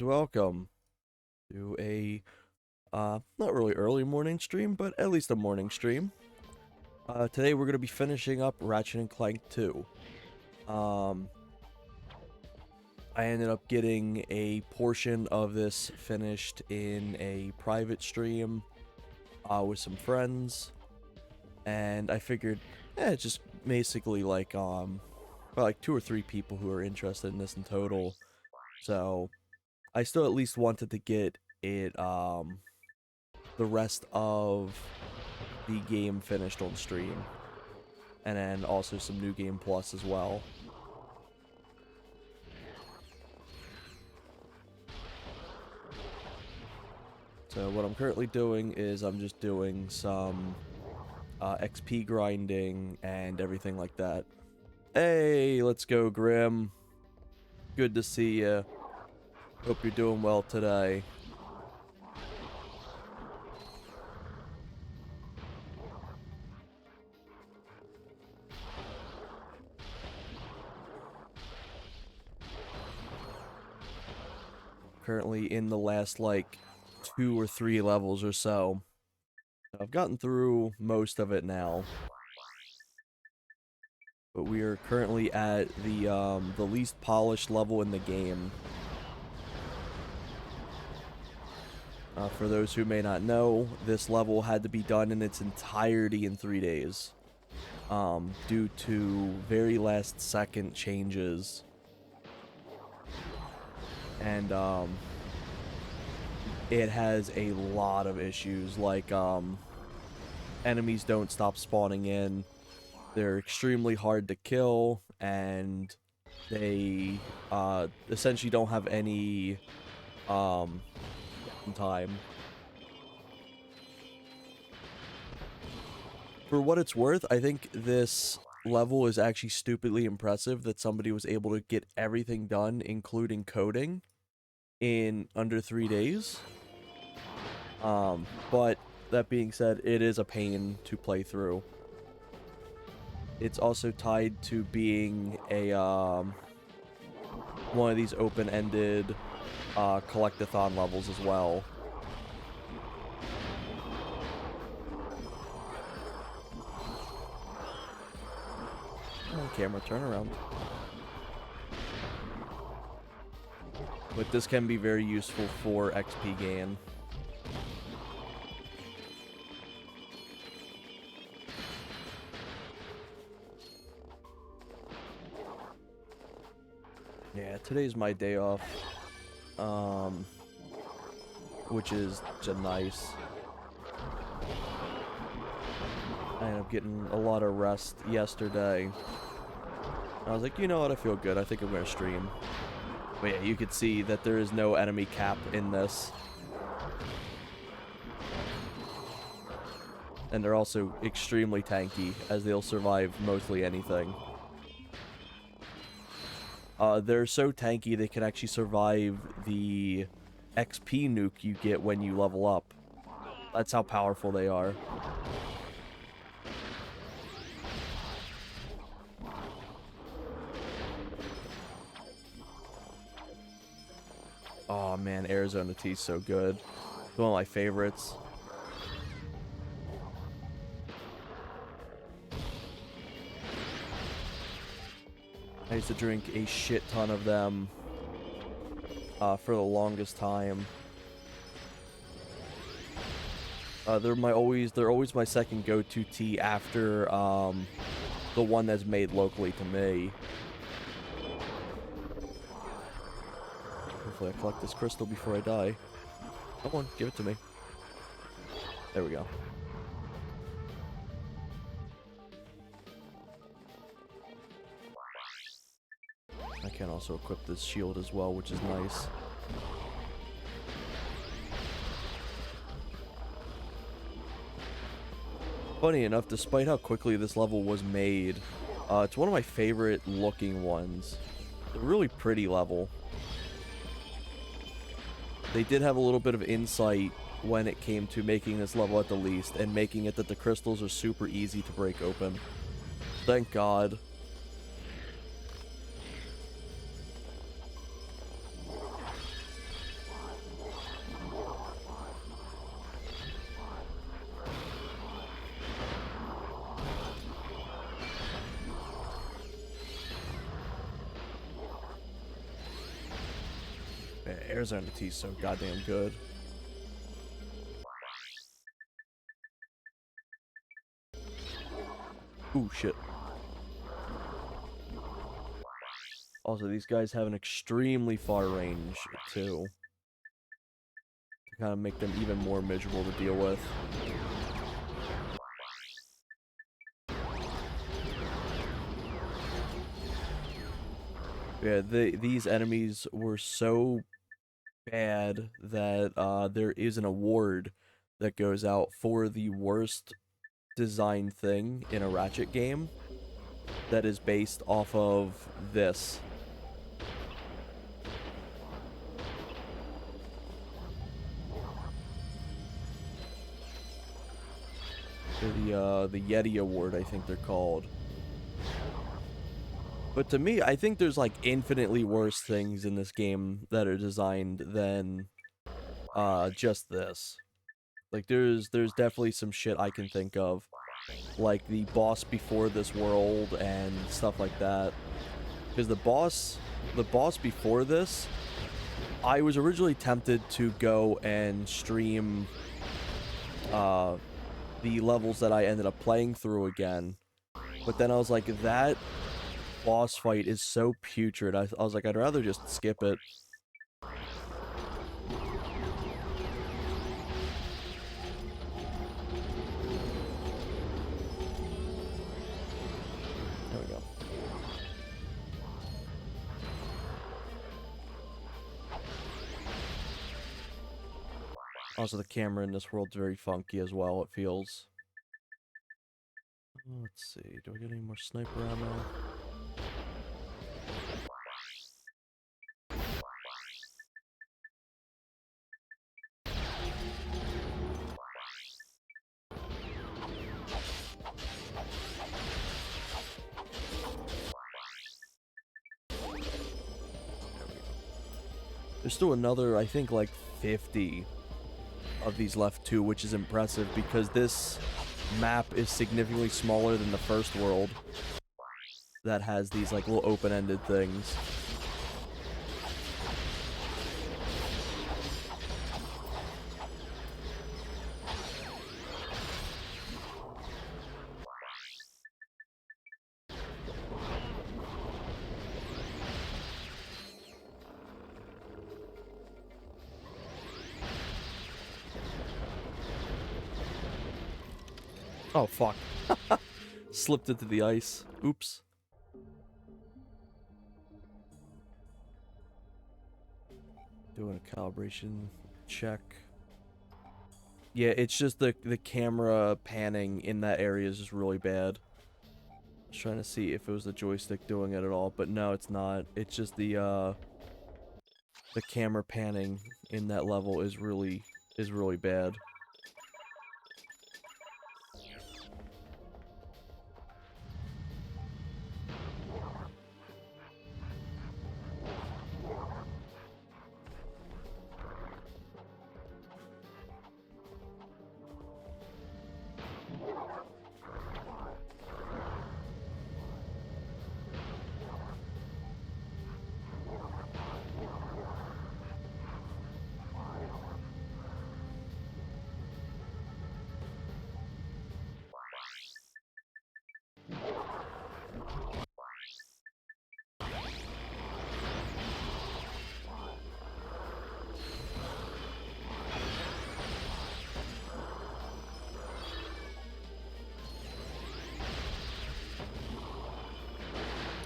and welcome to a not really early morning stream, but at least a morning stream. Today we're gonna be finishing up Ratchet and Clank 2. Um, I ended up getting a portion of this finished in a private stream with some friends, and I figured, just basically about like 2 or 3 people who are interested in this in total. So I still at least wanted to get it the rest of the game finished on stream, and then also some New Game Plus as well. So what I'm currently doing is I'm just doing some XP grinding and everything like that. Hey, let's go, Grim. Good to see you. Hope you're doing well today. Currently in the last like 2 or 3 levels or so. I've gotten through most of it now, but we are currently at the least polished level in the game. For those who may not know, this level had to be done in its entirety in 3 days, due to very last second changes, and it has a lot of issues, like enemies don't stop spawning in, they're extremely hard to kill, and they essentially don't have any time. For what it's worth, I think this level is actually stupidly impressive that somebody was able to get everything done, including coding, in under 3 days. But that being said, it is a pain to play through. It's also tied to being a one of these open-ended collectathon levels as well. Oh, camera, turn around. But this can be very useful for XP gain. Yeah, today's my day off. Which is just nice. I ended up getting a lot of rest yesterday. I was like, you know what, I feel good. I think I'm gonna stream. But yeah, you could see that there is no enemy cap in this. And they're also extremely tanky, as they'll survive mostly anything. They're so tanky they can actually survive the XP nuke you get when you level up. That's how powerful they are. Oh man, Arizona Tea's so good. It's one of my favorites. I used to drink a shit ton of them for the longest time. They're always my second go-to tea after the one that's made locally to me. Hopefully I collect this crystal before I die. Come on, give it to me. There we go. I can also equip this shield as well, which is nice. Funny enough, despite how quickly this level was made, it's one of my favorite looking ones. A really pretty level. They did have a little bit of insight when it came to making this level at the least, and making it that the crystals are super easy to break open. Thank God. Arizona T is so goddamn good. Ooh, shit. Also, these guys have an extremely far range, too. To kind of make them even more miserable to deal with. Yeah, these enemies were so bad that there is an award that goes out for the worst design thing in a Ratchet game that is based off of this. The Yeti Award, I think they're called. But to me, I think there's like infinitely worse things in this game that are designed than just this. Like there's definitely some shit I can think of, like the boss before this world and stuff like that. Because the boss before this, I was originally tempted to go and stream the levels that I ended up playing through again, but then I was like, that boss fight is so putrid. I was like, I'd rather just skip it. There we go. Also, the camera in this world's very funky as well, it feels. Let's see, do I get any more sniper ammo? There's still another, I think, like 50 of these left too, which is impressive because this map is significantly smaller than the first world that has these like little open-ended things. Oh, fuck. Slipped into the ice. Oops. Doing a calibration check. Yeah, it's just the camera panning in that area is just really bad. I was trying to see if it was the joystick doing it at all, but no, it's not. It's just the camera panning in that level is really bad.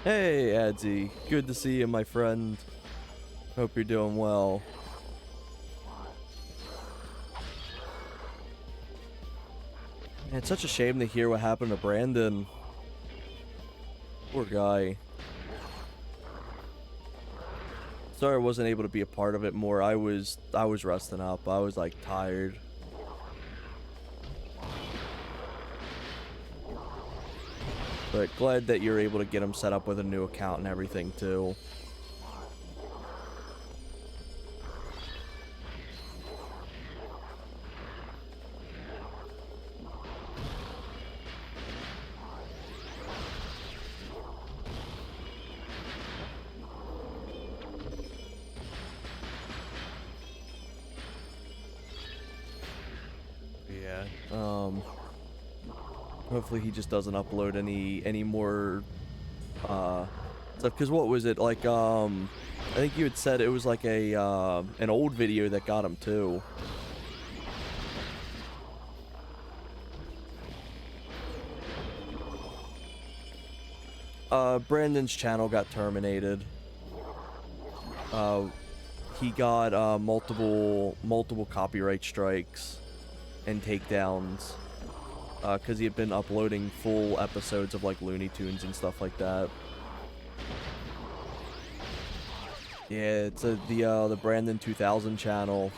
Hey, Adzi. Good to see you, my friend. Hope you're doing well. Man, it's such a shame to hear what happened to Brandon. Poor guy. Sorry I wasn't able to be a part of it more. I was resting up. I was like tired. But glad that you're able to get him set up with a new account and everything too. Hopefully he just doesn't upload any more stuff. Because what was it like? I think you had said it was like a an old video that got him too. Brandon's channel got terminated. He got multiple copyright strikes and takedowns because he had been uploading full episodes of like Looney Tunes and stuff like that. Yeah, it's the Brandon 2000 channel.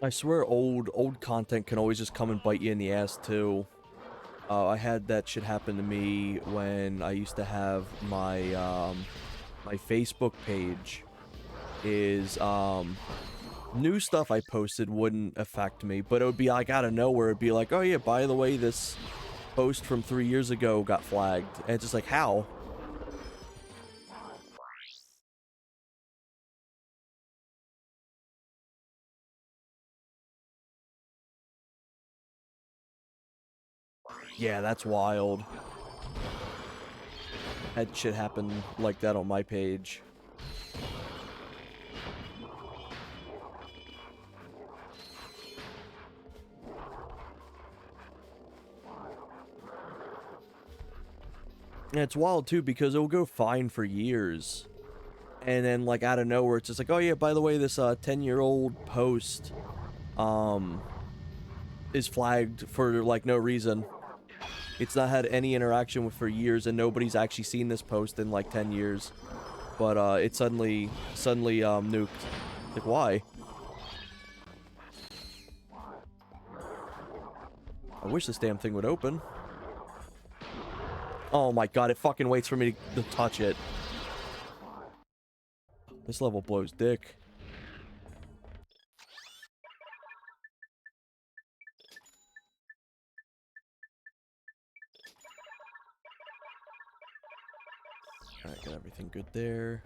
I swear old content can always just come and bite you in the ass too. I had that shit happen to me when I used to have my my Facebook page. Is new stuff I posted wouldn't affect me, but it would be like out of nowhere. It'd be like, oh yeah, by the way, this post from 3 years ago got flagged, and it's just like, how? Yeah, that's wild. Had shit happen like that on my page. And it's wild too because it'll go fine for years. And then like out of nowhere it's just like, oh yeah, by the way, this 10-year-old post is flagged for like no reason. It's not had any interaction with for years, and nobody's actually seen this post in like 10 years. But it suddenly nuked. Like, why? I wish this damn thing would open. Oh my god, it fucking waits for me to touch it. This level blows dick. Alright, got everything good there.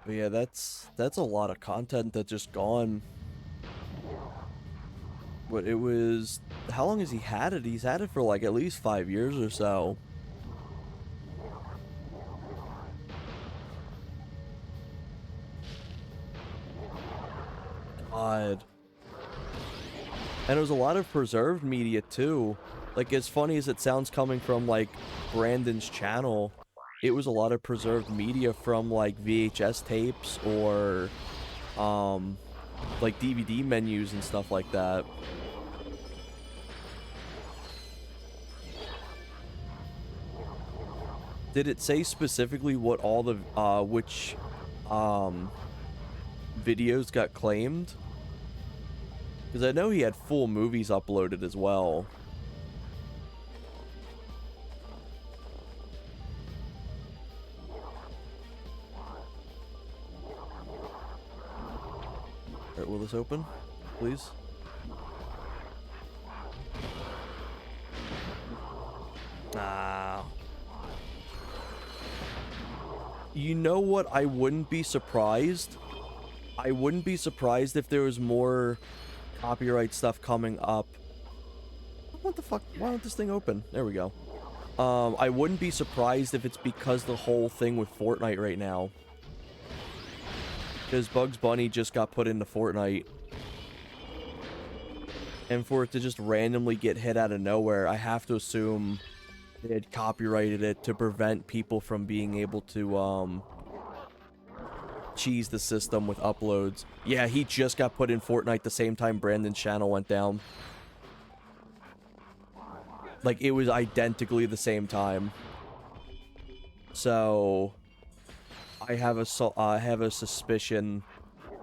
But yeah, that's a lot of content that's just gone. But it was... How long has he had it? He's had it for like at least 5 years or so. God. And it was a lot of preserved media too. Like, as funny as it sounds coming from like Brandon's channel, it was a lot of preserved media from like VHS tapes or like DVD menus and stuff like that. Did it say specifically what all the which videos got claimed? Because I know he had full movies uploaded as well. Alright, will this open? Please? Ah. You know what? I wouldn't be surprised. I wouldn't be surprised if there was more copyright stuff coming up. What the fuck? Why won't this thing open? There we go. I wouldn't be surprised if it's because the whole thing with Fortnite right now. Because Bugs Bunny just got put into Fortnite. And for it to just randomly get hit out of nowhere, I have to assume they had copyrighted it to prevent people from being able to, cheese the system with uploads. Yeah, he just got put in Fortnite the same time Brandon's channel went down. Like, it was identically the same time. So I have a suspicion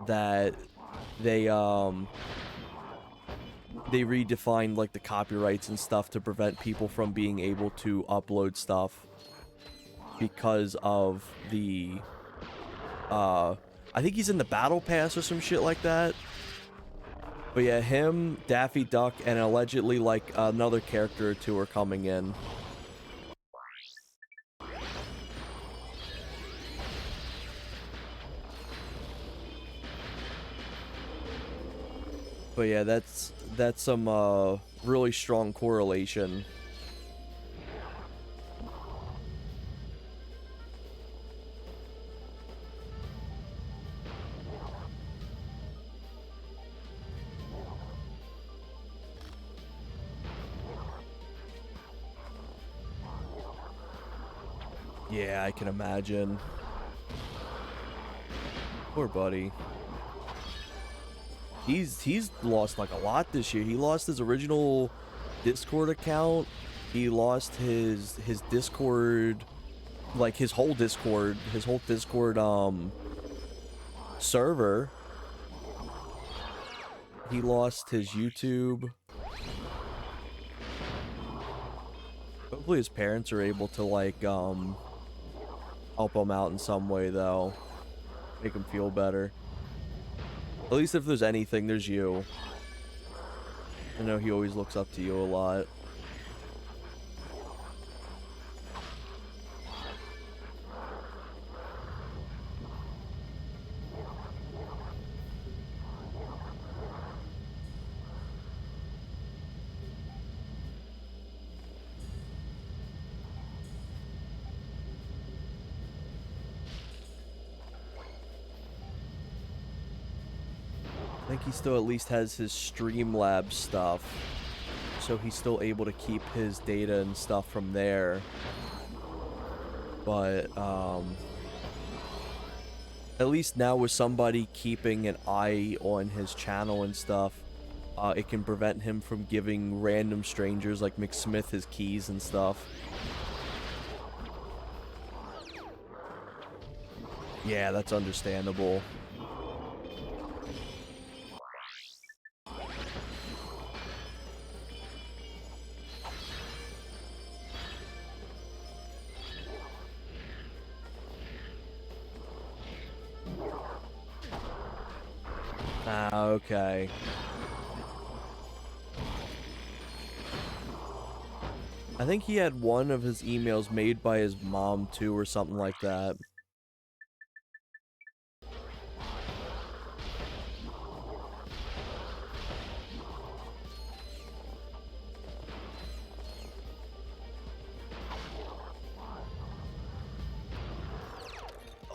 that they redefined like the copyrights and stuff to prevent people from being able to upload stuff. because of the I think he's in the battle pass or some shit like that. But yeah, him, Daffy Duck, and allegedly like another character or two are coming in. But yeah, that's some really strong correlation. Yeah, I can imagine. Poor buddy. He's lost like a lot this year. He lost his original Discord account. He lost his Discord, like his whole Discord server. He lost his YouTube. Hopefully his parents are able to like help him out in some way though. Make him feel better. At least if there's anything, there's you. I know he always looks up to you a lot. I think he still at least has his Streamlabs stuff, so he's still able to keep his data and stuff from there. But at least now with somebody keeping an eye on his channel and stuff, it can prevent him from giving random strangers like McSmith his keys and stuff. Yeah, that's understandable. Ah, okay. I think he had one of his emails made by his mom too, or something like that.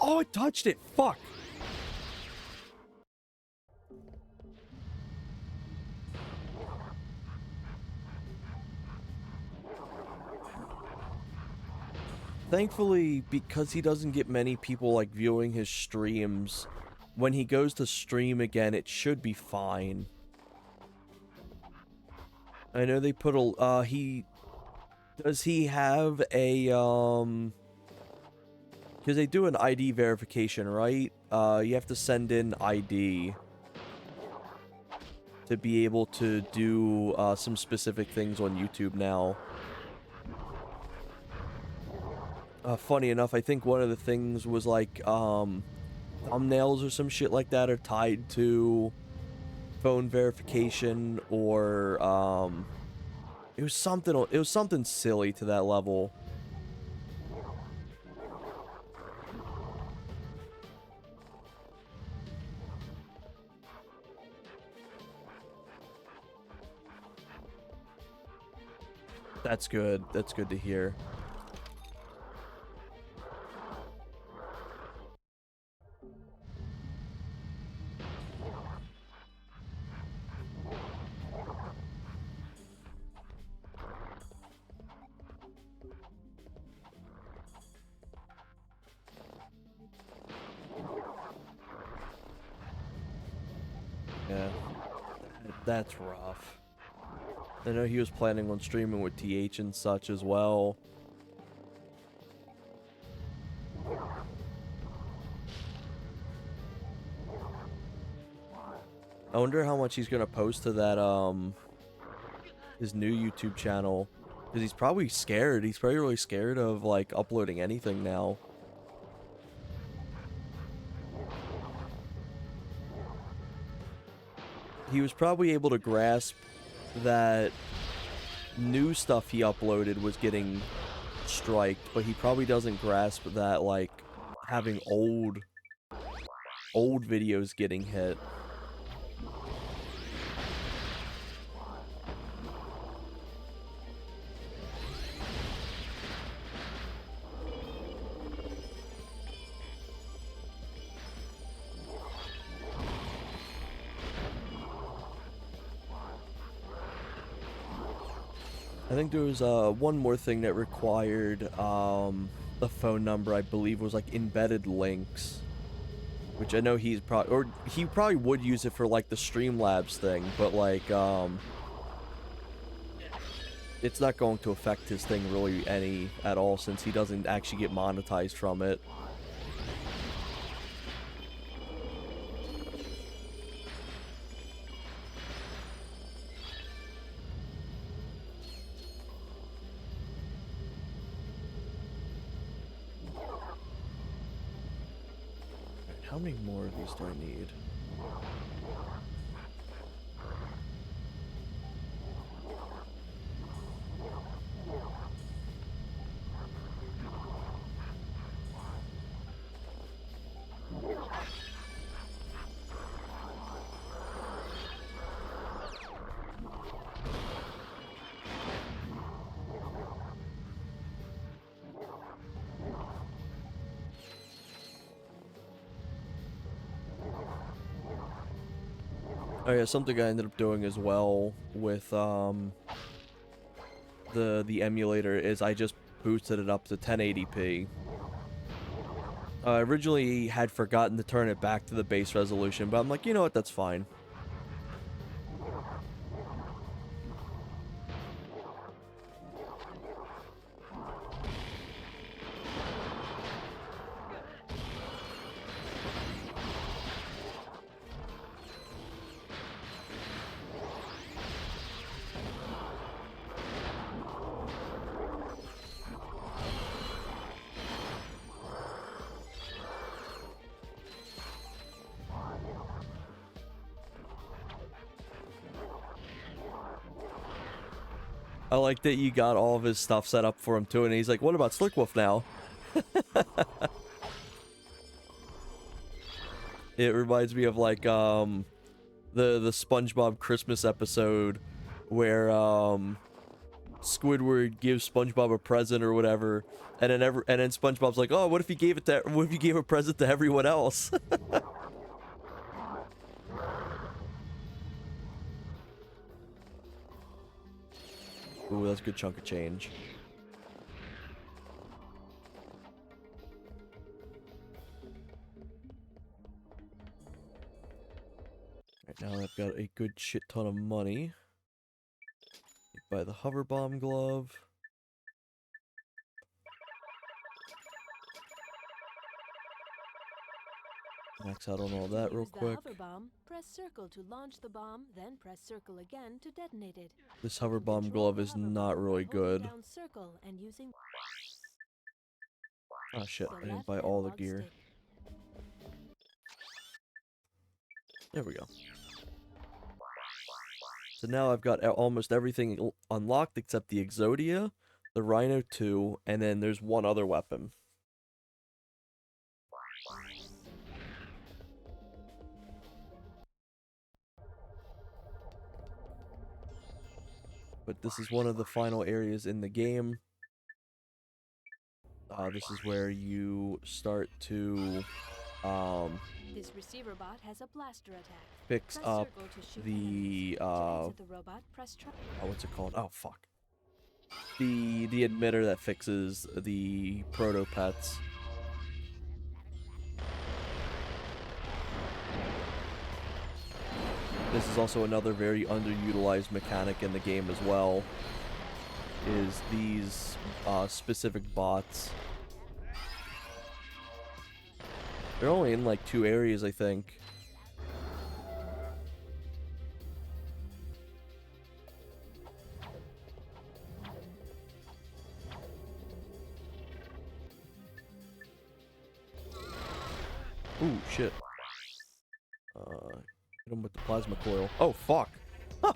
Oh, it touched it! Fuck! Thankfully, because he doesn't get many people like viewing his streams, when he goes to stream again, it should be fine. I know they put a does he have a because they do an ID verification, right? You have to send in ID to be able to do some specific things on YouTube now. Funny enough, I think one of the things was like thumbnails or some shit like that are tied to phone verification, or it was something silly to that level. That's good. That's good to hear. Yeah, that's rough. I know he was planning on streaming with TH and such as well. I wonder how much he's gonna post to that his new YouTube channel. Because he's probably scared. He's probably really scared of, like, uploading anything now. He was probably able to grasp that new stuff he uploaded was getting striked, but he probably doesn't grasp that, like, having old videos getting hit. I think there was one more thing that required the phone number. I believe was like embedded links, which I know he probably would use it for like the Streamlabs thing, but like it's not going to affect his thing really any at all since he doesn't actually get monetized from it. How many more of these do I need? Oh yeah, something I ended up doing as well with the emulator is I just boosted it up to 1080p. I originally had forgotten to turn it back to the base resolution, but I'm like, you know what, that's fine. I like that you got all of his stuff set up for him too, and he's like, what about Slickwolf now? It reminds me of like the SpongeBob Christmas episode where Squidward gives SpongeBob a present or whatever, and then SpongeBob's like, oh, what if you gave a present to everyone else? Ooh, that's a good chunk of change. Right now I've got a good shit ton of money. Buy the hover bomb glove. Max out on all that real quick. Hover bomb, press circle to launch the bomb, then press circle again to detonate it. This hover bomb glove is not really good. Down circle and using Oh shit, I didn't buy all the gear. There we go. So now I've got almost everything unlocked except the Exodia, the Rhino 2, and then there's one other weapon. But this is one of the final areas in the game. This is where you start to this receiver bot has a blaster attack. Fix up the what's it called? Oh fuck. The emitter that fixes the proto pets. This is also another very underutilized mechanic in the game as well, is these specific bots. They're only in like 2 areas, I think. Ooh, shit. Hit him with the plasma coil. Oh, fuck. Huh.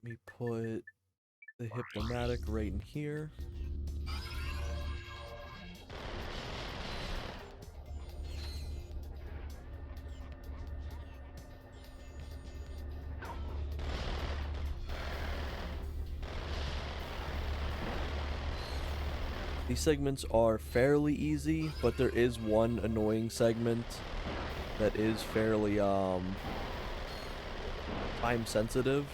Let me put the Hypnomatic right in here. These segments are fairly easy, but there is one annoying segment that is fairly time sensitive.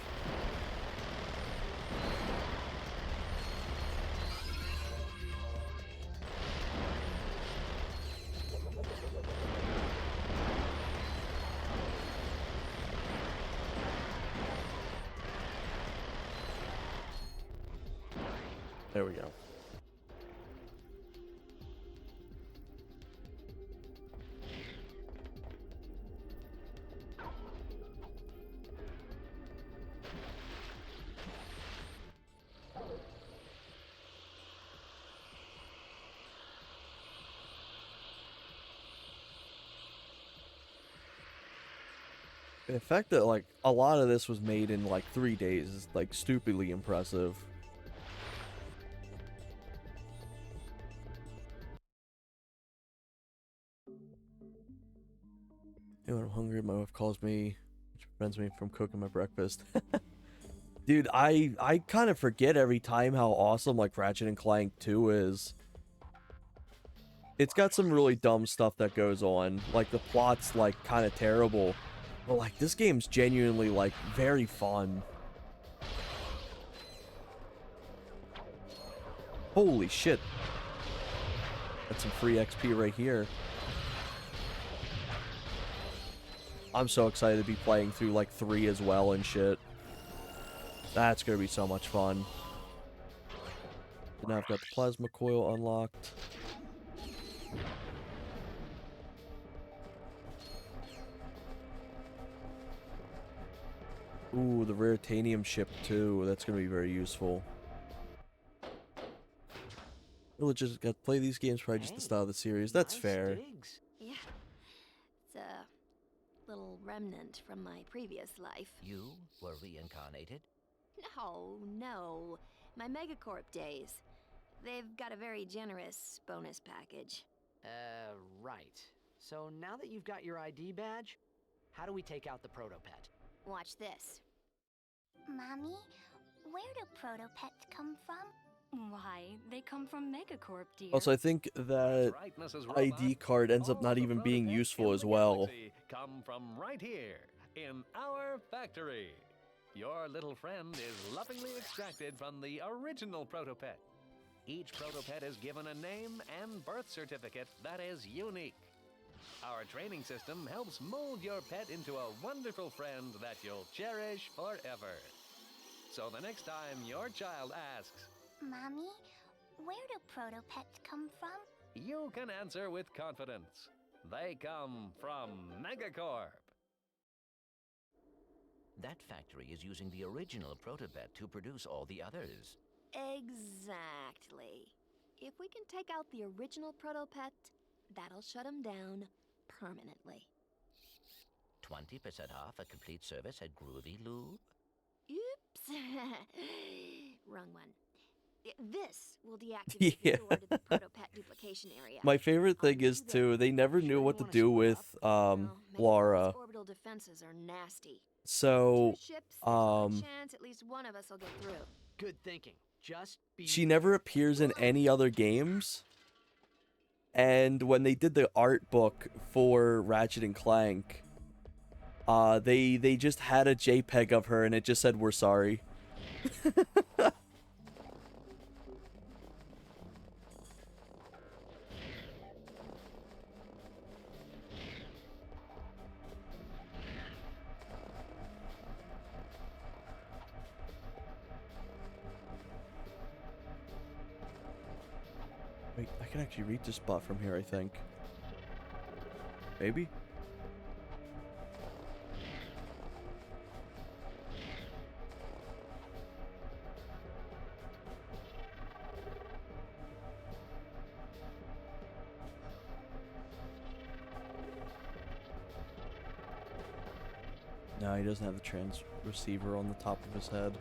There we go. The fact that like a lot of this was made in like 3 days is like stupidly impressive. When I'm hungry, my wife calls me, which prevents me from cooking my breakfast. Dude, I kind of forget every time how awesome like Ratchet and Clank 2 is. It's got some really dumb stuff that goes on. Like the plot's like kind of terrible. But like this game's genuinely like very fun. Holy shit. That's some free XP right here. I'm so excited to be playing through like 3 as well and shit. That's gonna be so much fun. And now I've got the plasma coil unlocked. Ooh, the Raritanium ship too. That's gonna be very useful. We'll just got to play these games probably just the style of the series. That's fair. Digs. Yeah. It's a little remnant from my previous life. You were reincarnated? No. My Megacorp days. They've got a very generous bonus package. Right. So now that you've got your ID badge, how do we take out the Protopet? Watch this. Mommy, where do Protopets come from? Why, they come from Megacorp, dear. Also, I think that Right, Mrs. ID Robot. card ends up All not the even being Protopets useful in as the well. galaxy come from right here, in our factory. Your little friend is lovingly extracted from the original Protopet. Each Protopet is given a name and birth certificate that is unique. Our training system helps mold your pet into a wonderful friend that you'll cherish forever. So the next time your child asks, Mommy, where do Protopets come from? you can answer with confidence. They come from Megacorp. That factory is using the original Protopet to produce all the others. Exactly. If we can take out the original Protopet, that'll shut him down permanently. 20% off a complete service at Groovy Lube? Oops. Wrong one. This will deactivate Yeah. the door to the Protopet duplication area. My favorite I'll thing is do that. too, they never knew Sure what you to wanna do split with up? No, Megacorp's Laura. orbital defenses are nasty. So Two ships, there's a good um chance at least one of us will get through. Good thinking. Just be. she never appears in any other games. And when they did the art book for Ratchet and Clank, they just had a JPEG of her and it just said we're sorry. Wait, I can actually reach this spot from here, I think. Maybe? No, he doesn't have the receiver on the top of his head.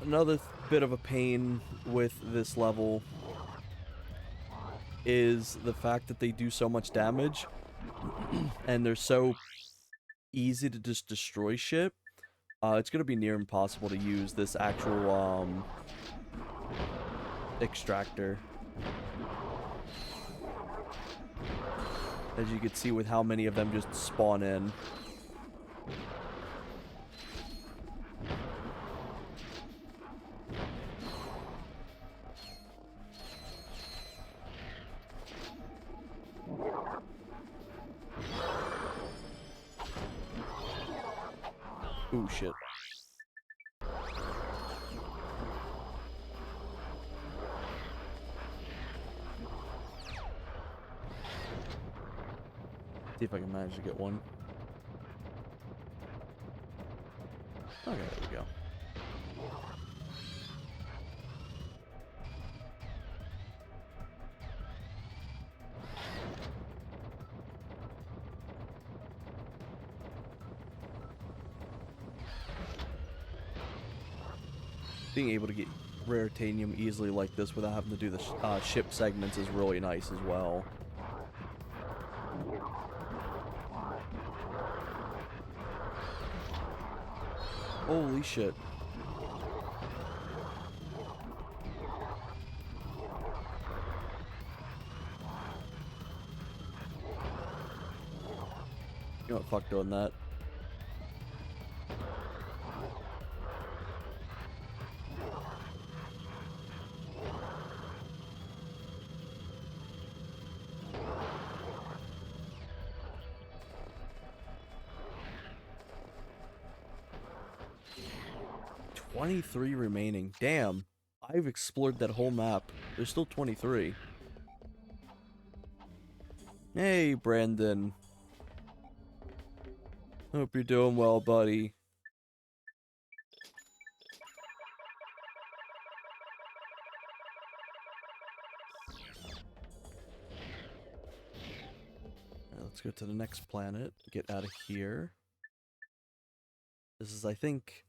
Another bit of a pain with this level is the fact that they do so much damage and they're so easy to just destroy shit. It's gonna be near impossible to use this actual extractor. As you can see with how many of them just spawn in. Ooh, shit. See if I can manage to get one. Okay, there we go. Being able to get Raritanium easily like this without having to do the ship segments is really nice as well. Holy shit. You know what, fuck doing that. $23 remaining. Damn. I've explored that whole map. There's still 23. Hey, Brandon. Hope you're doing well, buddy. Let's go to the next planet. Get out of here. This is, I think...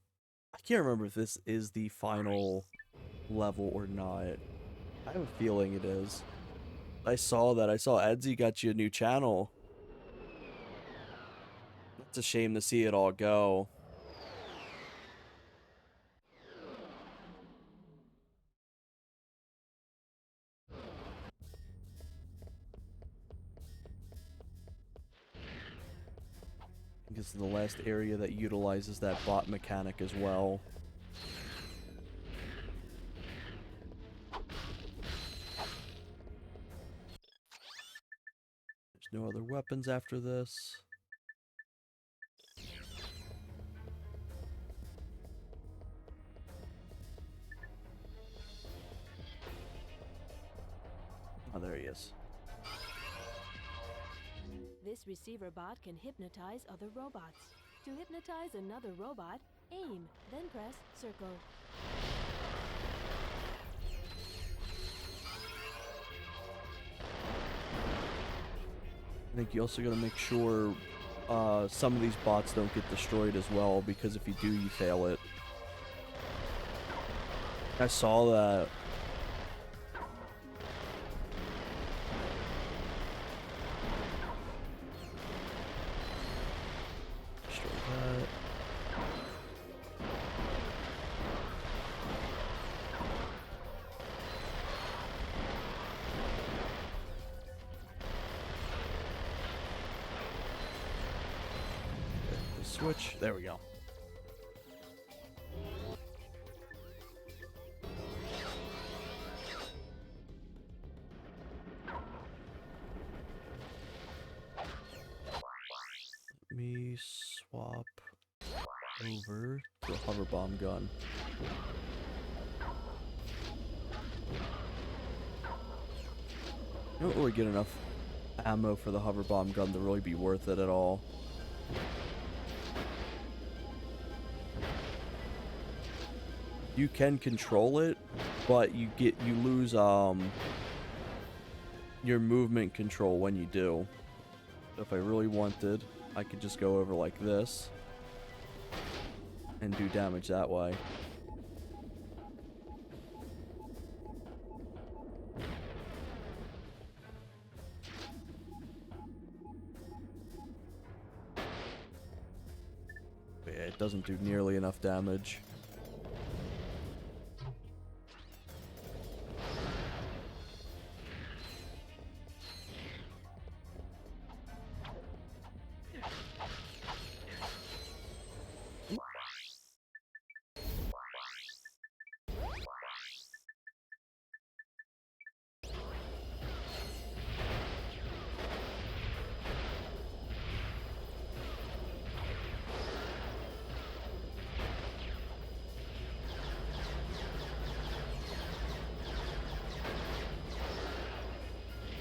I can't remember if this is the final level or not. I have a feeling it is. I saw that. I saw Edsy got you a new channel. It's a shame to see it all go. This is the last area that utilizes that bot mechanic as well. There's no other weapons after this. Oh, there he is. This receiver bot can hypnotize other robots. To hypnotize another robot, aim, then press circle. I think you also gotta make sure some of these bots don't get destroyed as well, because if you do, you fail it. I saw that. Destroy that. Switch. There we go. Let me swap over to a hover bomb gun. You don't really get enough ammo for the hover bomb gun to really be worth it at all. You can control it, but you lose your movement control when you do. So if I really wanted, I could just go over like this and do damage that way. But yeah, it doesn't do nearly enough damage.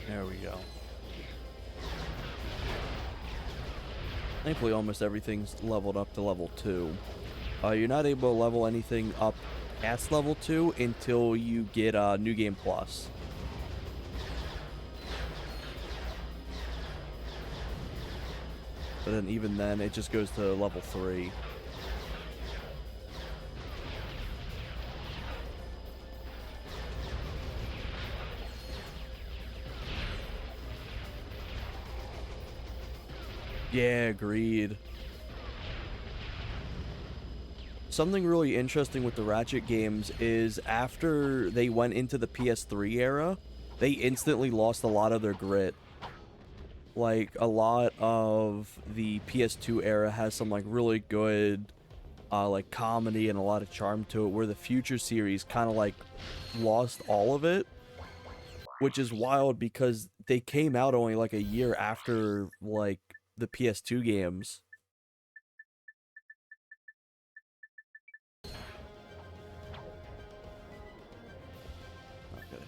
There we go. Thankfully, almost everything's leveled up to level 2. You're not able to level anything up past level 2 until you get New Game Plus. But then even then, it just goes to level 3. Yeah, agreed. Something really interesting with the Ratchet games is after they went into the PS3 era, they instantly lost a lot of their grit. Like, a lot of the PS2 era has some, like, really good, like, comedy and a lot of charm to it, where the Future series kind of, like, lost all of it. Which is wild because they came out only, like, a year after, like, the PS2 games. Okay.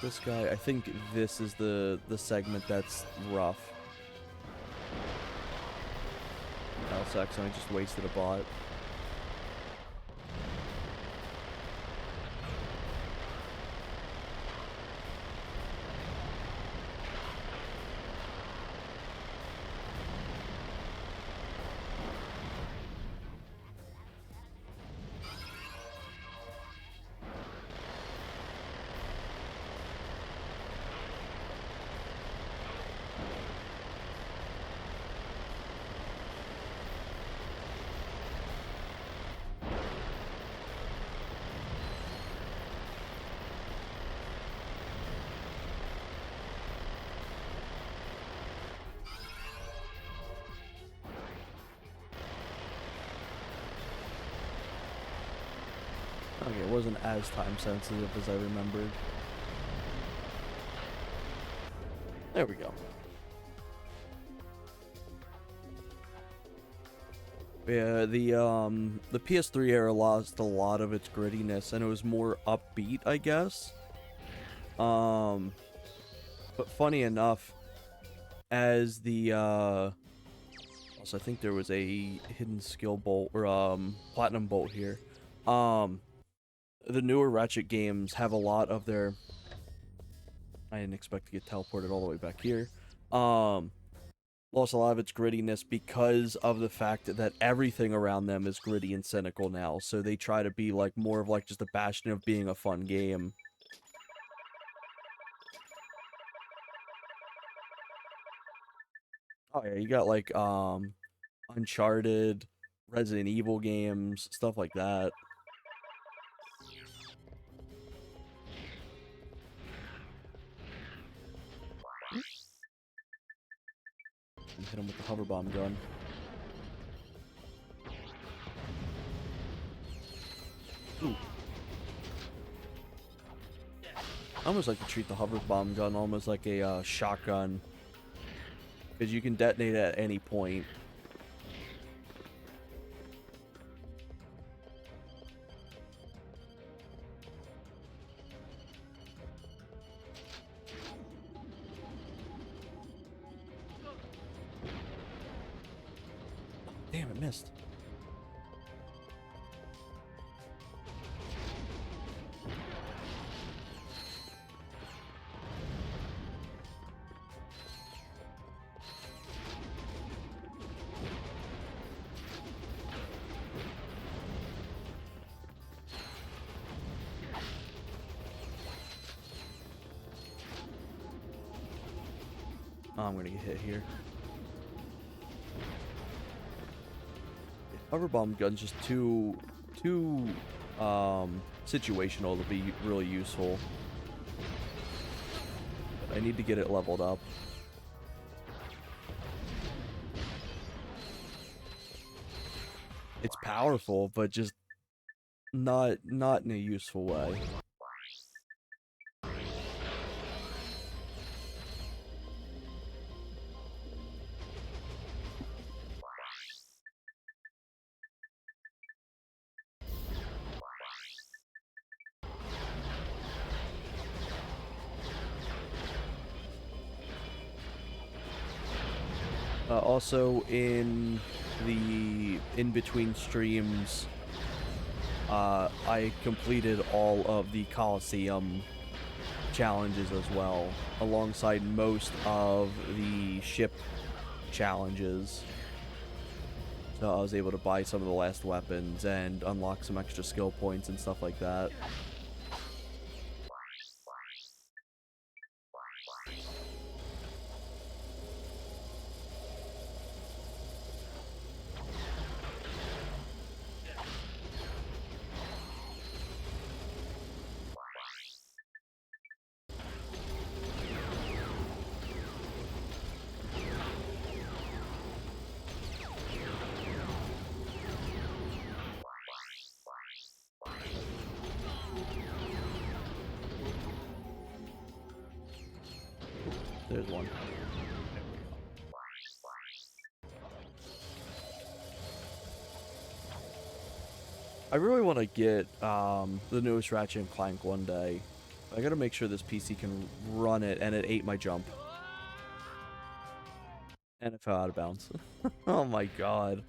This guy, I think this is the segment that's rough. Else accidentally just wasted a bot. Okay, it wasn't as time sensitive as I remembered. There we go. Yeah, the PS3 era lost a lot of its grittiness, and it was more upbeat, I guess. But funny enough, as the also I think there was a hidden skill bolt or platinum bolt here. The newer Ratchet games have a lot of their... I didn't expect to get teleported all the way back here. Lost a lot of its grittiness because of the fact that everything around them is gritty and cynical now. So they try to be like more of like just a bastion of being a fun game. Oh yeah, you got like Uncharted, Resident Evil games, stuff like that. Hit him with the hover bomb gun. Ooh. I almost like to treat the hover bomb gun almost like a shotgun, because you can detonate it at any point. Damn, it missed. Oh, I'm gonna get hit here. Hover bomb gun's just too situational to be really useful. I need to get it leveled up. It's powerful, but just not in a useful way. Also, in the in-between streams, I completed all of the Coliseum challenges as well, alongside most of the ship challenges. So I was able to buy some of the last weapons and unlock some extra skill points and stuff like that. There's one. I really want to get the newest Ratchet and Clank one day. I gotta make sure this PC can run it, and it ate my jump. And it fell out of bounds. Oh my god.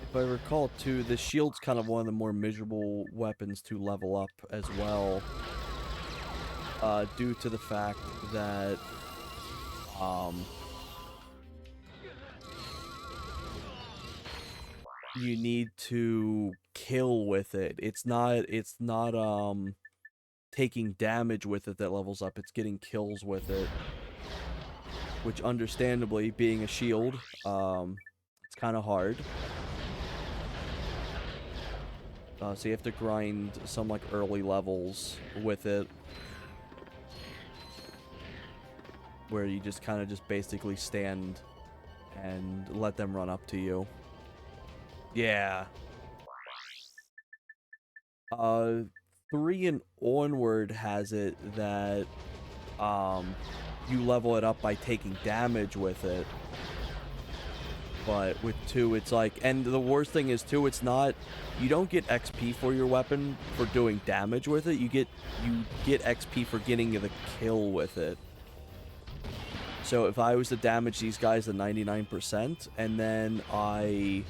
If I recall too, the shield's kind of one of the more miserable weapons to level up as well. Due to the fact that you need to kill with it. It's not taking damage with it that levels up, it's getting kills with it. Which understandably, being a shield, it's kind of hard. So you have to grind some like early levels with it, where you just kind of just basically stand and let them run up to you. Yeah. 3 and onward has it that you level it up by taking damage with it. But with 2, it's like, and the worst thing is 2, it's not, you don't get XP for your weapon for doing damage with it. You get XP for getting the kill with it. So if I was to damage these guys to 99%, and then I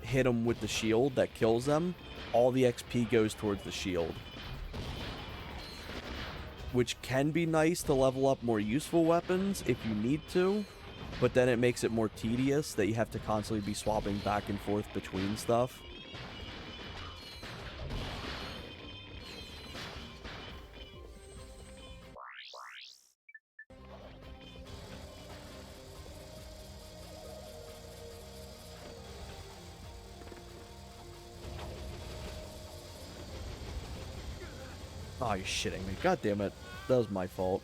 hit them with the shield that kills them, all the XP goes towards the shield. Which can be nice to level up more useful weapons if you need to. But then it makes it more tedious that you have to constantly be swapping back and forth between stuff. Oh, you're shitting me. God damn it. That was my fault.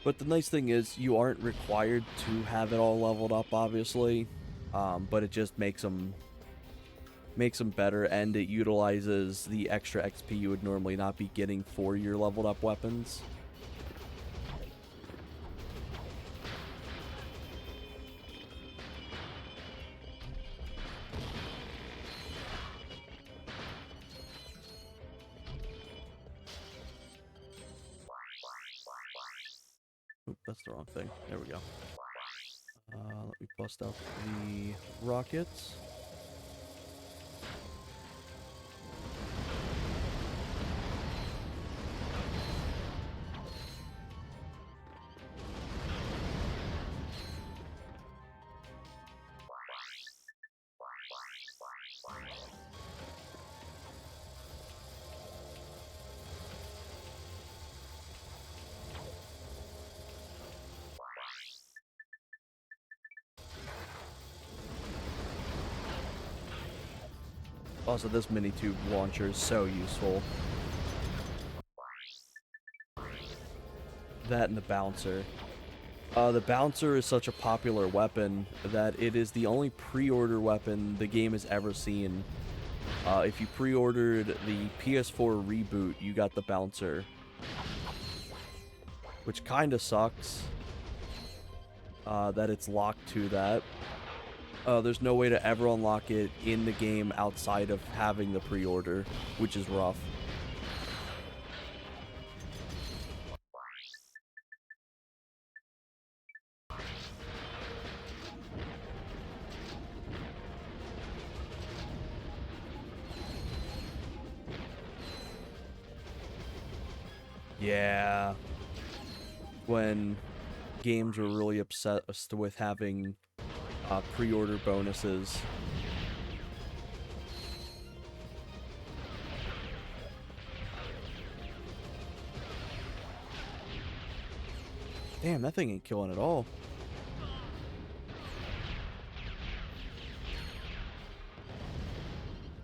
But the nice thing is you aren't required to have it all leveled up, obviously. But it just makes them better, and it utilizes the extra XP you would normally not be getting for your leveled up weapons. Oop, that's the wrong thing. There we go. Let me bust out the rockets. Also, this mini tube launcher is so useful. That and the bouncer. The bouncer is such a popular weapon that it is the only pre-order weapon the game has ever seen. If you pre-ordered the PS4 reboot, you got the bouncer. Which kinda sucks. That it's locked to that. There's no way to ever unlock it in the game outside of having the pre-order, which is rough. Yeah. When games were really upset with having pre-order bonuses. Damn, that thing ain't killing at all.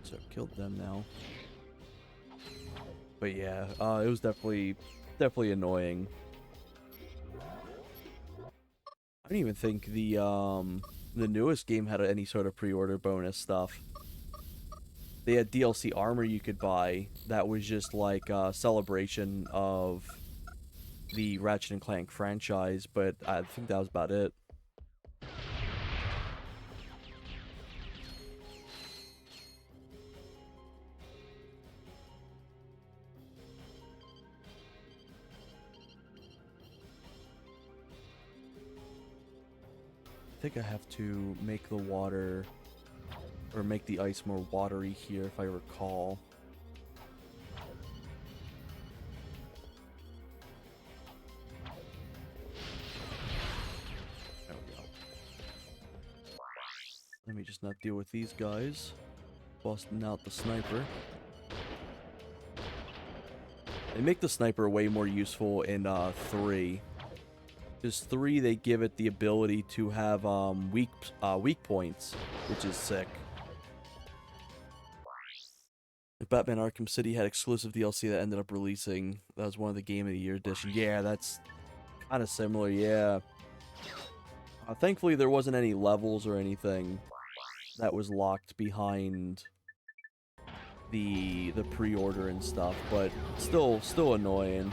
So killed them now. But yeah, it was definitely annoying. I don't even think the newest game had any sort of pre-order bonus stuff. They had DLC armor you could buy that was just like a celebration of the Ratchet & Clank franchise, but I think that was about it. I think I have to make the water, or make the ice more watery here, if I recall. There we go. Let me just not deal with these guys. Busting out the sniper. They make the sniper way more useful in 3. Because 3, they give it the ability to have weak points, which is sick. Batman Arkham City had exclusive DLC that ended up releasing. That was one of the Game of the Year edition. Yeah, that's kind of similar, yeah. Thankfully, there wasn't any levels or anything that was locked behind the pre-order and stuff, but still annoying.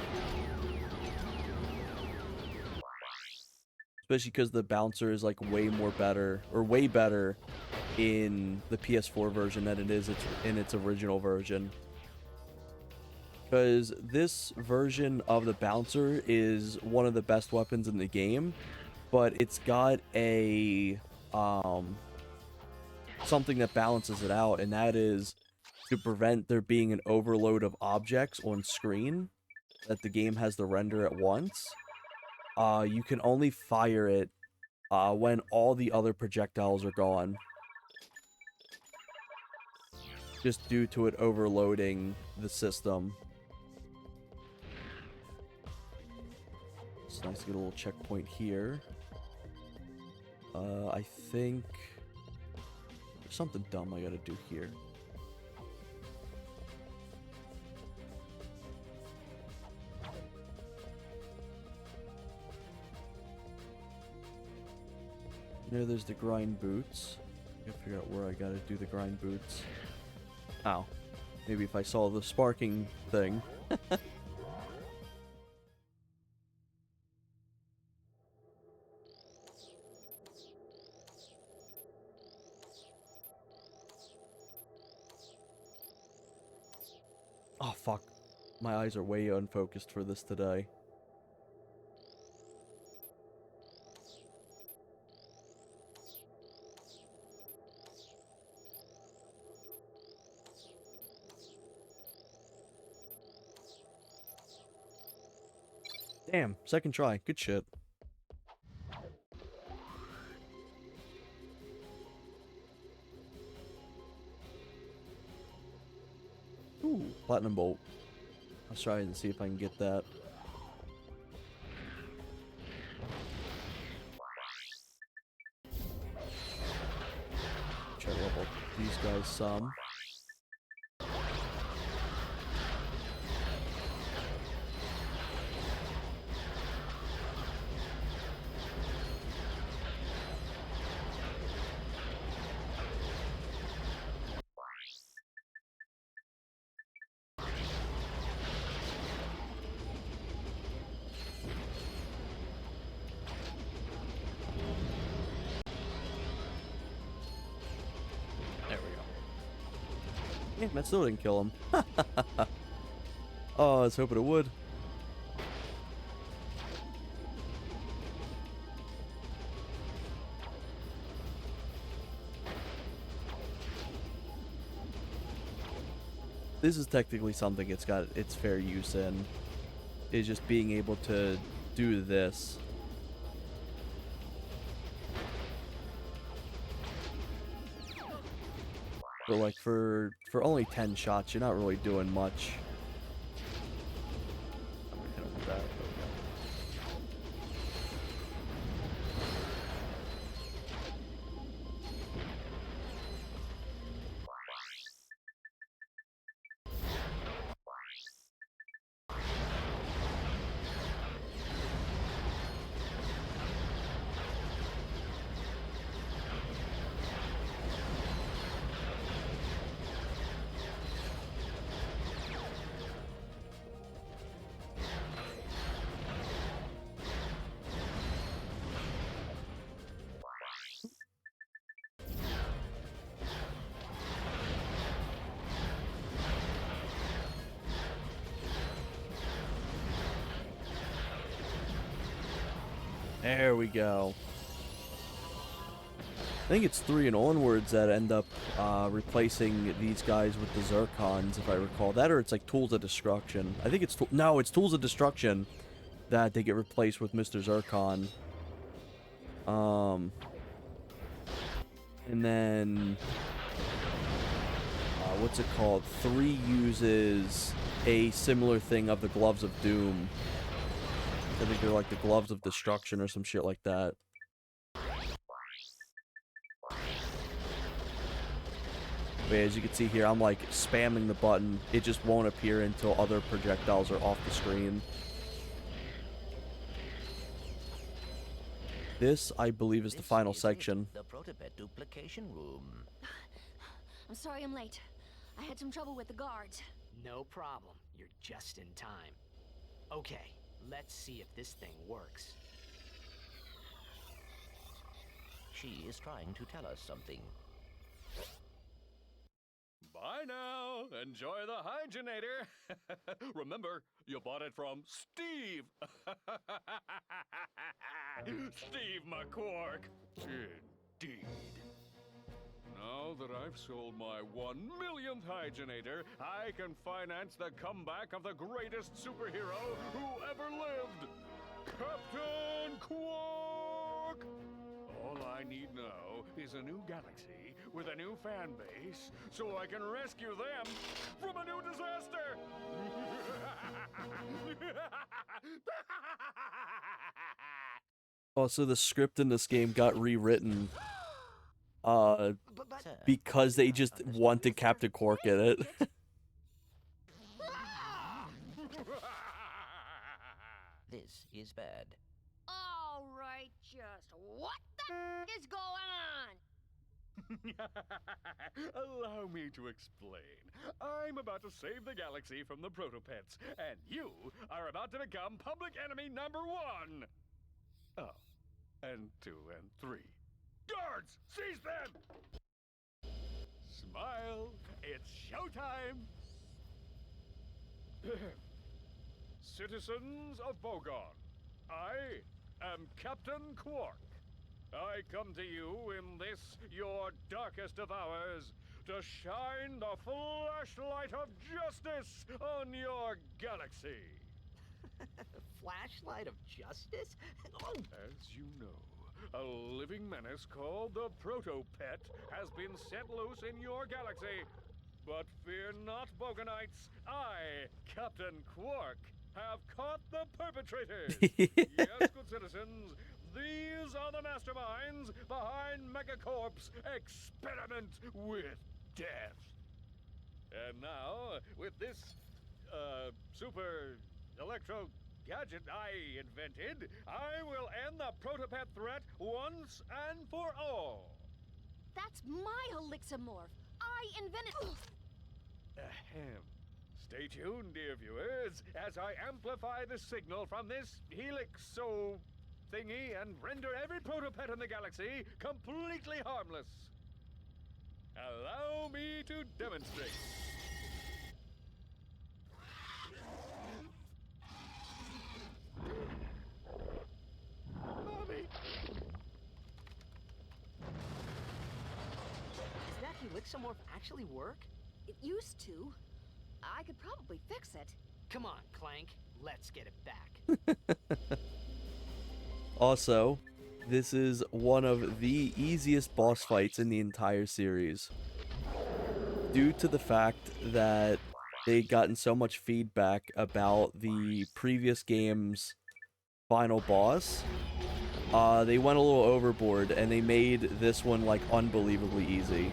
Especially because the bouncer is like way better in the PS4 version than it is in its original version. Because this version of the bouncer is one of the best weapons in the game, but it's got a something that balances it out, and that is to prevent there being an overload of objects on screen that the game has to render at once. You can only fire it when all the other projectiles are gone. Just due to it overloading the system. It's nice to get a little checkpoint here. I think there's something dumb I gotta do here. You know, there's the grind boots. I gotta figure out where I gotta do the grind boots. Oh. Maybe if I saw the sparking thing. Oh, fuck. My eyes are way unfocused for this today. Damn, second try. Good shit. Ooh, platinum bolt. Let's try and see if I can get that. Try to level up these guys some. Yeah, that still didn't kill him. Oh, I was hoping it would. This is technically something it's got its fair use in. Is just being able to do this. But like for only 10 shots, you're not really doing much. I'm gonna hit him with that. There we go. I think it's 3 and onwards that end up replacing these guys with the Zircons, if I recall. That or it's like Tools of Destruction. I think it's... No, it's Tools of Destruction that they get replaced with Mr. Zircon. And then... what's it called? 3 uses a similar thing of the Gloves of Doom. I think they're like the Gloves of Destruction or some shit like that. But as you can see here, I'm like spamming the button. It just won't appear until other projectiles are off the screen. This, I believe, is the final section. The Protopet duplication room. I'm sorry I'm late. I had some trouble with the guards. No problem. You're just in time. Okay, let's see if this thing works. She is trying to tell us something. Bye now. Enjoy the Hygienator. Remember, you bought it from Steve. Steve McQuark. Indeed. Now that I've sold my 1 millionth Hygienator, I can finance the comeback of the greatest superhero who ever lived, Captain Quark! All I need now is a new galaxy with a new fan base, so I can rescue them from a new disaster! Also, the script in this game got rewritten. Because they just wanted Captain Quark in it. This is bad. All right, Just what the is going on? Allow me to explain. I'm about to save the galaxy from the Protopets, and you are about to become public enemy number 1. Oh, and 2 and 3. Guards, seize them! Smile, it's showtime! Citizens of Bogon, I am Captain Quark. I come to you in this, your darkest of hours, to shine the flashlight of justice on your galaxy. Flashlight of justice? Oh, As you know, a living menace called the Protopet has been set loose in your galaxy. But fear not, Bogonites. I, Captain Quark, have caught the perpetrators. Yes, good citizens, these are the masterminds behind Megacorp's experiment with death. And now, with this, super electro gadget I invented, I will end the Protopet threat once and for all. That's my Helixamorph. I invented. Ahem. Stay tuned, dear viewers, as I amplify the signal from this helixo thingy and render every protopet in the galaxy completely harmless. Allow me to demonstrate. Mommy! does that Helixamorph actually work? It used to. I could probably fix it. Come on, Clank. Let's get it back. Also, this is one of the easiest boss fights in the entire series. Due to the fact that they'd gotten so much feedback about the previous game's final boss, they went a little overboard and they made this one like unbelievably easy.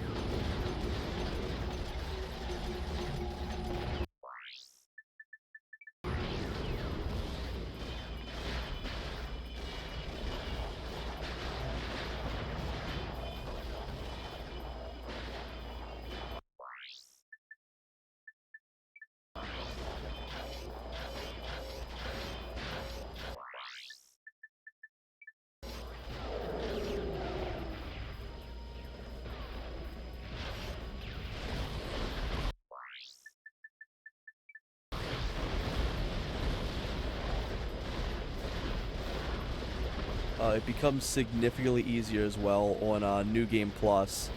It becomes significantly easier as well on New Game Plus,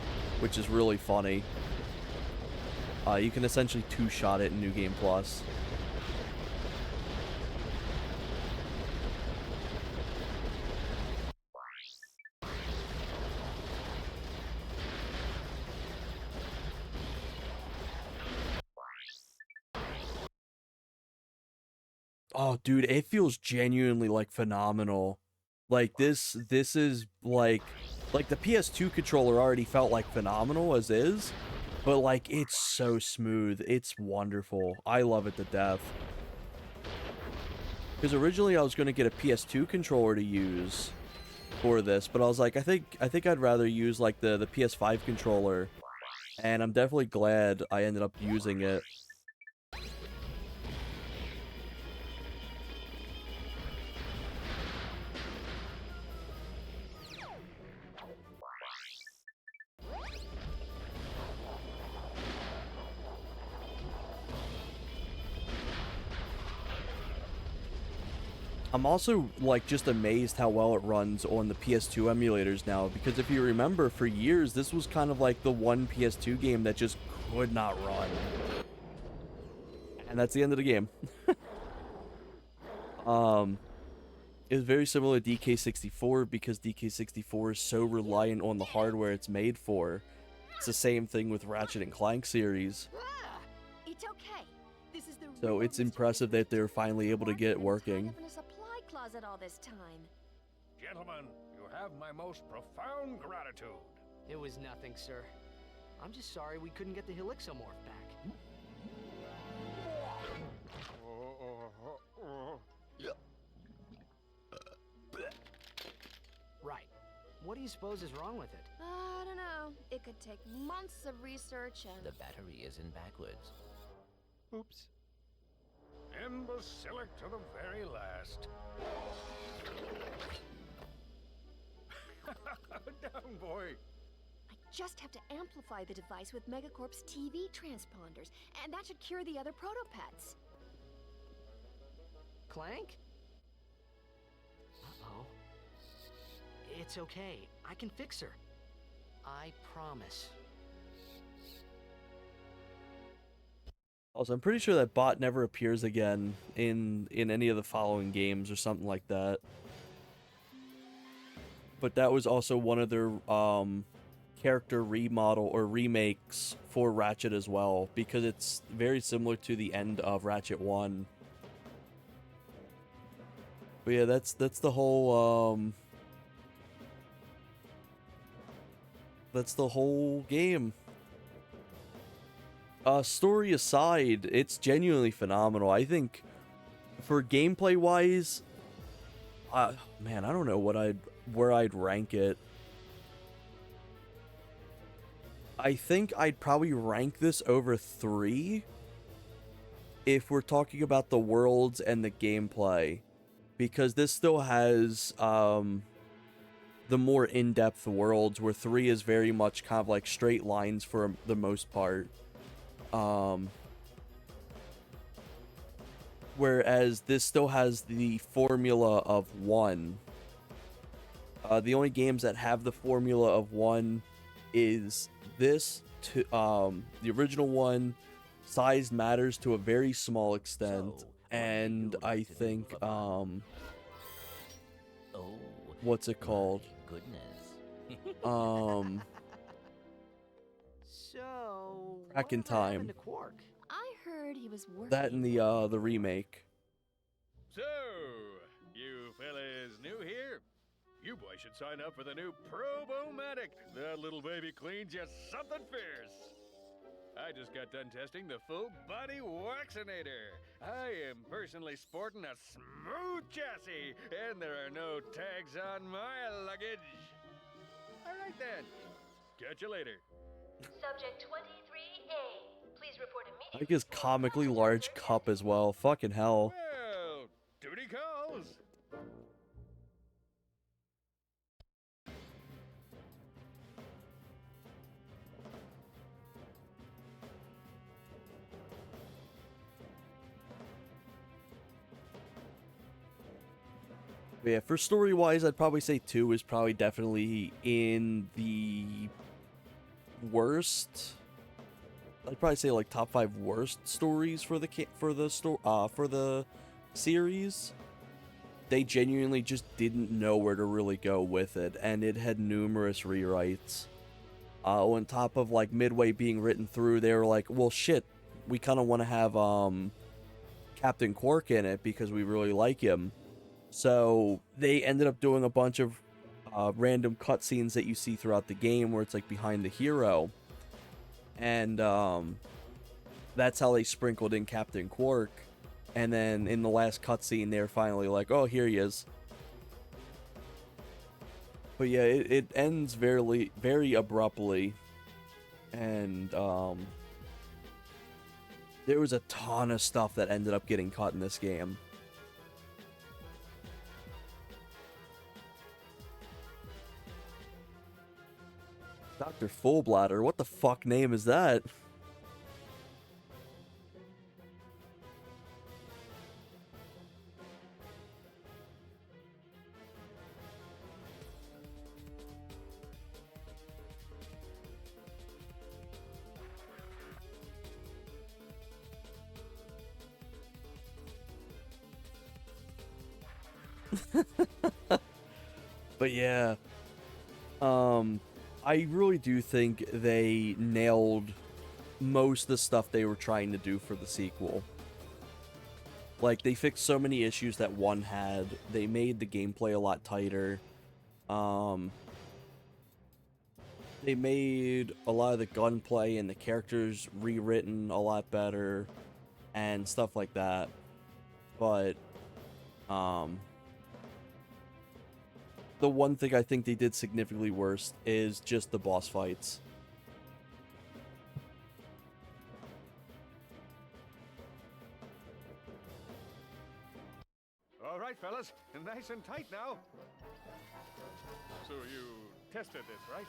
which is really funny. You can essentially two-shot it in New Game Plus. Oh, dude, it feels genuinely like phenomenal. Like this is like the PS2 controller already felt like phenomenal as is, but like it's so smooth. It's wonderful. I love it to death. Because originally I was going to get a PS2 controller to use for this, but I was like, I think I'd rather use like the PS5 controller, and I'm definitely glad I ended up using it. I'm also, like, just amazed how well it runs on the PS2 emulators now, because if you remember, for years, this was kind of like the one PS2 game that just could not run. And that's the end of the game. It's very similar to DK64, because DK64 is so reliant on the hardware it's made for. It's the same thing with Ratchet and Clank series. It's okay. This is the So real it's Mr. impressive that they're finally able to get it Tied working. up in a supply closet all this time. Gentlemen, you have my most profound gratitude. It was nothing, sir. I'm just sorry we couldn't get the Helixamorph back. What do you suppose is wrong with it? I don't know. It could take months of research and... The battery is in backwards. Oops. Imbecilic to the very last. Down, boy. I just have to amplify the device with Megacorp's TV transponders, and that should cure the other protopets. Clank? Uh-oh. It's okay. I can fix her. I promise. Also, I'm pretty sure that bot never appears again in any of the following games or something like that. But that was also one of their character remodel or remakes for Ratchet as well, because it's very similar to the end of Ratchet 1. But yeah, that's the whole game. Story aside, it's genuinely phenomenal. I think for gameplay wise, man, I don't know where I'd rank it. I think I'd probably rank this over 3 if we're talking about the worlds and the gameplay, because this still has the more in-depth worlds, where 3 is very much kind of like straight lines for the most part. Whereas this still has the formula of 1. The only games that have the formula of 1 is this, the original one. Size matters to a very small extent, So, what and do you I like to do think about Oh, what's it called? my goodness. So, Back in whatever happened time. to Quark? I heard he was working... That and the remake. So, you fellas new here? You boys should sign up for the new Probomatic. That little baby cleans you something fierce. I just got done testing the full body Waxinator. I am personally sporting a smooth chassis, and there are no tags on my luggage. All right then. Catch you later. Subject 23A. Please report I immediately. think his comically large cup as well. Fucking hell. Well, duty calls. But yeah, for story wise, I'd probably say 2 is probably definitely in the worst. I'd probably say like top 5 worst stories for the series. They genuinely just didn't know where to really go with it, and it had numerous rewrites. On top of like Midway being written through, they were like, well shit, we kind of want to have Captain Quark in it because we really like him. So they ended up doing a bunch of random cutscenes that you see throughout the game where it's like behind the hero. And that's how they sprinkled in Captain Quark. And then in the last cutscene, they're finally like, oh, here he is. But yeah, it ends very, very abruptly. And there was a ton of stuff that ended up getting cut in this game. Dr. Fullbladder, what the fuck name is that? But yeah, I really do think they nailed most of the stuff they were trying to do for the sequel. Like, they fixed so many issues that 1 had. They made the gameplay a lot tighter. They made a lot of the gunplay and the characters rewritten a lot better and stuff like that. But, the one thing I think they did significantly worse is just the boss fights. All right, fellas, nice and tight now. So you tested this, right?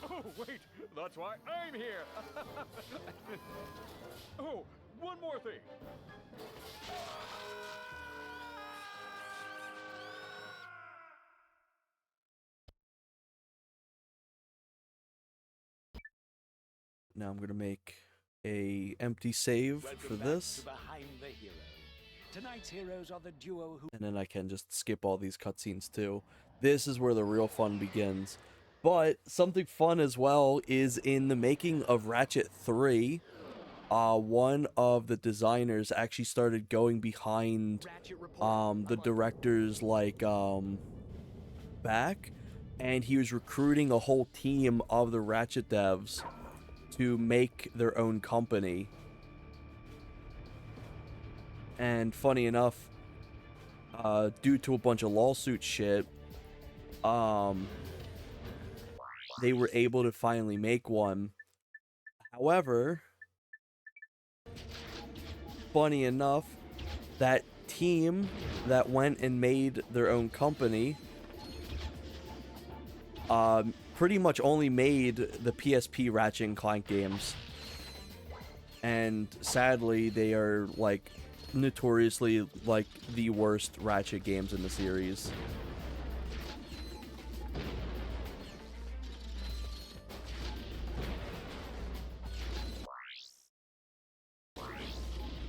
Oh, wait, that's why I'm here. Oh, one more thing. Now I'm gonna make a empty save for this, Behind the Hero. Tonight's heroes are the duo who and then I can just skip all these cutscenes too. This is where the real fun begins. But something fun as well is in the making of Ratchet 3. One of the designers actually started going behind the director's back, and he was recruiting a whole team of the Ratchet devs to make their own company. And funny enough, due to a bunch of lawsuit shit, they were able to finally make one. However, funny enough, that team that went and made their own company pretty much only made the PSP Ratchet and Clank games. And sadly, they are like notoriously like the worst Ratchet games in the series.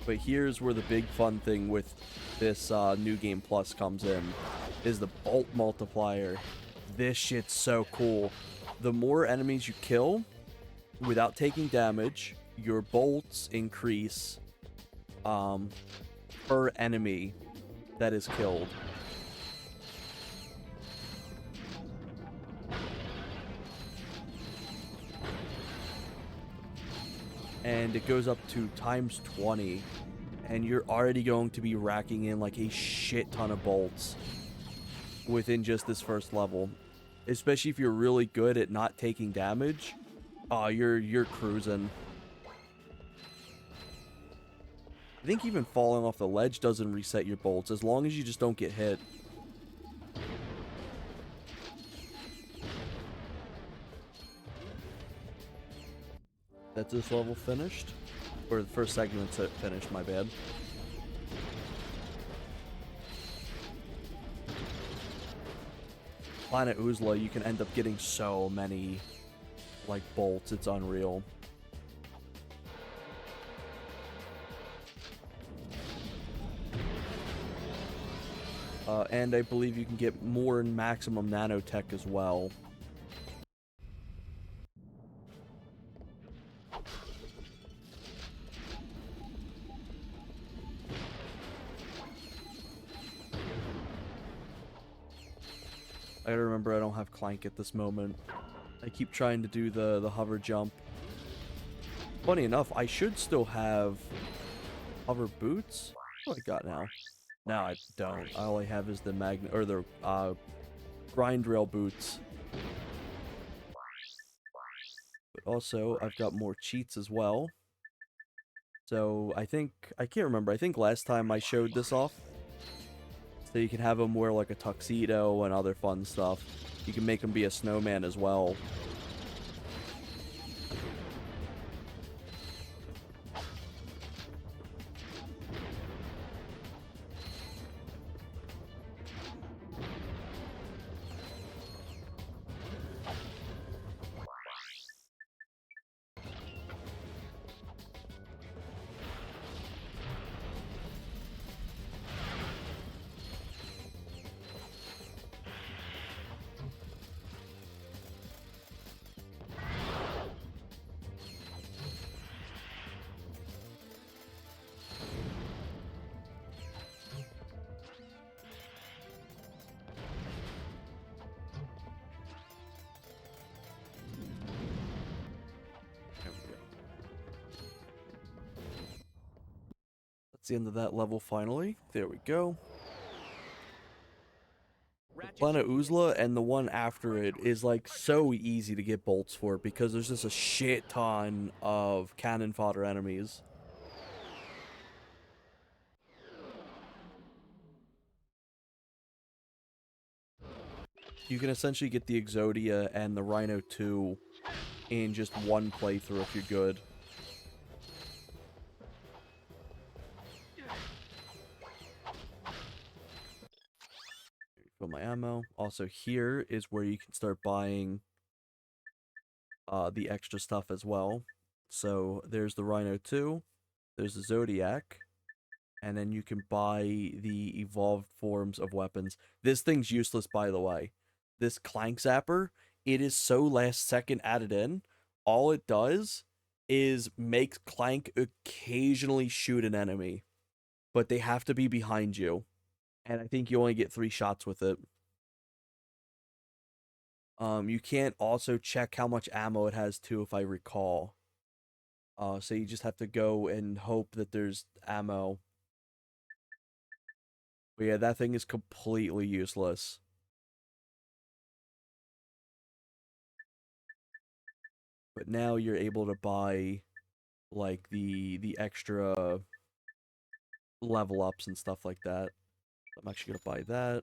But here's where the big fun thing with this New Game Plus comes in, is the bolt multiplier. This shit's so cool. The more enemies you kill without taking damage, your bolts increase per enemy that is killed. And it goes up to times 20, and you're already going to be racking in like a shit ton of bolts within just this first level. Especially if you're really good at not taking damage, you're cruising. I think even falling off the ledge doesn't reset your bolts, as long as you just don't get hit. That's this level finished? Or the first segment's finished, my bad. Planet Oozla, you can end up getting so many, like, bolts, it's unreal. And I believe you can get more maximum nanotech as well. I gotta remember I don't have Clank at this moment. I keep trying to do the hover jump. Funny enough, I should still have hover boots. What do I got now? No, I don't. All I have is the grind rail boots. But also, I've got more cheats as well. So I can't remember. I think last time I showed this off. So you can have him wear like a tuxedo and other fun stuff. You can make him be a snowman as well. That's the end of that level finally. There we go. Planet Uzla and the one after it is like so easy to get bolts for because there's just a shit ton of cannon fodder enemies. You can essentially get the Exodia and the Rhino 2 in just one playthrough if you're good. Fill my ammo. Also, here is where you can start buying the extra stuff as well. So there's the Rhino 2, there's the Zodiac, and then you can buy the evolved forms of weapons. This thing's useless, by the way. This Clank Zapper, it is so last second added in. All it does is make Clank occasionally shoot an enemy, but they have to be behind you. And I think you only get 3 shots with it. You can't also check how much ammo it has too, if I recall. So you just have to go and hope that there's ammo. But yeah, that thing is completely useless. But now you're able to buy like the extra level ups and stuff like that. I'm actually gonna buy that.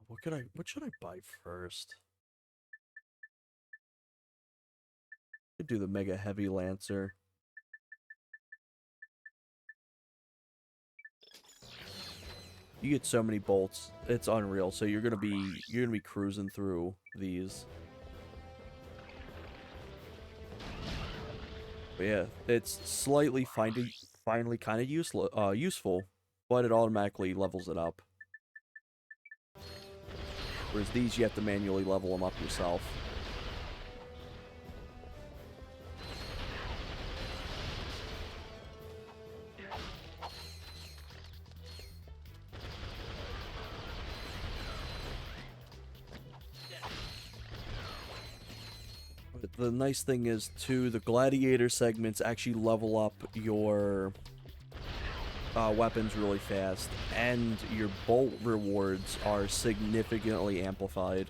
What should I buy first? Could do the Mega Heavy Lancer. You get so many bolts, it's unreal. So you're gonna be cruising through these. But yeah, it's slightly finally kind of useful, but it automatically levels it up. Whereas these, you have to manually level them up yourself. But the nice thing is, too, the gladiator segments actually level up your weapons really fast, and your bolt rewards are significantly amplified.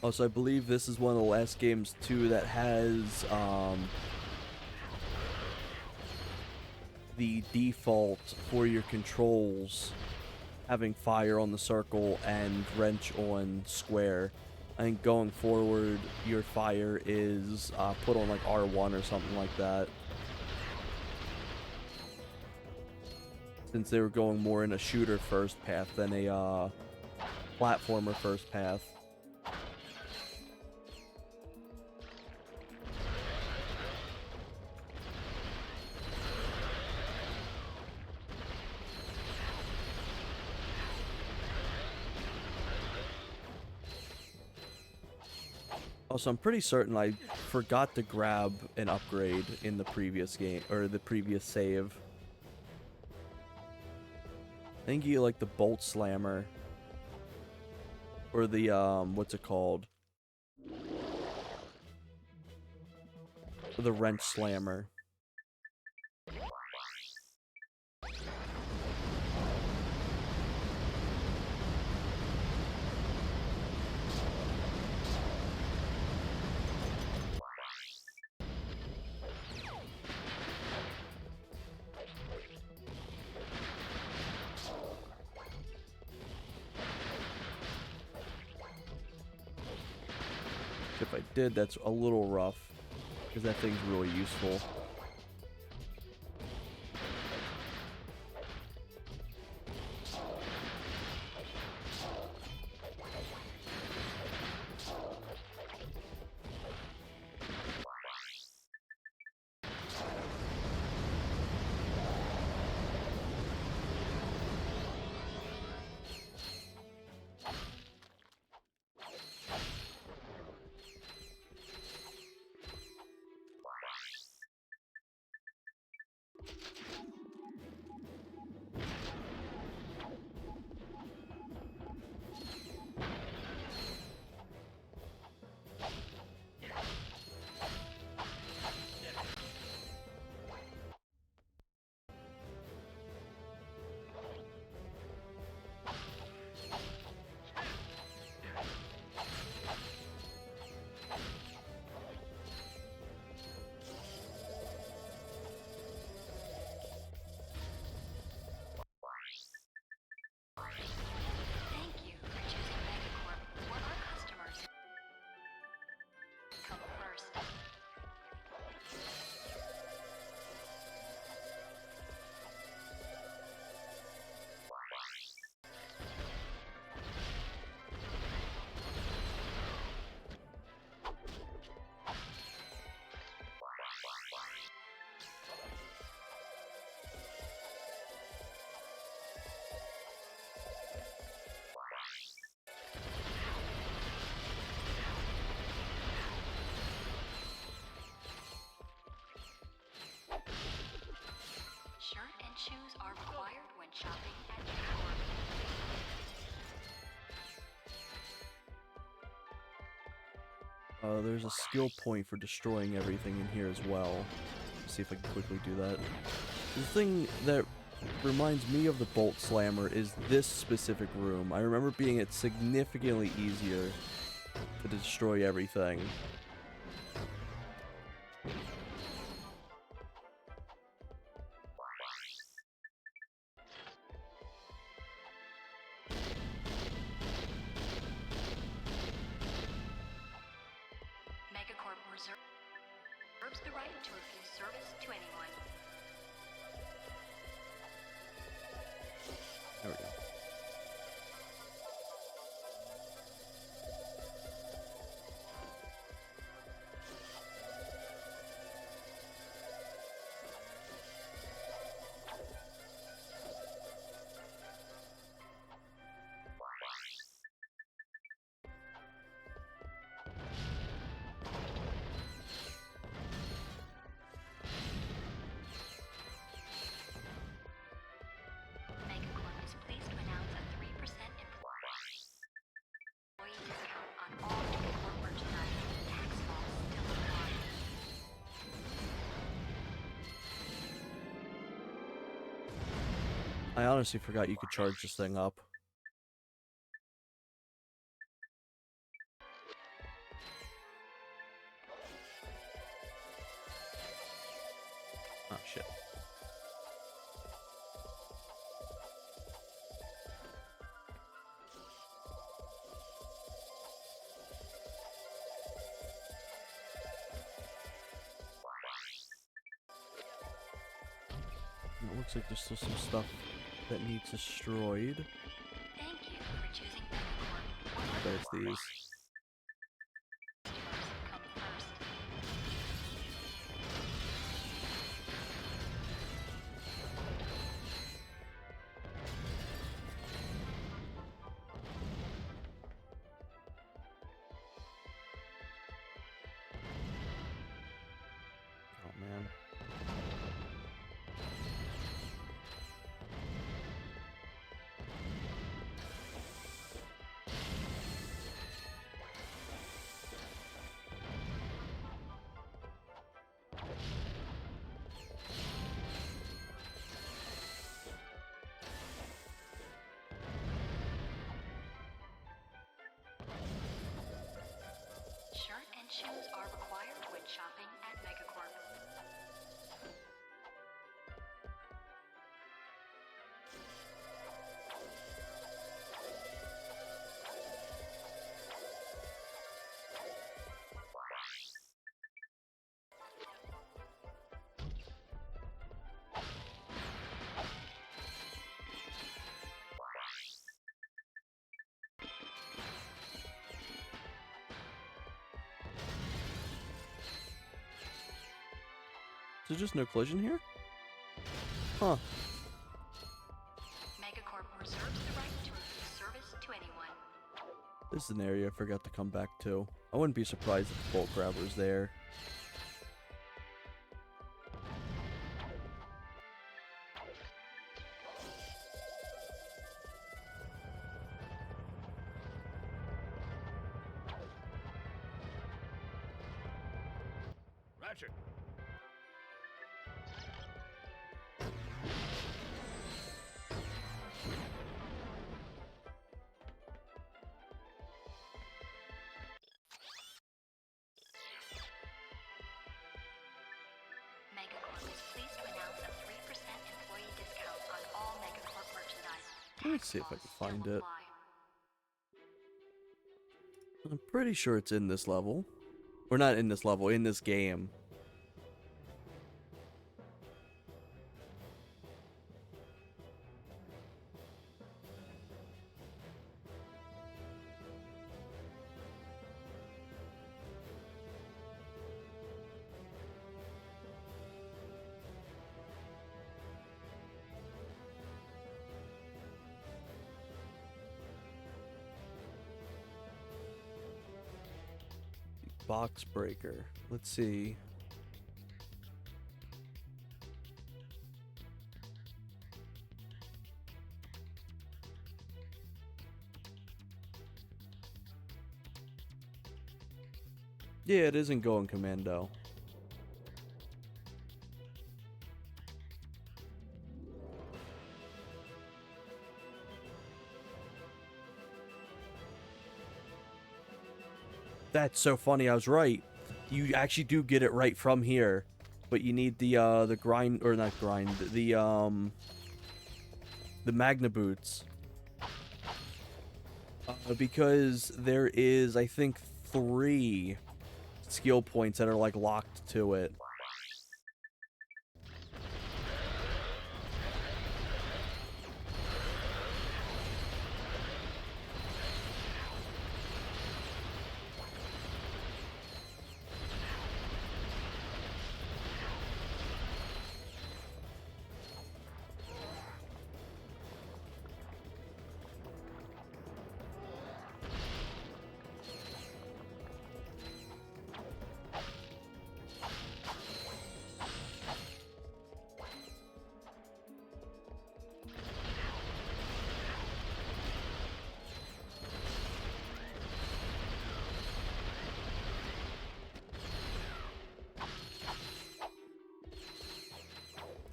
Also, I believe this is one of the last games, too, that has the default for your controls having fire on the circle and wrench on square. I think going forward, your fire is put on like R1 or something like that. Since they were going more in a shooter first path than a platformer first path. Also, I'm pretty certain I forgot to grab an upgrade in the previous game, or the previous save. I think you like the Bolt Slammer. Or the, what's it called? The Wrench Slammer. If I did, that's a little rough, because that thing's really useful. There's a skill point for destroying everything in here as well. Let's see if I can quickly do that. The thing that reminds me of the Bolt Slammer is this specific room. I remember being it significantly easier to destroy everything. Megacorp reserves the right to refuse service to anyone. There we go. Megacorp is pleased to announce a 3% employee discount on all Megacorp merchandise. Tax laws still apply. I honestly forgot you could charge this thing up. Oh shit. It looks like there's still some stuff that needs destroyed. Thank you for choosing Megacorp. There's these. Come first. Oh man. Shirt and shoes are required when shopping at Megacorp. Is there just no collision here? Huh. Megacorp reserves the right to refuse service to anyone. This is an area I forgot to come back to. I wouldn't be surprised if the bolt grabber's there. Ratchet! Megacorp is pleased to announce a 3% employee discount on all Megacorp merchandise. Let me Tax see if I laws can still find it. apply. I'm pretty sure it's in this level. Or not in this level, in this game. Box breaker. Let's see. Yeah, it isn't going commando. That's so funny. I was right. You actually do get it right from here, but you need the grind, or not grind, the Magna boots. Because there is, I think, 3 skill points that are like locked to it.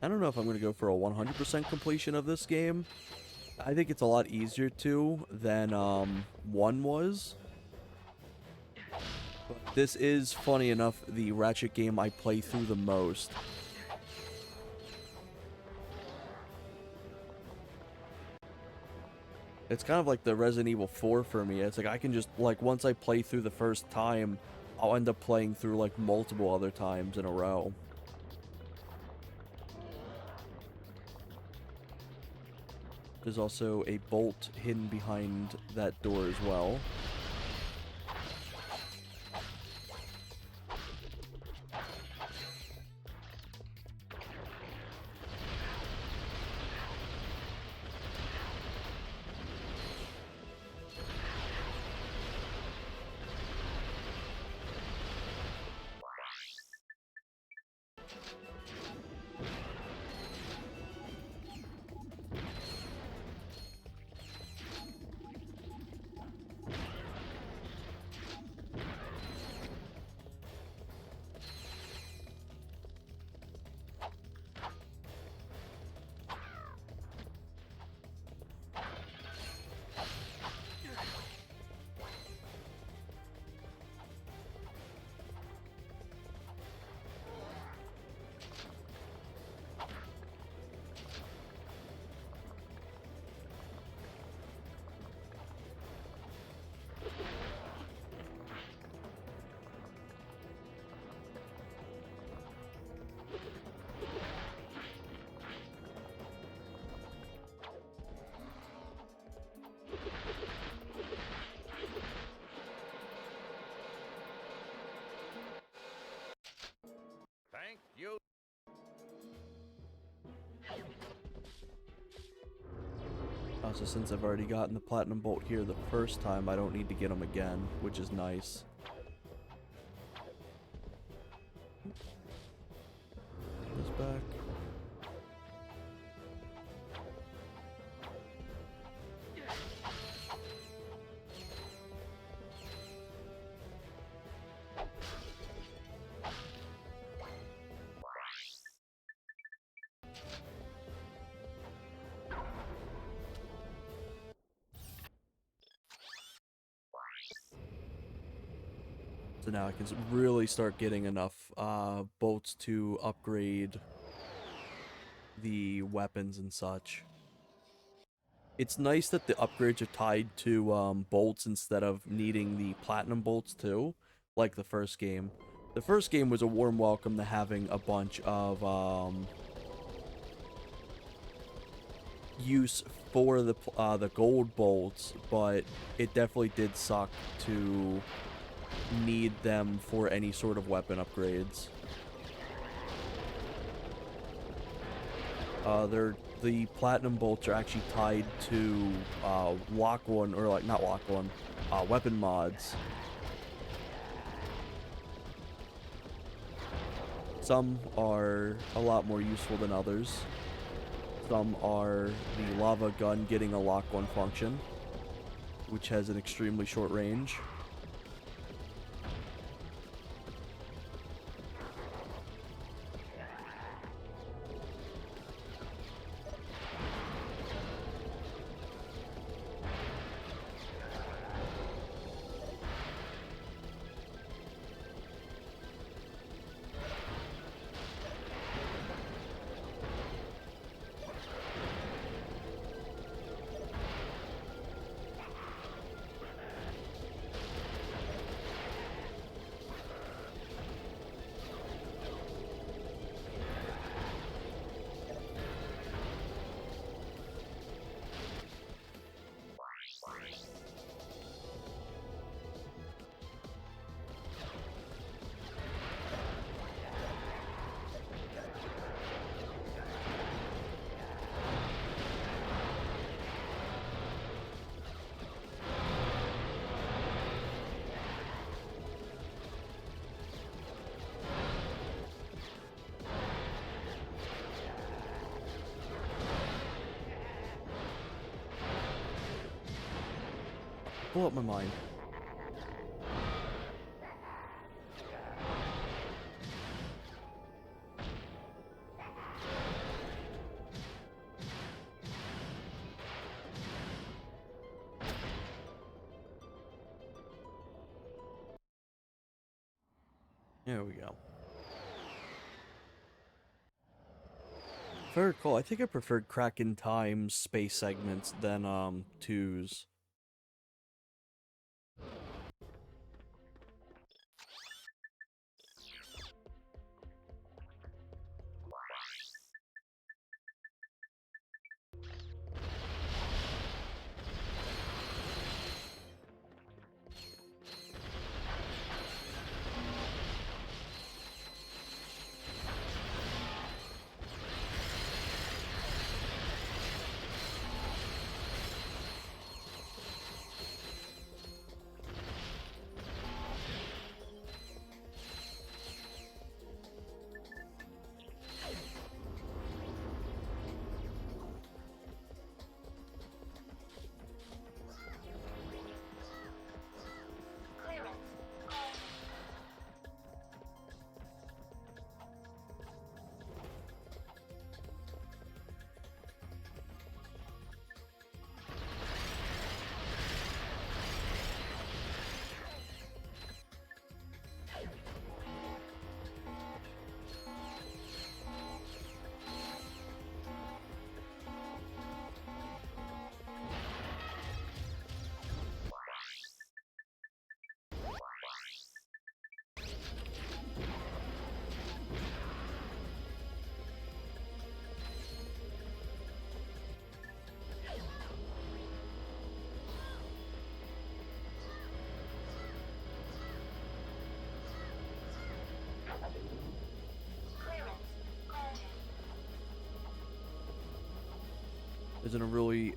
I don't know if I'm going to go for a 100% completion of this game. I think it's a lot easier to than 1 was. But this is, funny enough, the Ratchet game I play through the most. It's kind of like the Resident Evil 4 for me. It's like I can just, like, once I play through the first time, I'll end up playing through, like, multiple other times in a row. There's also a bolt hidden behind that door as well. Thank you. Also, since I've already gotten the Platinum Bolt here the first time, I don't need to get them again, which is nice. This back. So now I can really start getting enough bolts to upgrade the weapons and such. It's nice that the upgrades are tied to bolts instead of needing the platinum bolts too, like the first game. The first game was a warm welcome to having a bunch of use for the gold bolts, but it definitely did suck to need them for any sort of weapon upgrades. The platinum bolts are actually tied to lock one, or like not lock one, weapon mods. Some are a lot more useful than others. Some are the lava gun getting a lock one function, which has an extremely short range. Blow up my mind. There we go. If I recall, I think I preferred Kraken Times space segments than 2's.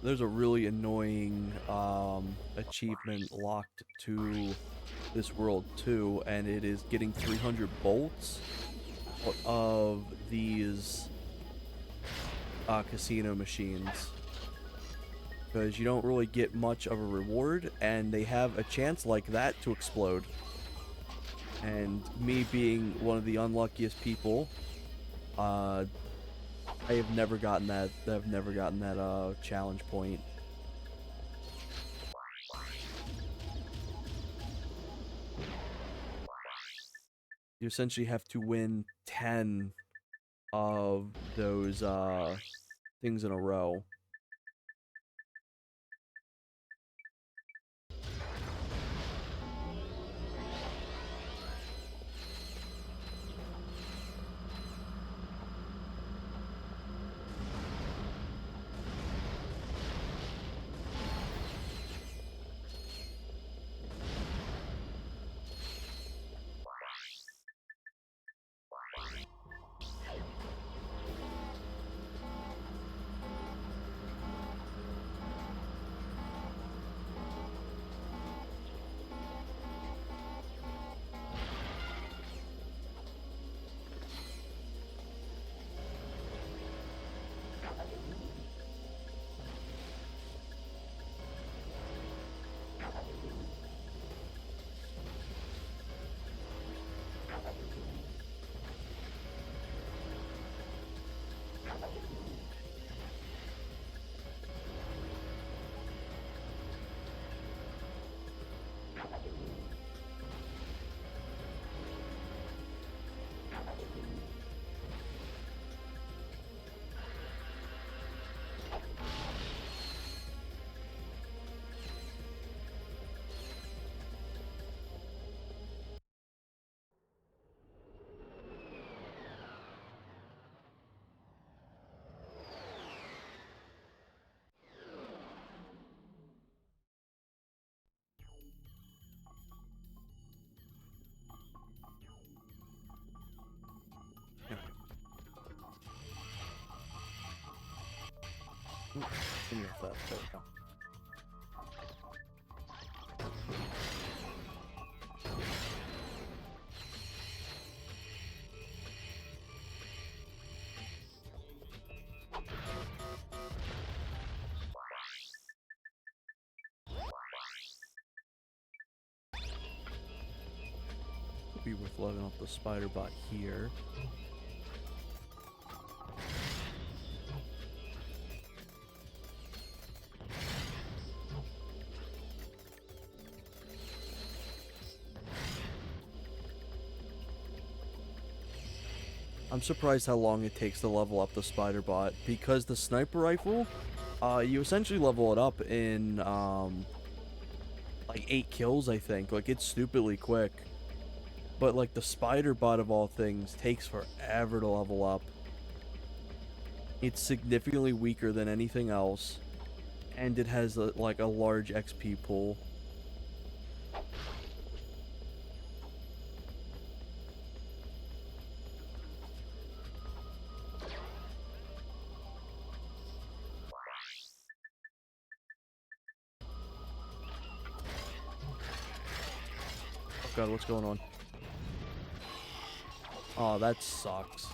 There's a really annoying achievement locked to this world too, and it is getting 300 bolts out of these casino machines, because you don't really get much of a reward, and they have a chance like that to explode. And me being one of the unluckiest people, I have never gotten that. I've never gotten that challenge point. You essentially have to win 10 of those things in a row. be worth leveling up the spider bot here. I'm surprised how long it takes to level up the spider bot, because the sniper rifle, you essentially level it up in like 8 kills, I think. Like, it's stupidly quick. But like the spider bot of all things takes forever to level up. It's significantly weaker than anything else, and it has like a large XP pool. Oh god, what's going on? Oh, that sucks.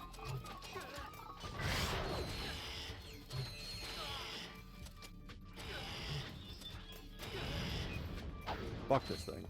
Fuck this thing.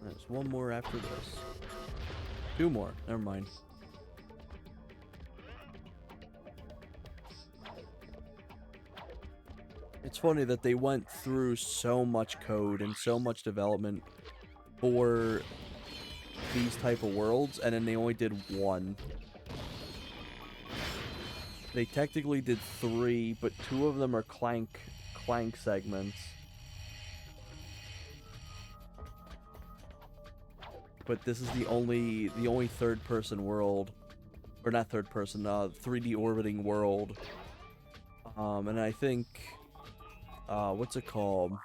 There's one more after this. 2 more. Never mind. It's funny that they went through so much code and so much development for these type of worlds, and then they only did 1. They technically did 3, but 2 of them are Clank segments. But this is the only third-person world, or not third-person, 3D orbiting world. And I think, what's it called?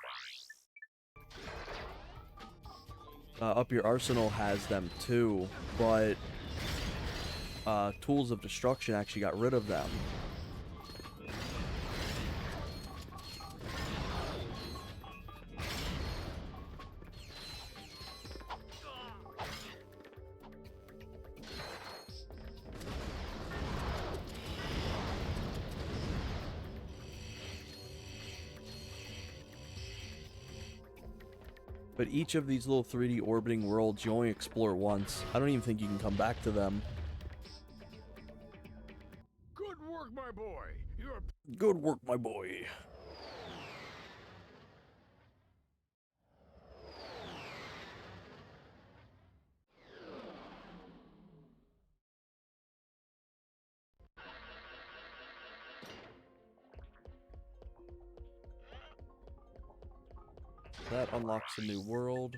Up Your Arsenal has them too, but Tools of Destruction actually got rid of them. But each of these little 3D orbiting worlds you only explore once. I don't even think you can come back to them. Good work, my boy. You're Good work, my boy. That unlocks a new world.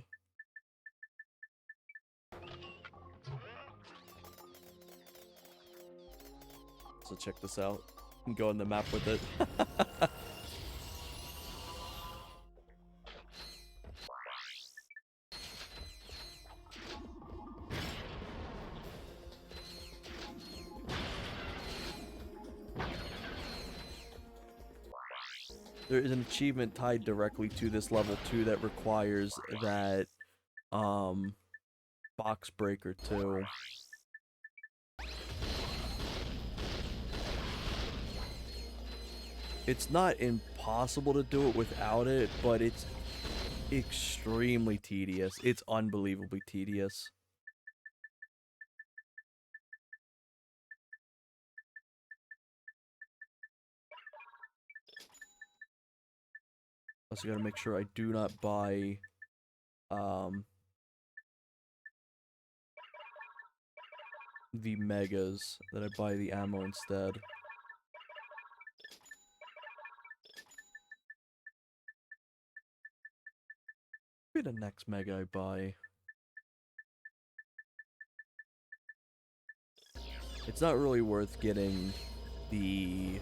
So check this out. You can go on the map with it. there is an achievement tied directly to this level 2 that requires that box breaker too. It's not impossible to do it without it, but it's extremely tedious. It's unbelievably tedious. Also gotta make sure I do not buy the megas, that I buy the ammo instead. Maybe the next mega I buy. It's not really worth getting the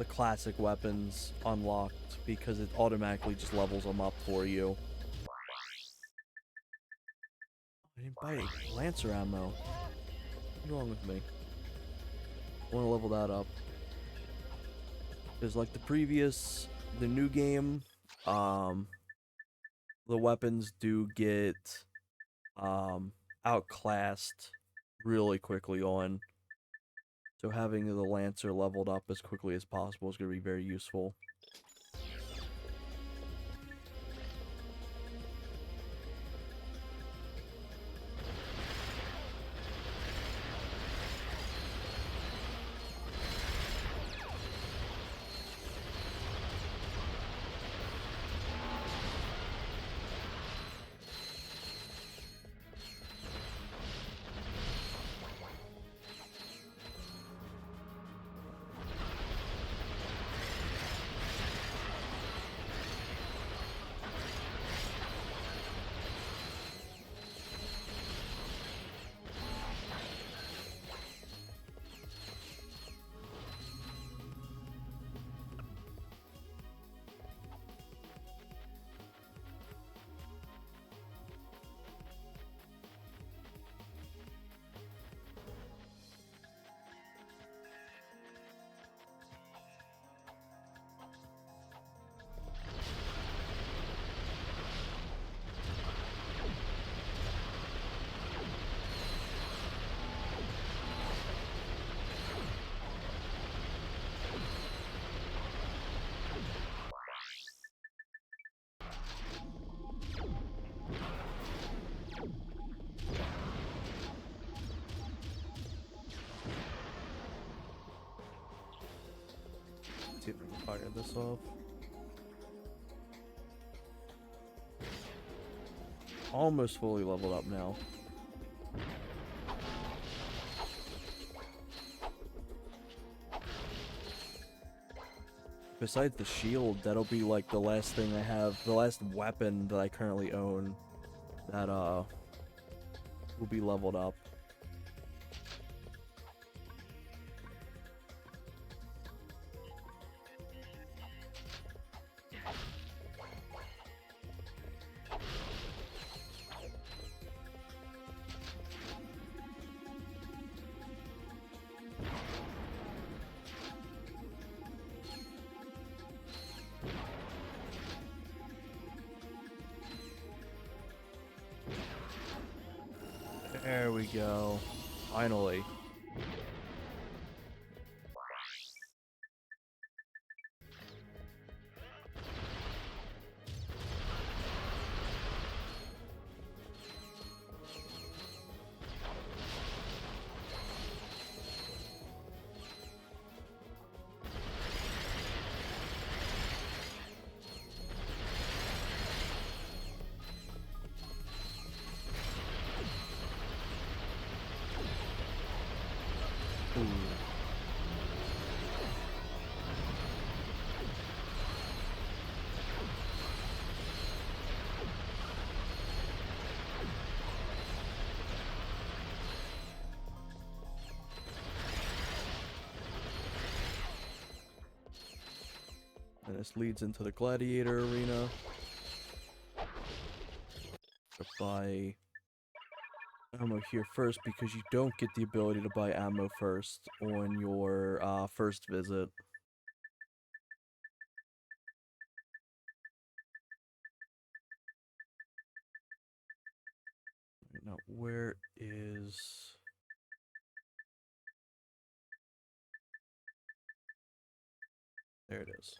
classic weapons unlocked because it automatically just levels them up for you. I didn't buy any Lancer ammo. What's wrong with me? I want to level that up. Because like the new game, the weapons do get outclassed really quickly on. So having the Lancer leveled up as quickly as possible is going to be very useful. See if I can fire this off. Almost fully leveled up now. Besides the shield, that'll be like the last thing I have, the last weapon that I currently own that will be leveled up. There we go. Finally. Ooh. And this leads into the gladiator arena. To buy ammo here first because you don't get the ability to buy ammo first on your first visit. Now, where is... There it is.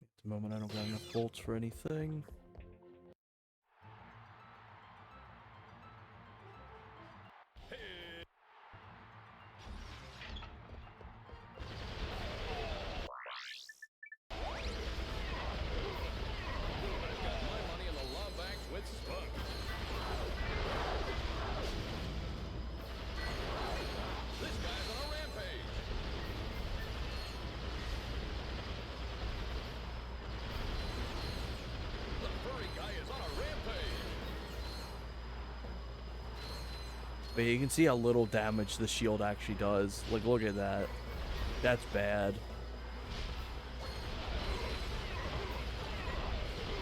At the moment, I don't got enough bolts for anything. But you can see how little damage the shield actually does. Like, look at that. That's bad.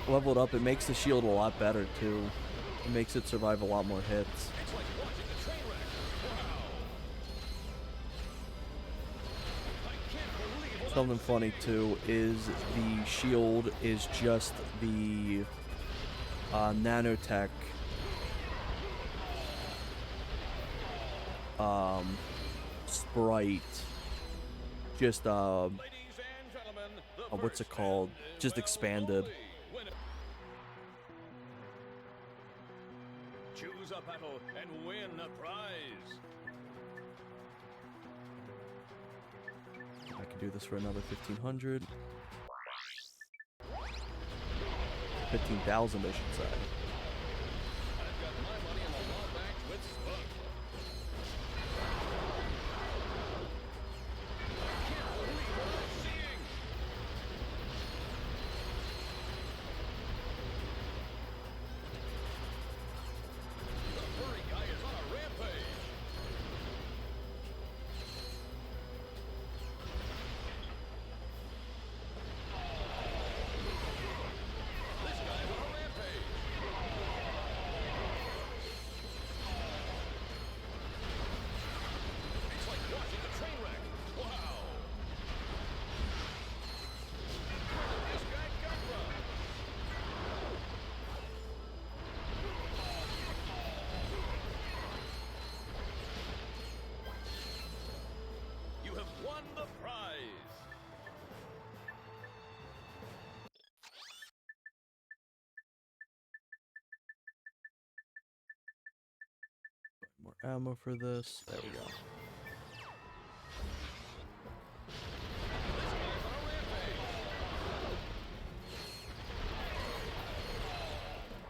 Leveled up, it makes the shield a lot better, too. It makes it survive a lot more hits. Something funny, too, is the shield is just the nanotech sprite, just what's it called, just expanded. Choose a battle and win a prize. I can do this for another 1,500. 15,000, I should say. I've got my money in the law bank with Spook. Won the prize! More ammo for this. There we go.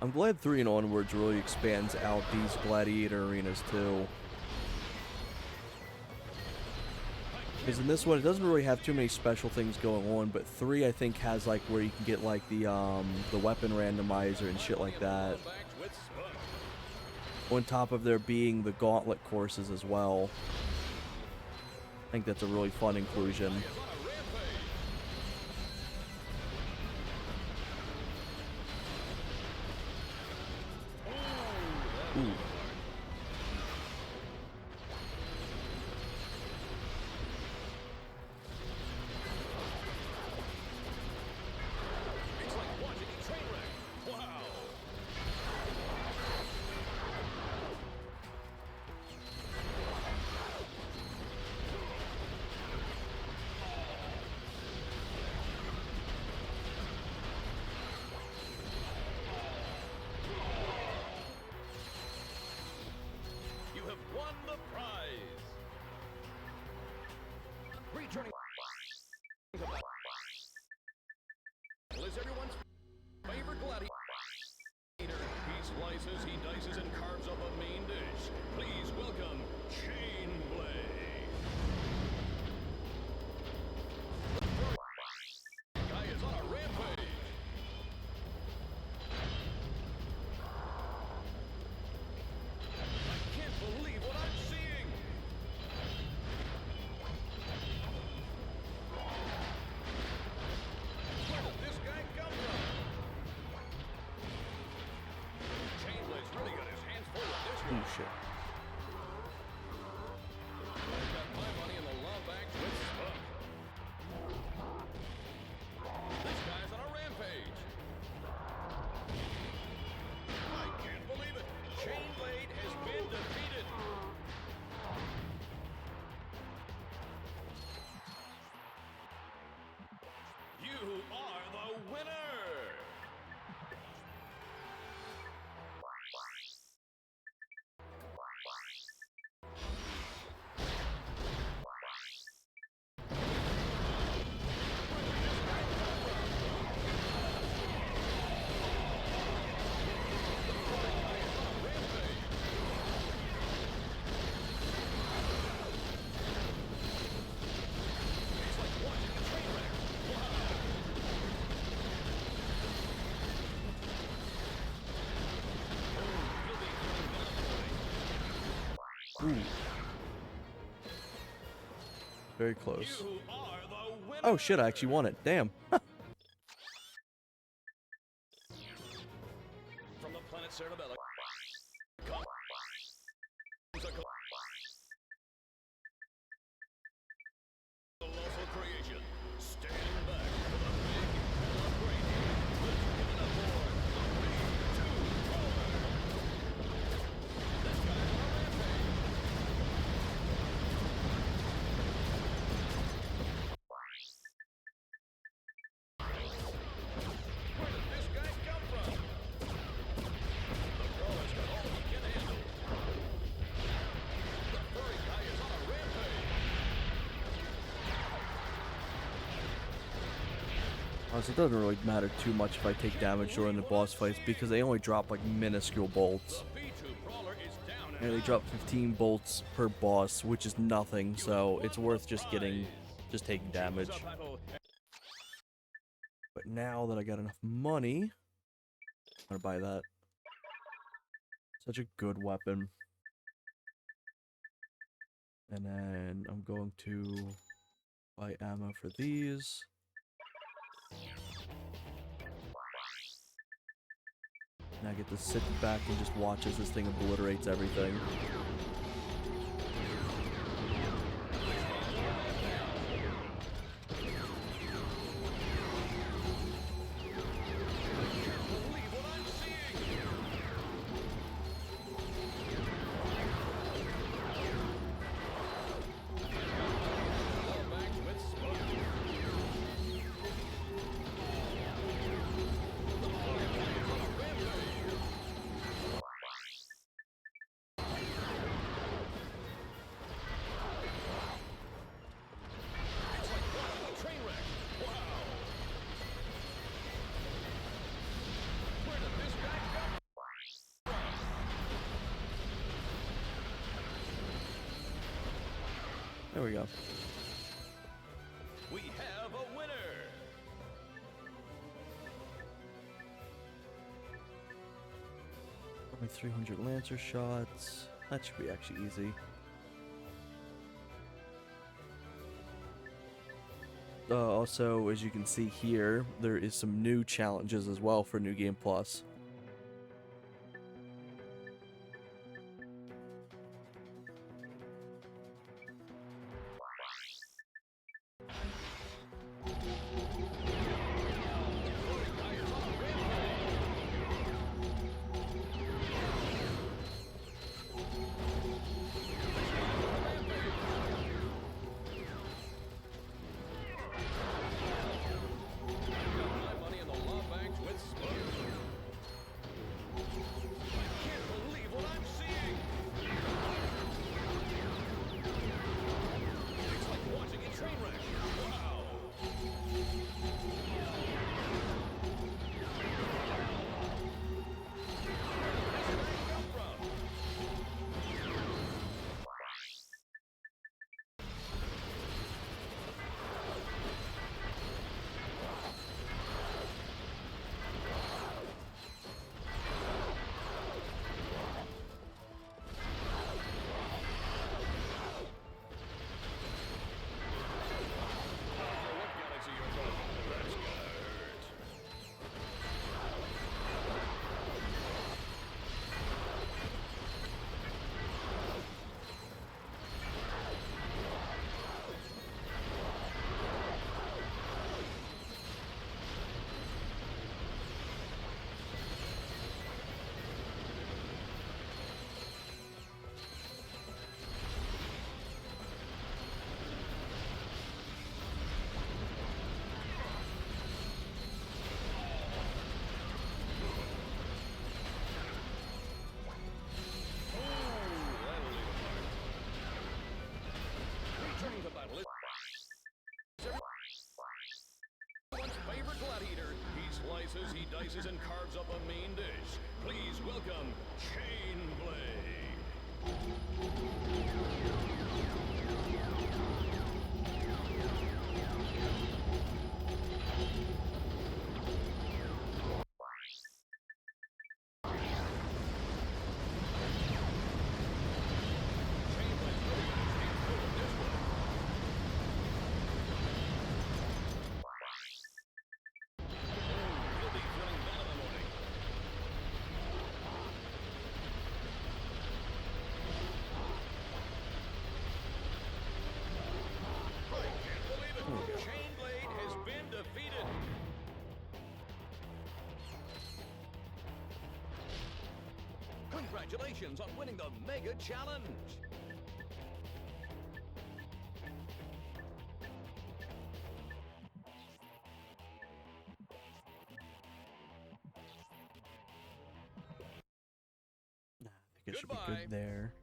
I'm glad 3 and onwards really expands out these gladiator arenas too. Because in this one, it doesn't really have too many special things going on, but 3 I think has like where you can get like the weapon randomizer and shit like that. On top of there being the gauntlet courses as well. I think that's a really fun inclusion. Ooh. Is everyone's favorite gladiator. He slices, he dices, and carves up a main dish. Please welcome Chain Blade. The guy is on a rampage. I can't believe what I'm seeing. Where did this guy come from? Chain Blade's really got his hands full with this one. You are the winner! Ooh. Very close. You are the winner! Oh shit, I actually won it. Damn. From the planet Cerebella comes a colossal creation. Stand back for the big and the great. Let's give it up for the B2 Brawler. This guy's on a rampage. Where did this guy come from? The brawler's got all he can handle. The furry guy is on a rampage. Honestly, it doesn't really matter too much if I take damage during the boss fights because they only drop like minuscule bolts. The B2 Brawler is down and And they drop 15 bolts per boss, which is nothing, so it's worth just taking damage. But now that I got enough money, I'm gonna buy that. Such a good weapon. And then I'm going to buy ammo for these. And I get to sit back and just watch as this thing obliterates everything. Believe what I'm seeing. Wallbangs with smoke. The furry guy is on a rampage. It's like watching a train wreck. Wow. Where did this guy come from? There we go. We have a winner. Only 300 Lancer shots. That should be actually easy. Also, as you can see here, there is some new challenges as well for New Game Plus. Got my money in the Wallbangs with smoke. slices, he dices, and carves up a mean dish. Please welcome Chain Blade. You'll be feeling that in the morning. I can't believe it. Chain Blade has been defeated. Congratulations on winning the Mega Challenge. Nah, I think it should be Goodbye. good there.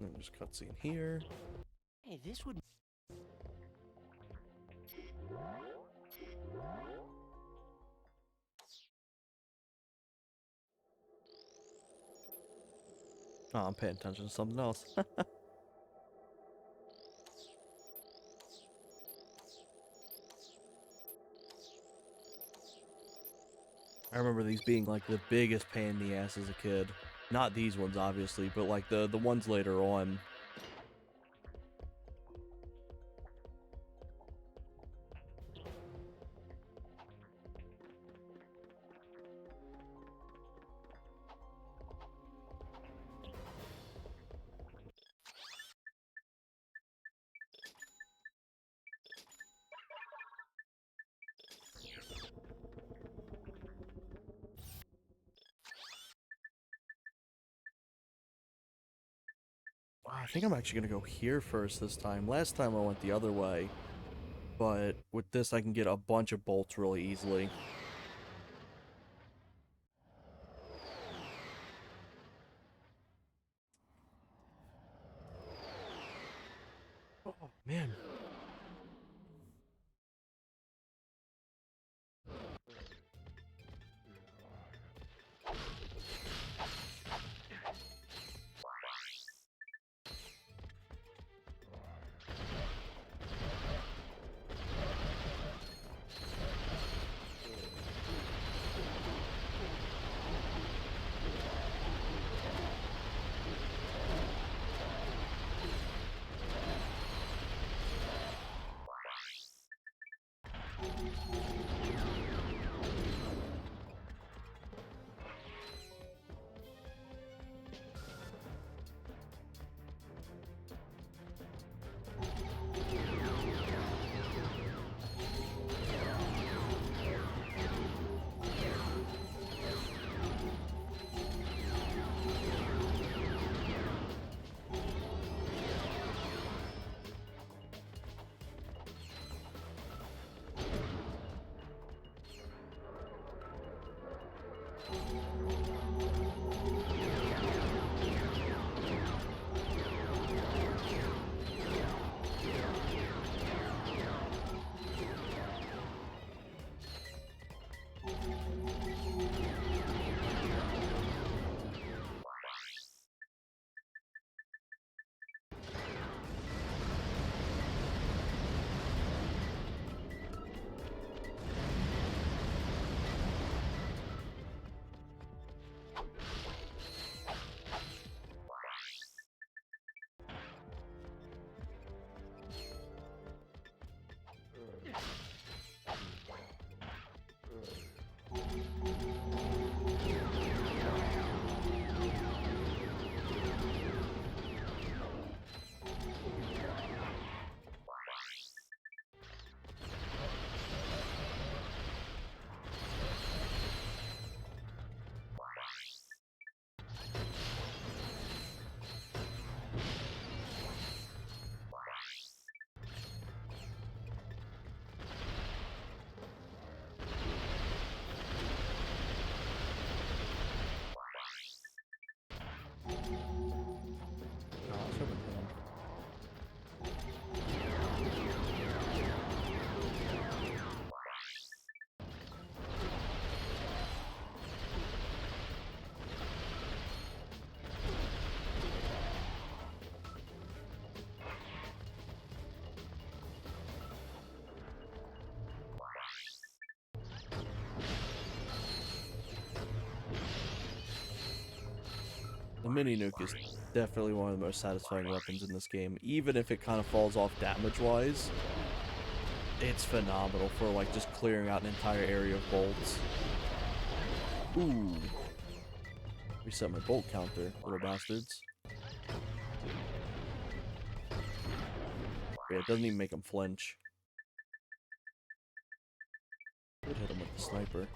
And there's cutscene here. Hey, this would. Oh, I'm paying attention to something else. I remember these being like the biggest pain in the ass as a kid. Not these ones, obviously, but like the ones later on. I think I'm actually gonna go here first this time. Last time I went the other way, but with this I can get a bunch of bolts really easily. Oh man. The mini nuke is definitely one of the most satisfying weapons in this game. Even if it kind of falls off damage-wise, it's phenomenal for like just clearing out an entire area of bolts. Ooh. Reset my bolt counter, little bastards. Yeah, it doesn't even make him flinch. Could hit him with the sniper.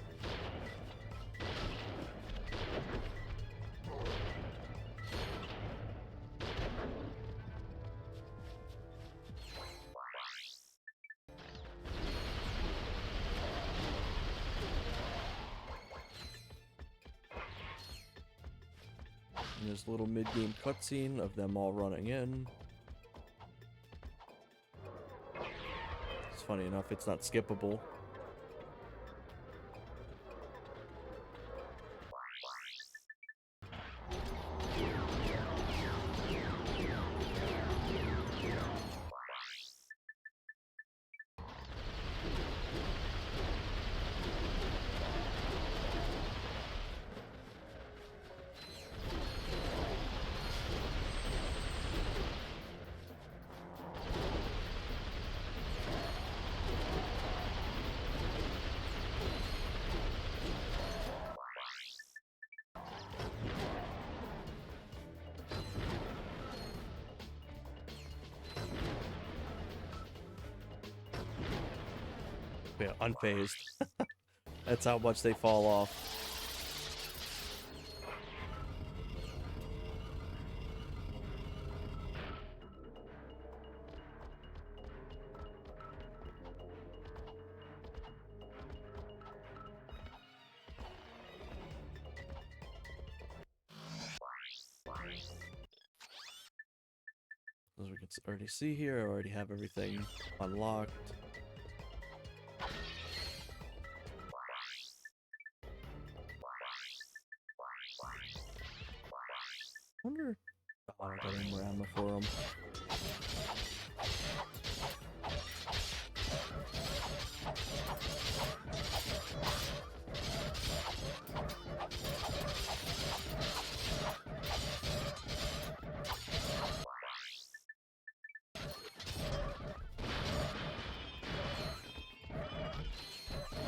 And there's a little mid-game cutscene of them all running in. It's funny enough, it's not skippable. Yeah, unfazed. That's how much they fall off. As we can already see here, I already have everything unlocked. Wonder. Oh, I got any more ammo for him.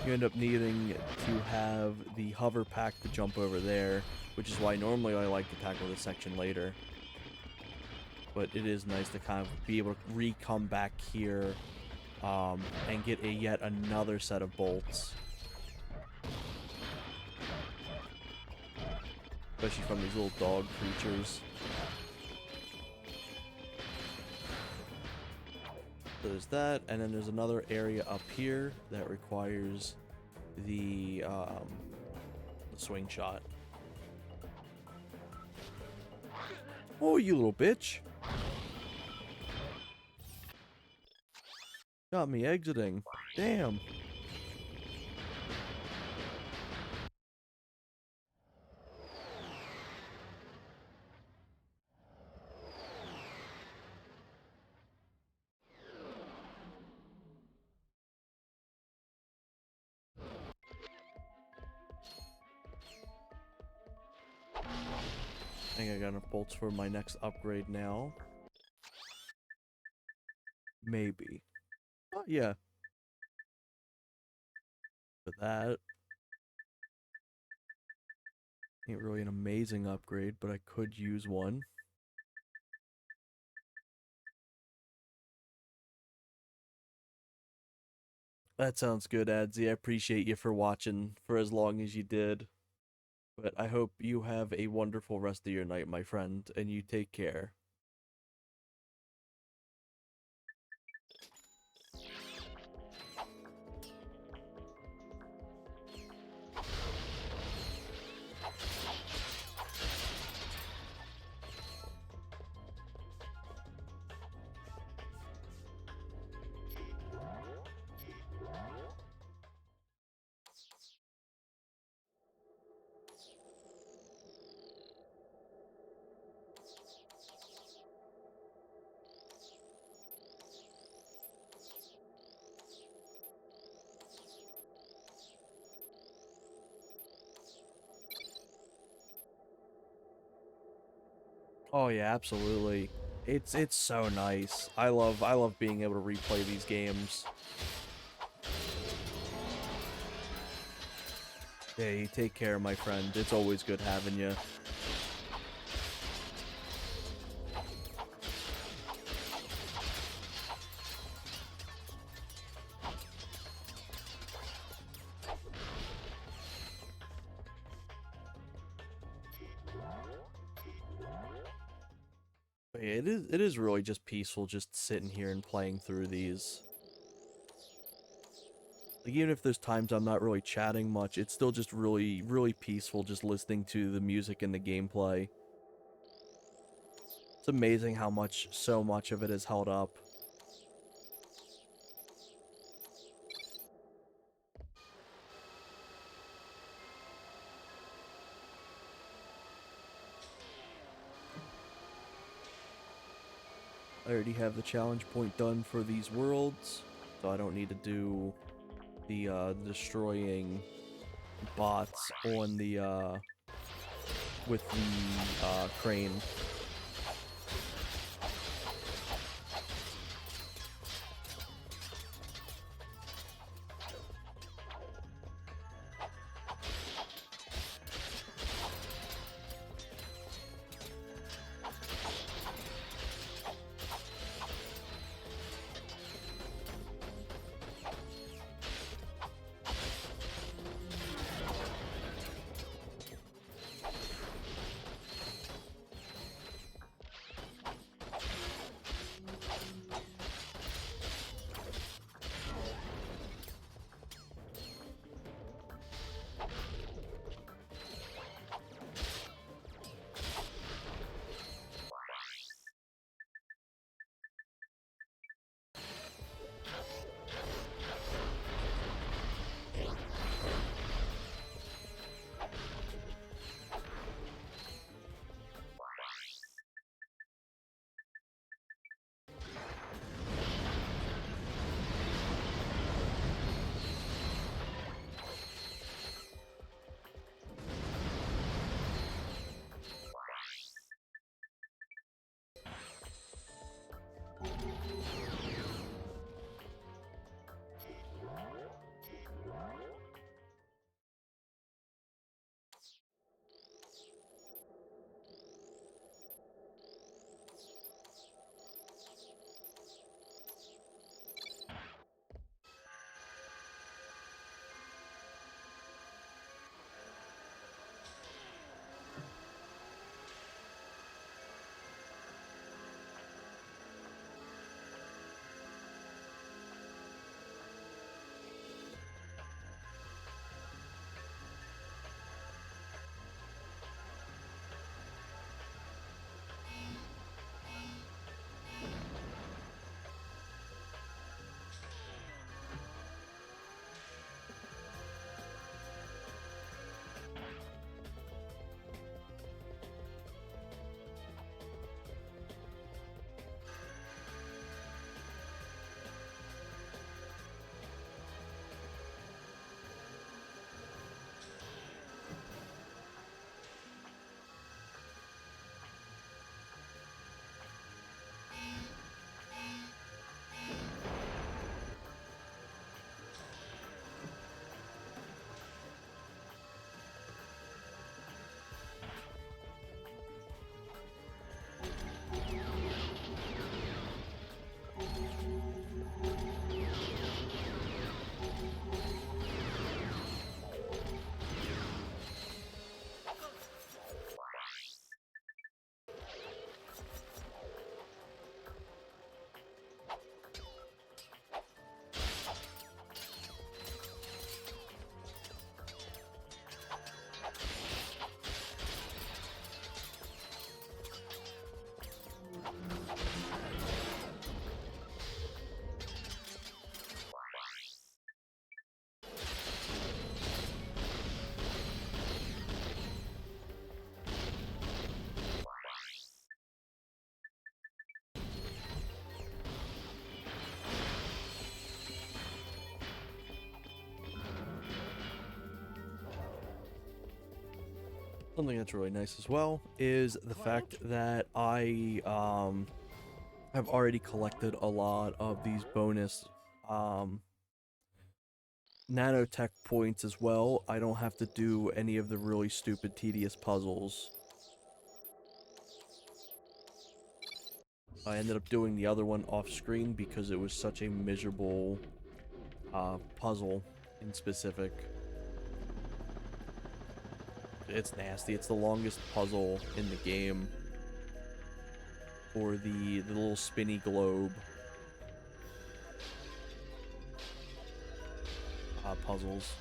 You end up needing to have the hover pack to jump over there, which is why normally I like to tackle this section later. But it is nice to kind of be able to come back here and get yet another set of bolts. Especially from these little dog creatures. So there's that, and then there's another area up here that requires the swing shot. Oh, you little bitch! Got me exiting. Damn. I think I got enough bolts for my next upgrade now. Maybe. Oh, yeah. But that ain't really an amazing upgrade, but I could use one. That sounds good, Adzi. I appreciate you for watching for as long as you did. But I hope you have a wonderful rest of your night, my friend, and you take care. Oh yeah, absolutely. It's so nice. I love being able to replay these games. Hey, take care, my friend. It's always good having you. But yeah, it is really just peaceful just sitting here and playing through these. Like, even if there's times I'm not really chatting much, it's still just really peaceful just listening to the music and the gameplay. It's amazing how so much of it is held up. I already have the challenge point done for these worlds, so I don't need to do the destroying bots on the with the crane. Something that's really nice as well is the fact that I have already collected a lot of these bonus nanotech points as well. I don't have to do any of the really stupid, tedious puzzles. I ended up doing the other one off screen because it was such a miserable puzzle in specific. It's nasty. It's the longest puzzle in the game for the little spinny globe puzzles.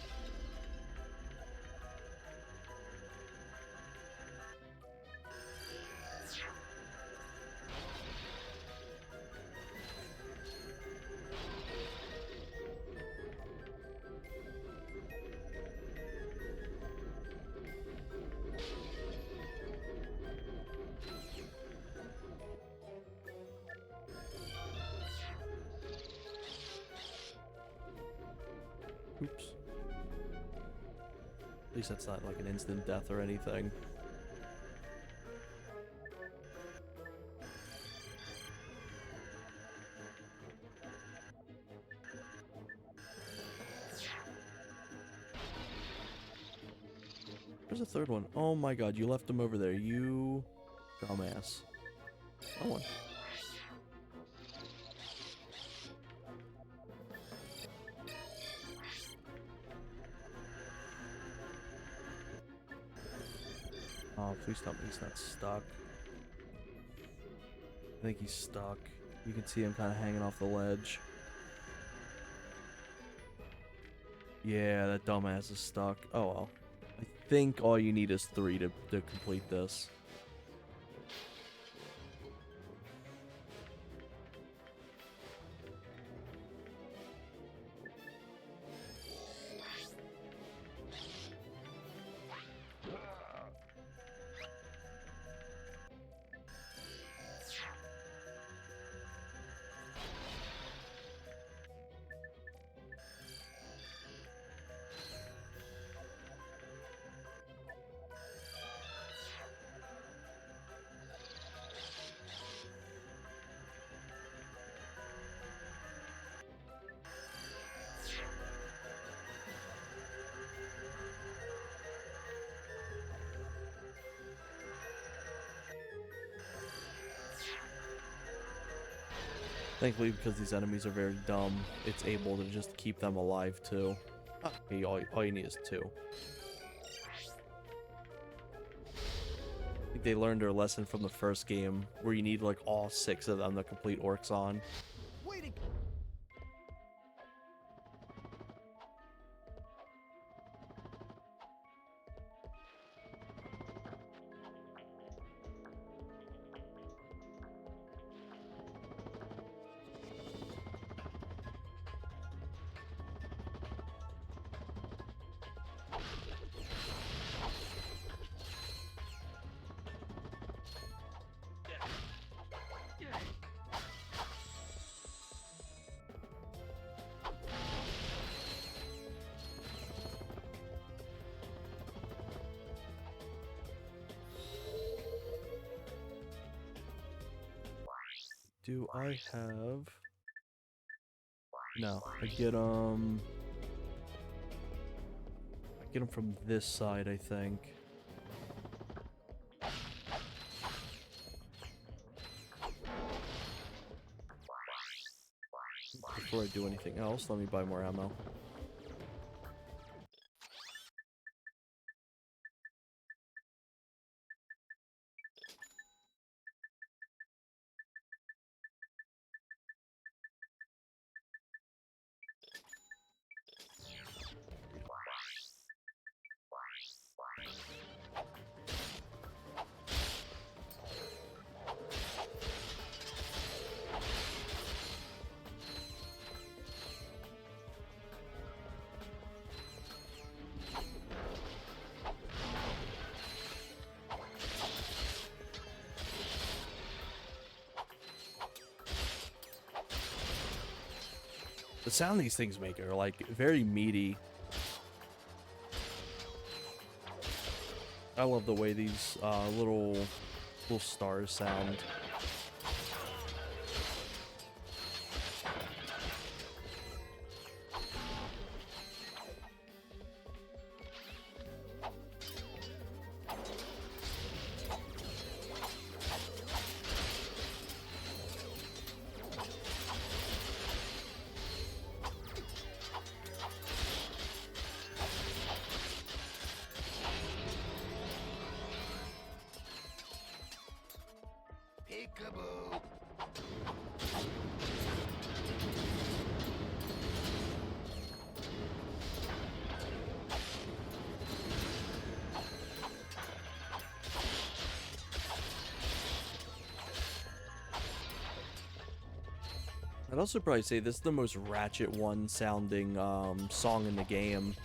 Oops. At least that's not like an instant death or anything. There's a third one. Oh my god, you left him over there, you dumbass. Oh one. Oh, please tell me he's not stuck. I think he's stuck. You can see him kind of hanging off the ledge. Yeah, that dumbass is stuck. Oh well. I think all you need is 3 to complete this. Thankfully, because these enemies are very dumb, it's able to just keep them alive too. Okay, all you need is 2. I think they learned their lesson from the first game, where you need like all 6 of them to complete Orxon. Do I have... No, I get them from this side, I think. Before I do anything else, let me buy more ammo. The sound these things make are like very meaty. I love the way these little stars sound. Peekaboo. I'd also probably say this is the most Ratchet 1 sounding song in the game.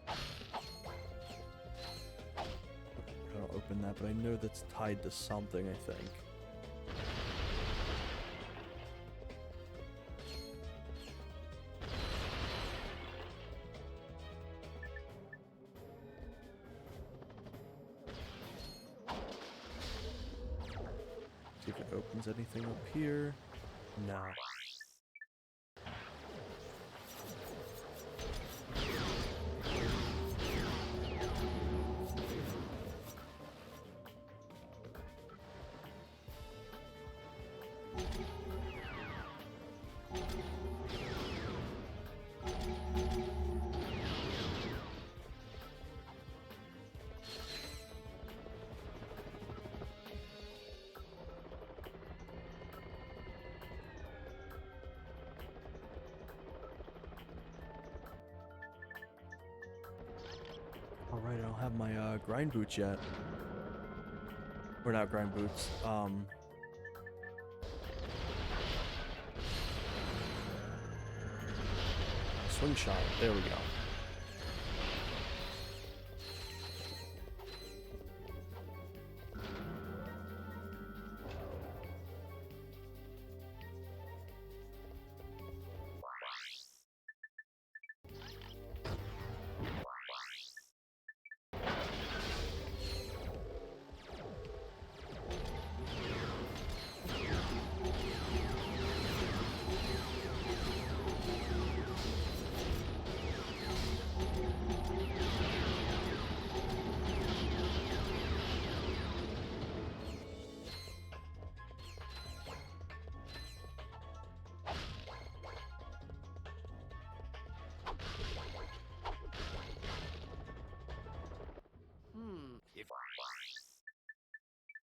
I don't open that, but I know that's tied to something, I think. See if it opens anything up here. No. Alright, I don't have my grind boots yet. Or not grind boots. Swing shot. There we go.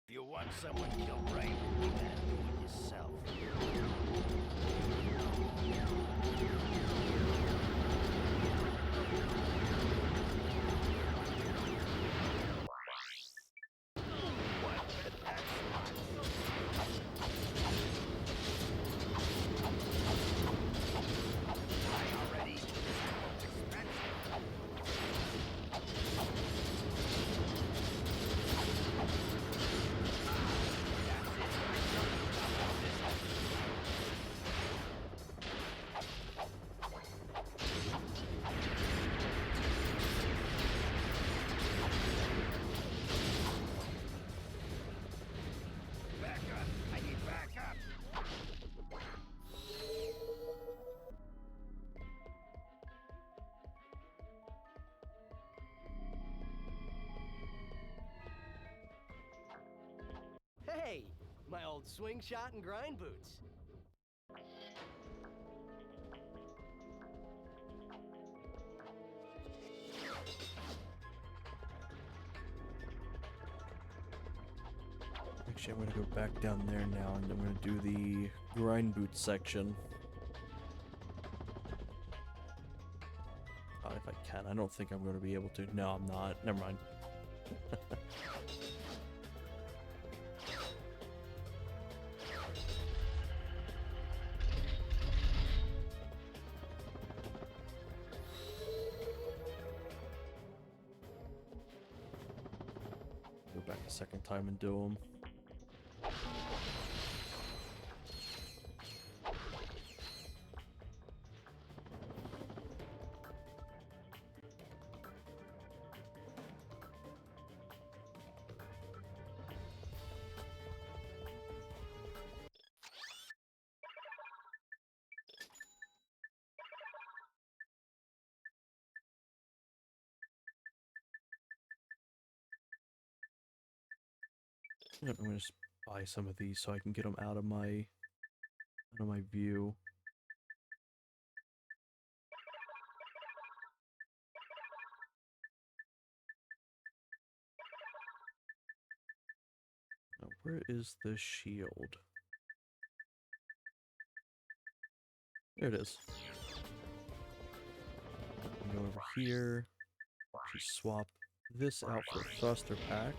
If you want someone killed right, you better do it yourself. Hey, my old swing shot and grind boots. Actually, I'm gonna go back down there now, and I'm gonna do the grind boot section. If I can. I don't think I'm gonna be able to. No, I'm not. Never mind. Go back a second time and do them. Yep, I'm gonna just buy some of these so I can get them out of my view. Now, where is the shield? There it is. Go over here. Actually swap this out for a thruster pack.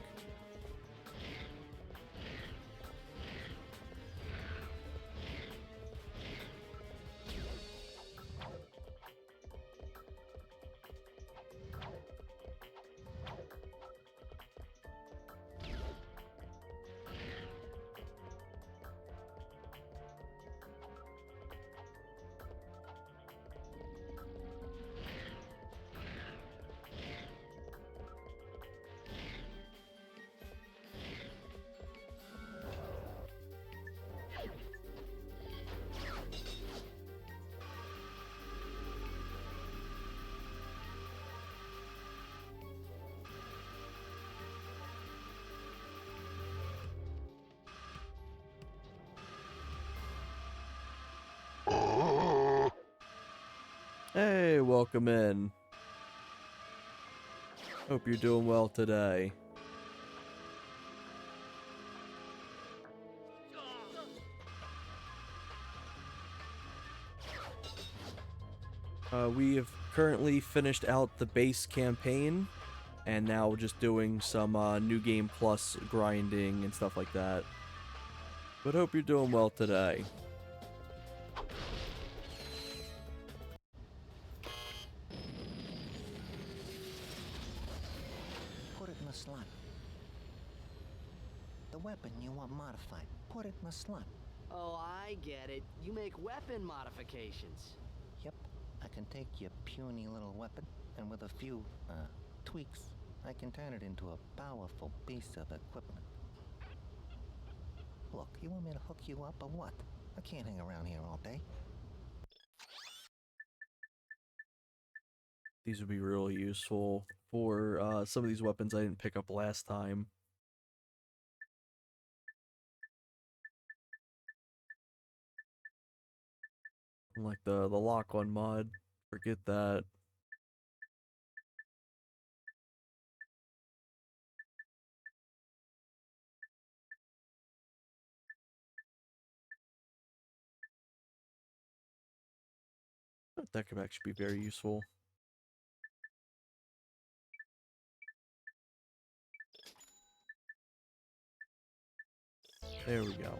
Hey, welcome in. Hope you're doing well today. We have currently finished out the base campaign, and now we're just doing some New Game Plus grinding and stuff like that. But hope you're doing well today. Put it in the slot. The weapon you want modified. Put it in the slot. Oh, I get it. You make weapon modifications. Yep. I can take your puny little weapon, and with a few, tweaks, I can turn it into a powerful piece of equipment. Look, you want me to hook you up or what? I can't hang around here all day. These would be really useful for some of these weapons I didn't pick up last time. Like the lock-on mod, forget that. That could actually be very useful. There we go.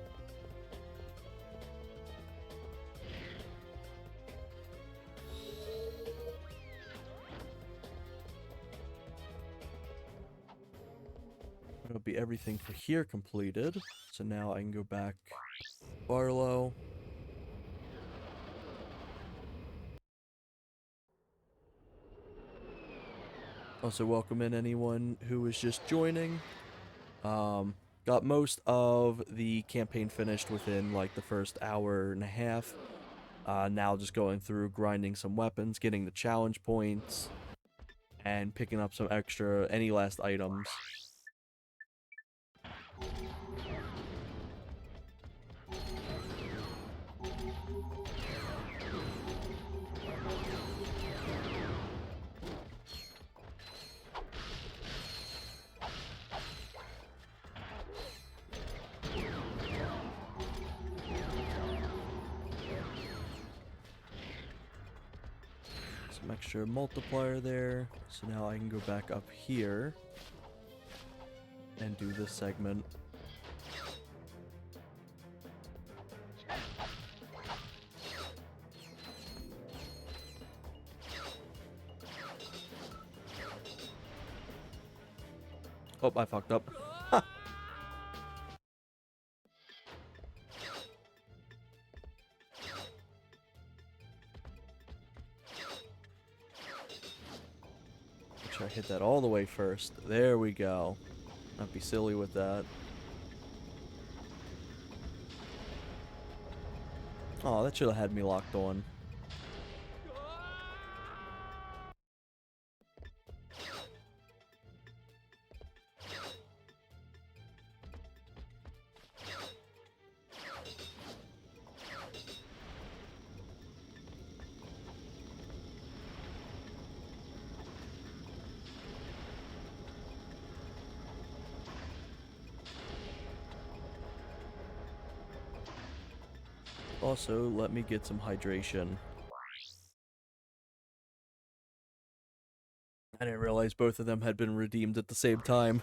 That'll be everything for here completed. So now I can go back Barlow. Also welcome in anyone who is just joining. Got most of the campaign finished within like the first hour and a half. Now just going through grinding some weapons, getting the challenge points, and picking up some extra any last items. Some extra multiplier there. So now I can go back up here and do this segment. Oh, I fucked up. Make sure I hit that all the way first. There we go. Not be silly with that. Oh, that should have had me locked on. Also, let me get some hydration. I didn't realize both of them had been redeemed at the same time.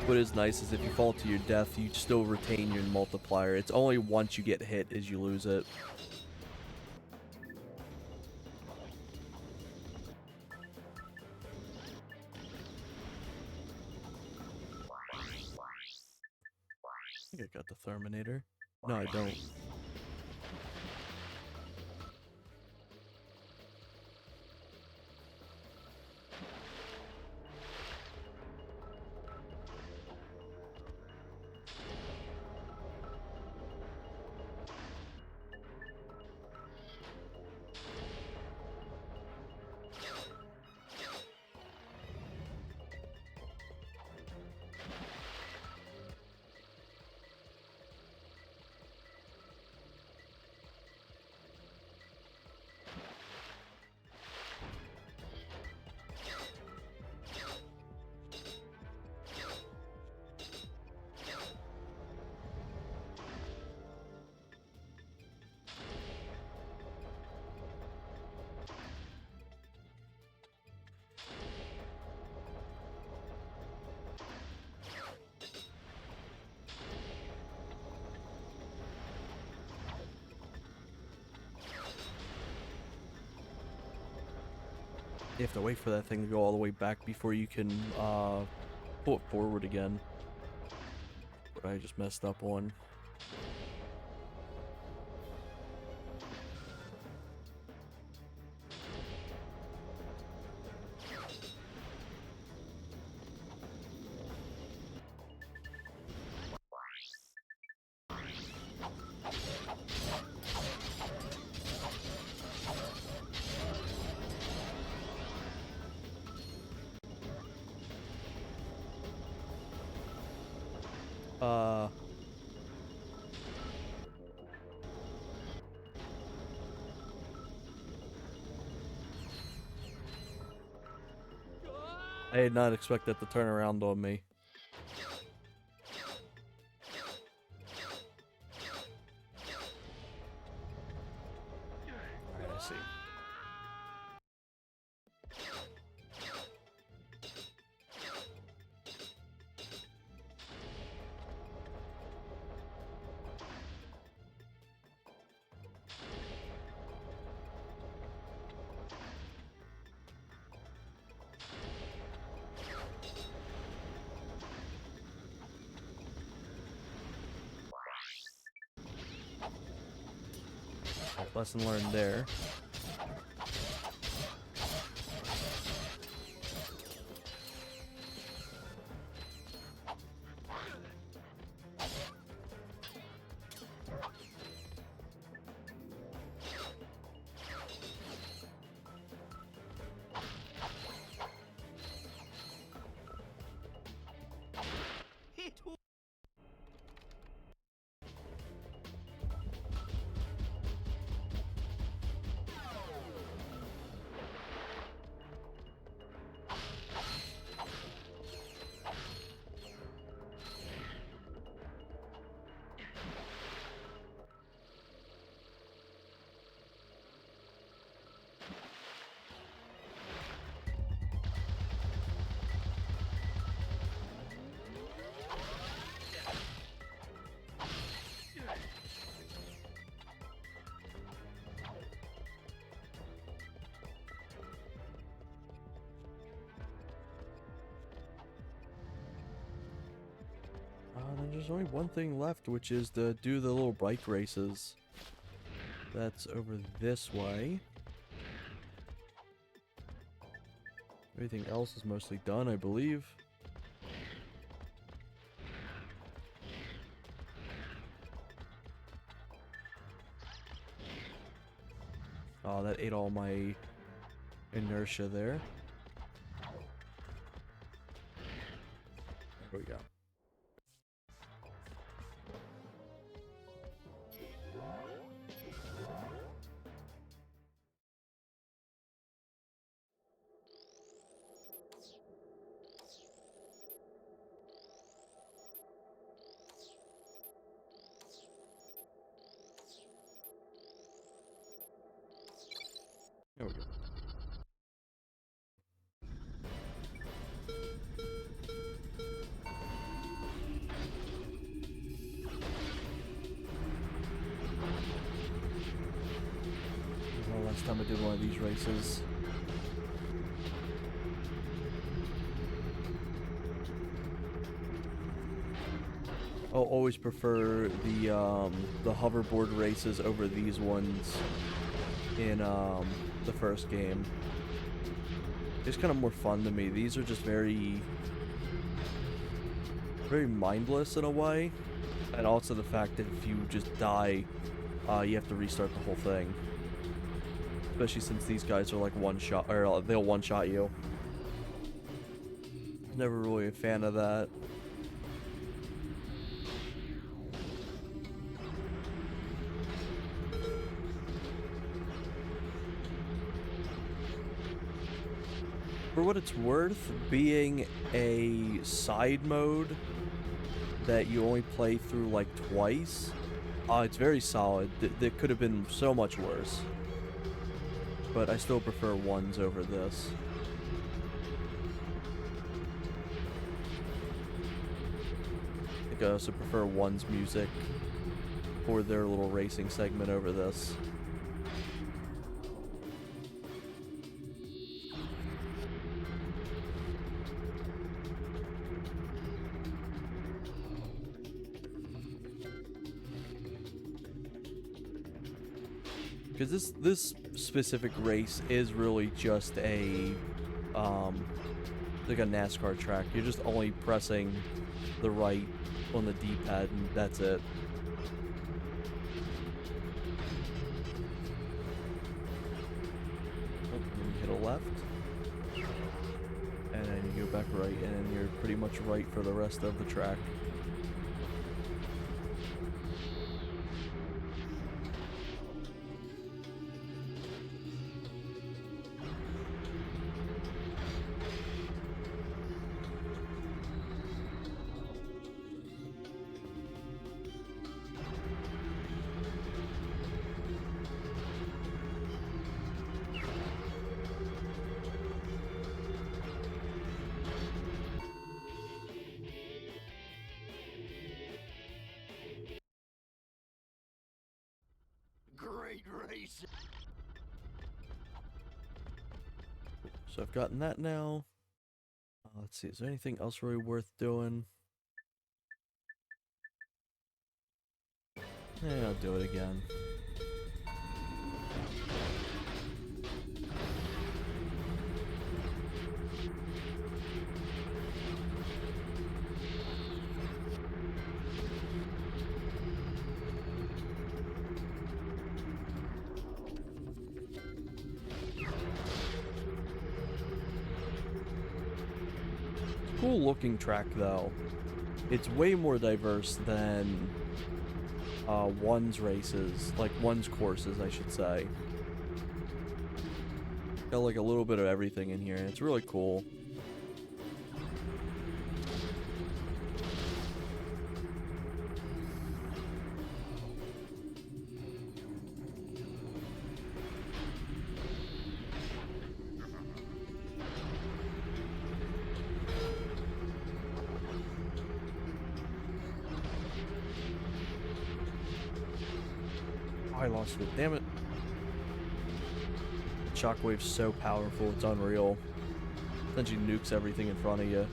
What is nice is if you fall to your death, you still retain your multiplier. It's only once you get hit is you lose it. I think I got the Terminator. No, I don't. You have to wait for that thing to go all the way back before you can pull it forward again. What I just messed up on. I did not expect that to turn around on me. Alright, I see. Lesson learned there. Then there's only one thing left, which is to do the little bike races. That's over this way. Everything else is mostly done, I believe. Oh, that ate all my inertia there. There we go. There we go. Well, last time I did one of these races. I'll always prefer the hoverboard races over these ones in the first game. It's kind of more fun to me. These are just very mindless in a way, and also the fact that if you just die, you have to restart the whole thing. Especially since these guys are like one shot, or they'll one shot you. Never really a fan of that. For what it's worth, being a side mode that you only play through like twice, it's very solid. That could have been so much worse. But I still prefer ones over this. I think I also prefer one's music for their little racing segment over this. Because this specific race is really just a like a NASCAR track. You're just only pressing the right on the D-pad and that's it. Oh, then you hit a left, and then you go back right, and then you're pretty much right for the rest of the track. Great race. So I've gotten that now. Let's see, is there anything else really worth doing? Yeah, I'll do it again. Cool looking track though. It's way more diverse than one's races, like one's courses I should say. Got like a little bit of everything in here and it's really cool. I lost it. Damn it. Shockwave's so powerful, it's unreal. Essentially nukes everything in front of you.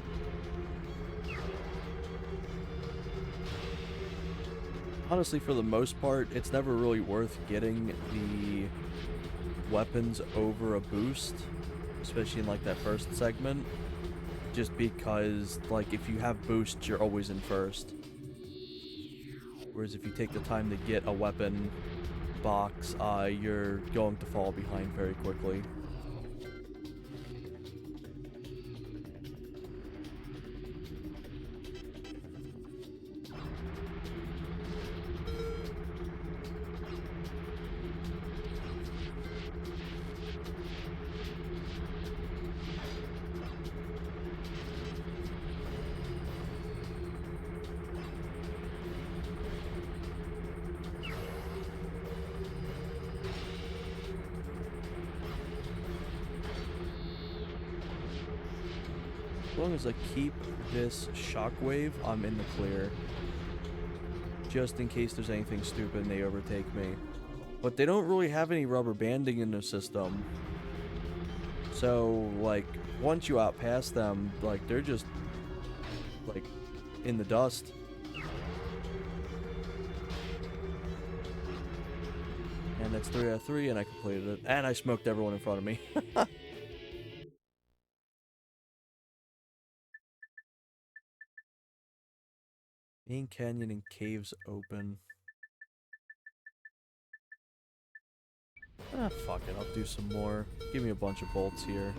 Honestly, for the most part, it's never really worth getting the weapons over a boost, especially in like that first segment. Just because, like, if you have boosts, you're always in first. Whereas if you take the time to get a weapon box, you're going to fall behind very quickly. As long as I keep this shockwave, I'm in the clear. Just in case there's anything stupid and they overtake me. But they don't really have any rubber banding in the system. So, like, once you outpass them, like, they're just, like, in the dust. And that's 3 out of 3, and I completed it. And I smoked everyone in front of me. Main canyon and caves open. Ah, fuck it. I'll do some more. Give me a bunch of bolts here.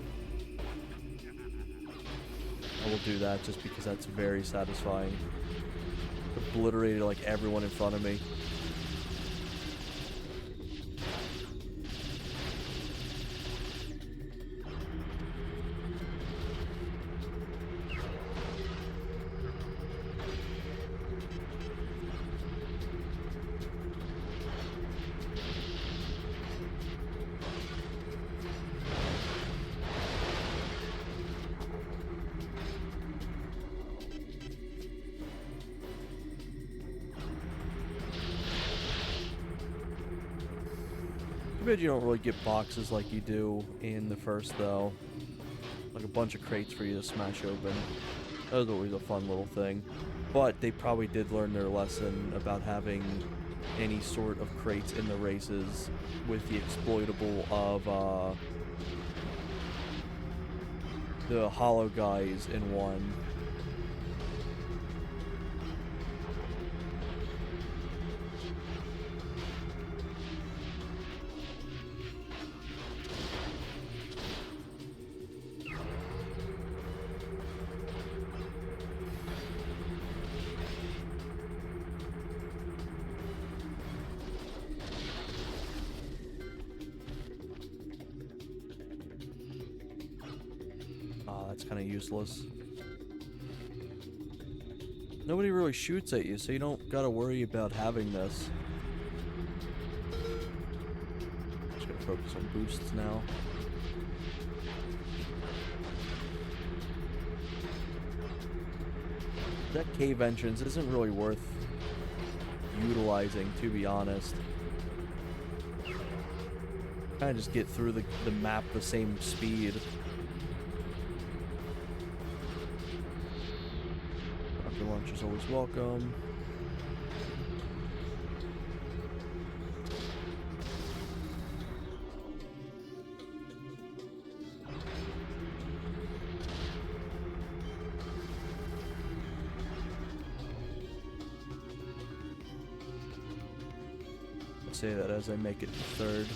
I will do that just because that's very satisfying. Obliterated like everyone in front of me. Too bad you don't really get boxes like you do in the first, though. Like a bunch of crates for you to smash open. That was always a fun little thing. But they probably did learn their lesson about having any sort of crates in the races with the exploitable of the hollow guys in one. That's kind of useless. Nobody really shoots at you, so you don't gotta worry about having this. Just gonna focus on boosts now. That cave entrance isn't really worth utilizing, to be honest. Kinda just get through the map the same speed. Launcher's always welcome. I say that as I make it to third.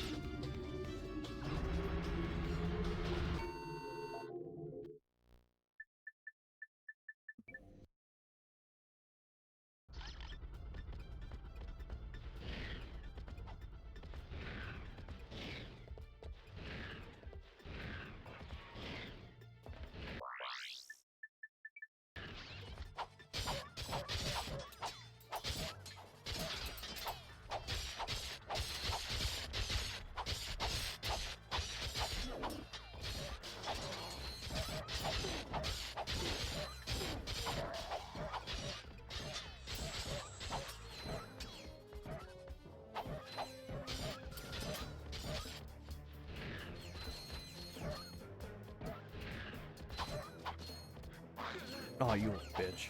Oh, you bitch.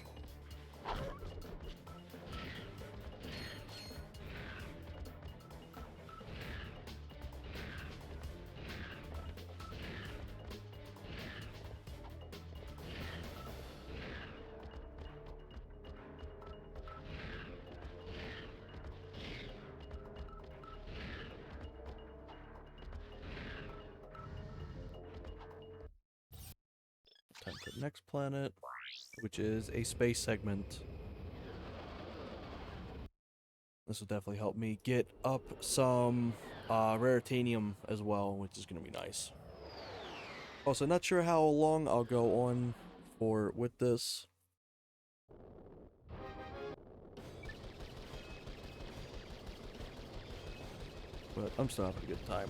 Time for the next planet, which is a space segment. This will definitely help me get up some raritanium as well, which is going to be nice. Also, not sure how long I'll go on for with this. But I'm still having a good time.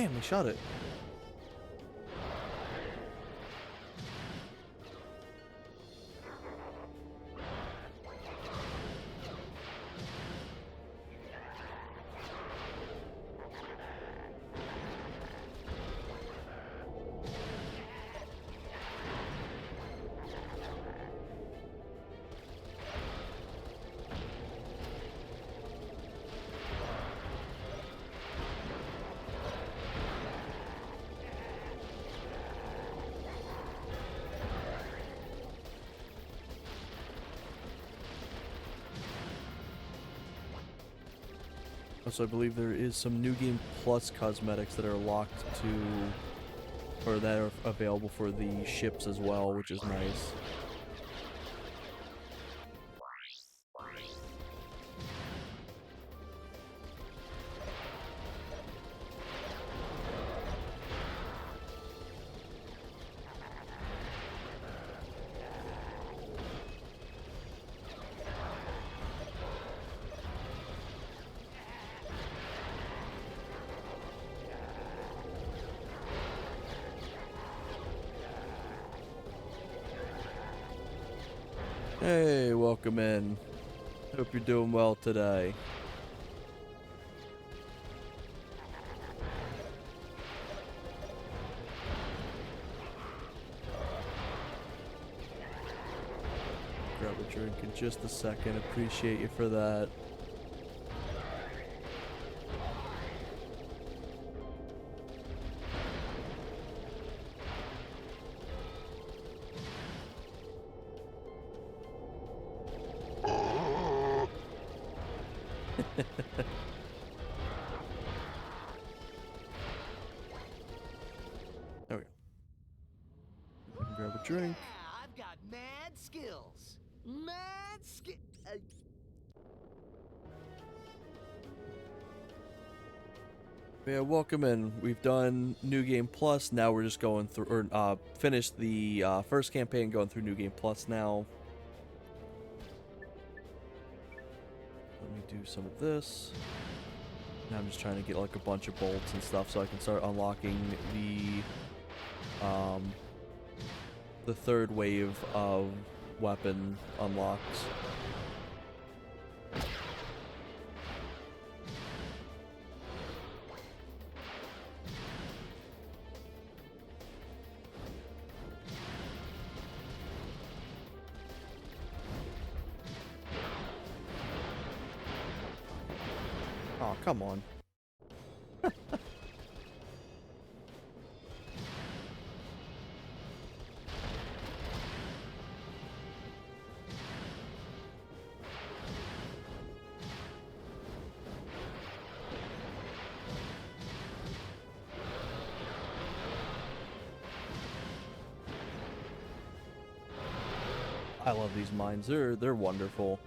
Damn, they shot it. Also, I believe there is some New Game Plus cosmetics that are locked to, or that are available for the ships as well, which is nice. Hey, welcome in. Hope you're doing well today. Grab a drink in just a second. Appreciate you for that. There we go. Grab a drink. Yeah, I've got mad skills. Mad skill. Yeah, welcome in. We've done New Game Plus. Now we're just going through, or finished the first campaign, going through New Game Plus now. Let me do some of this. Now I'm just trying to get like a bunch of bolts and stuff so I can start unlocking the third wave of weapon unlocks. Oh, come on. I love these mines. They're wonderful.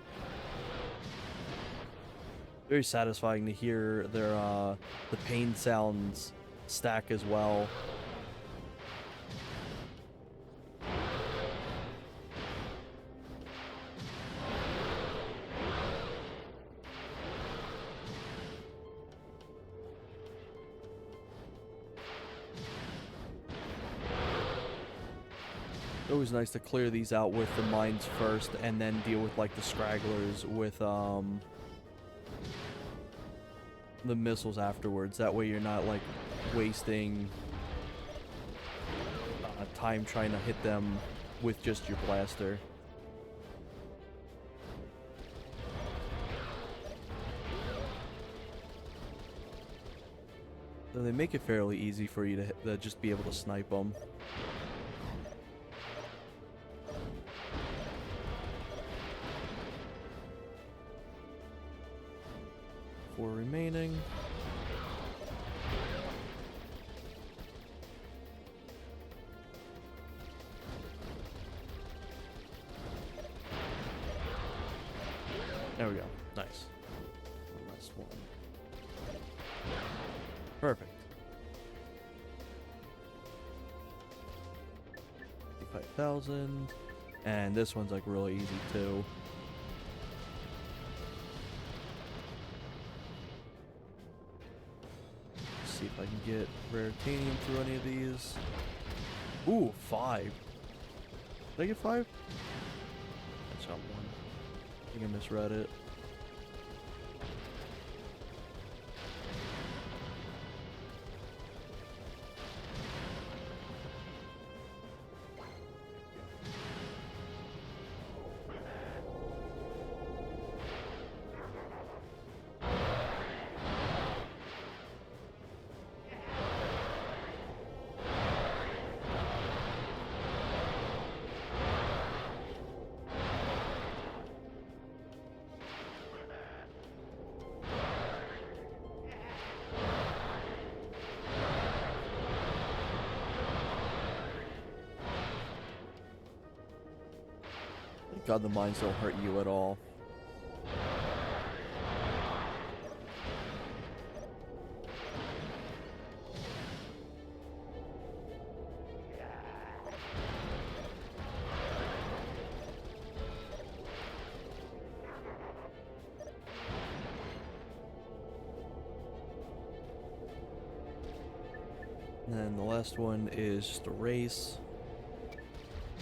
Very satisfying to hear their the pain sounds stack as well. Always nice to clear these out with the mines first and then deal with like the stragglers with the missiles afterwards. That way you're not like wasting time trying to hit them with just your blaster. So they make it fairly easy for you to just be able to snipe them. Four remaining. There we go. Nice. One last one. Perfect. 55,000. And this one's like really easy too. See if if I can get Raritanium through any of these. Ooh, 5. Did I get 5? That's not 1. I think I misread it. God, the mines don't hurt you at all. And then the last one is just a race.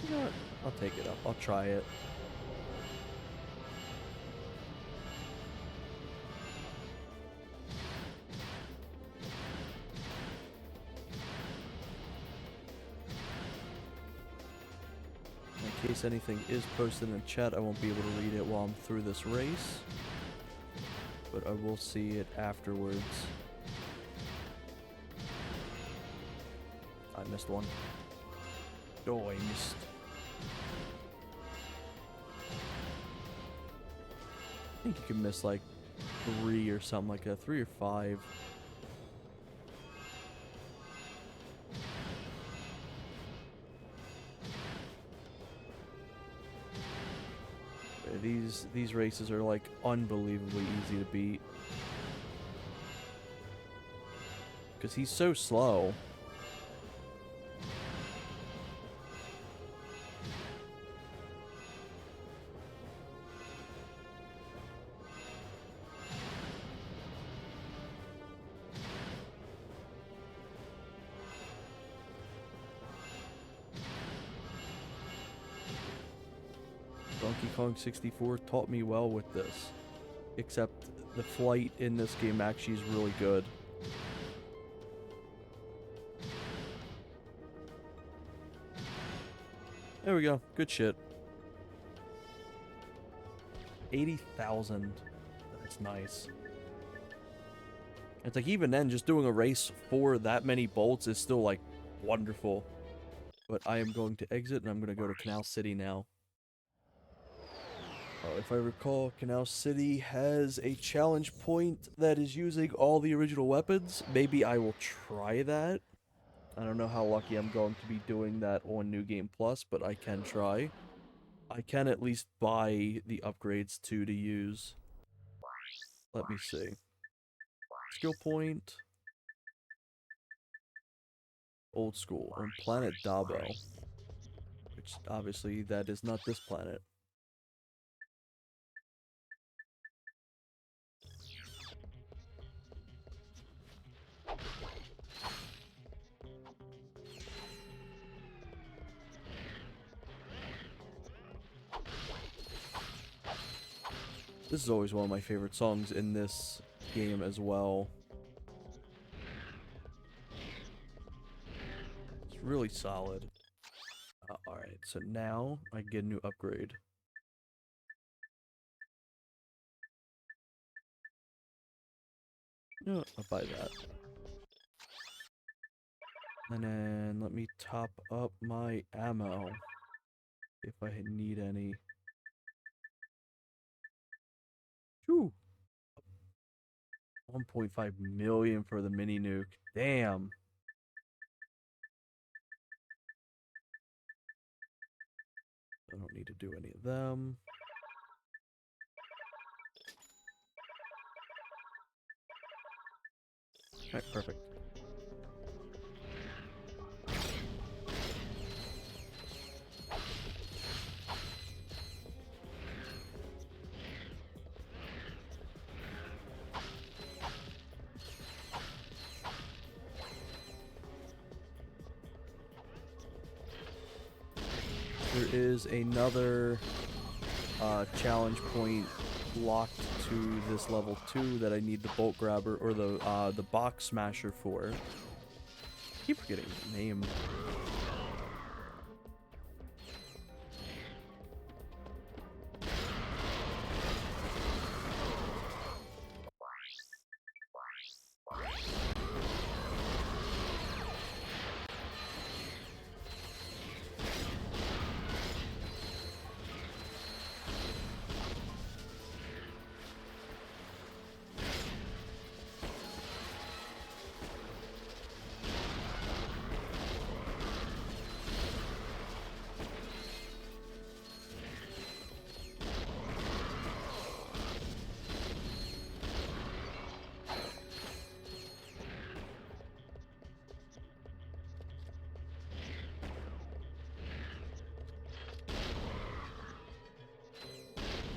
You know what? I'll take it up. I'll try it. In case anything is posted in chat, I won't be able to read it while I'm through this race, but I will see it afterwards. I missed one. Oh, I missed. I think you can miss like 3 or something like that, 3 or 5. These races are like unbelievably easy to beat. Because he's so slow. Donkey Kong 64 taught me well with this. Except the flight in this game actually is really good. There we go. Good shit. 80,000. That's nice. It's like even then, just doing a race for that many bolts is still like wonderful. But I am going to exit and I'm going to go to Canal City now. If I recall, Canal City has a challenge point that is using all the original weapons. Maybe I will try that. I don't know how lucky I'm going to be doing that on New Game Plus, but I can try. I can at least buy the upgrades too to use. Let me see. Skill point. Old School on Planet Dabo. Which obviously that is not this planet. This is always one of my favorite songs in this game as well. It's really solid. Alright, so now I get a new upgrade. No, I'll buy that. And then let me top up my ammo if I need any. Whew. 1.5 million for the mini nuke. Damn. I don't need to do any of them. Alright, perfect. is another challenge point locked to this level 2 that I need the bolt grabber or the box smasher for. I keep forgetting the name.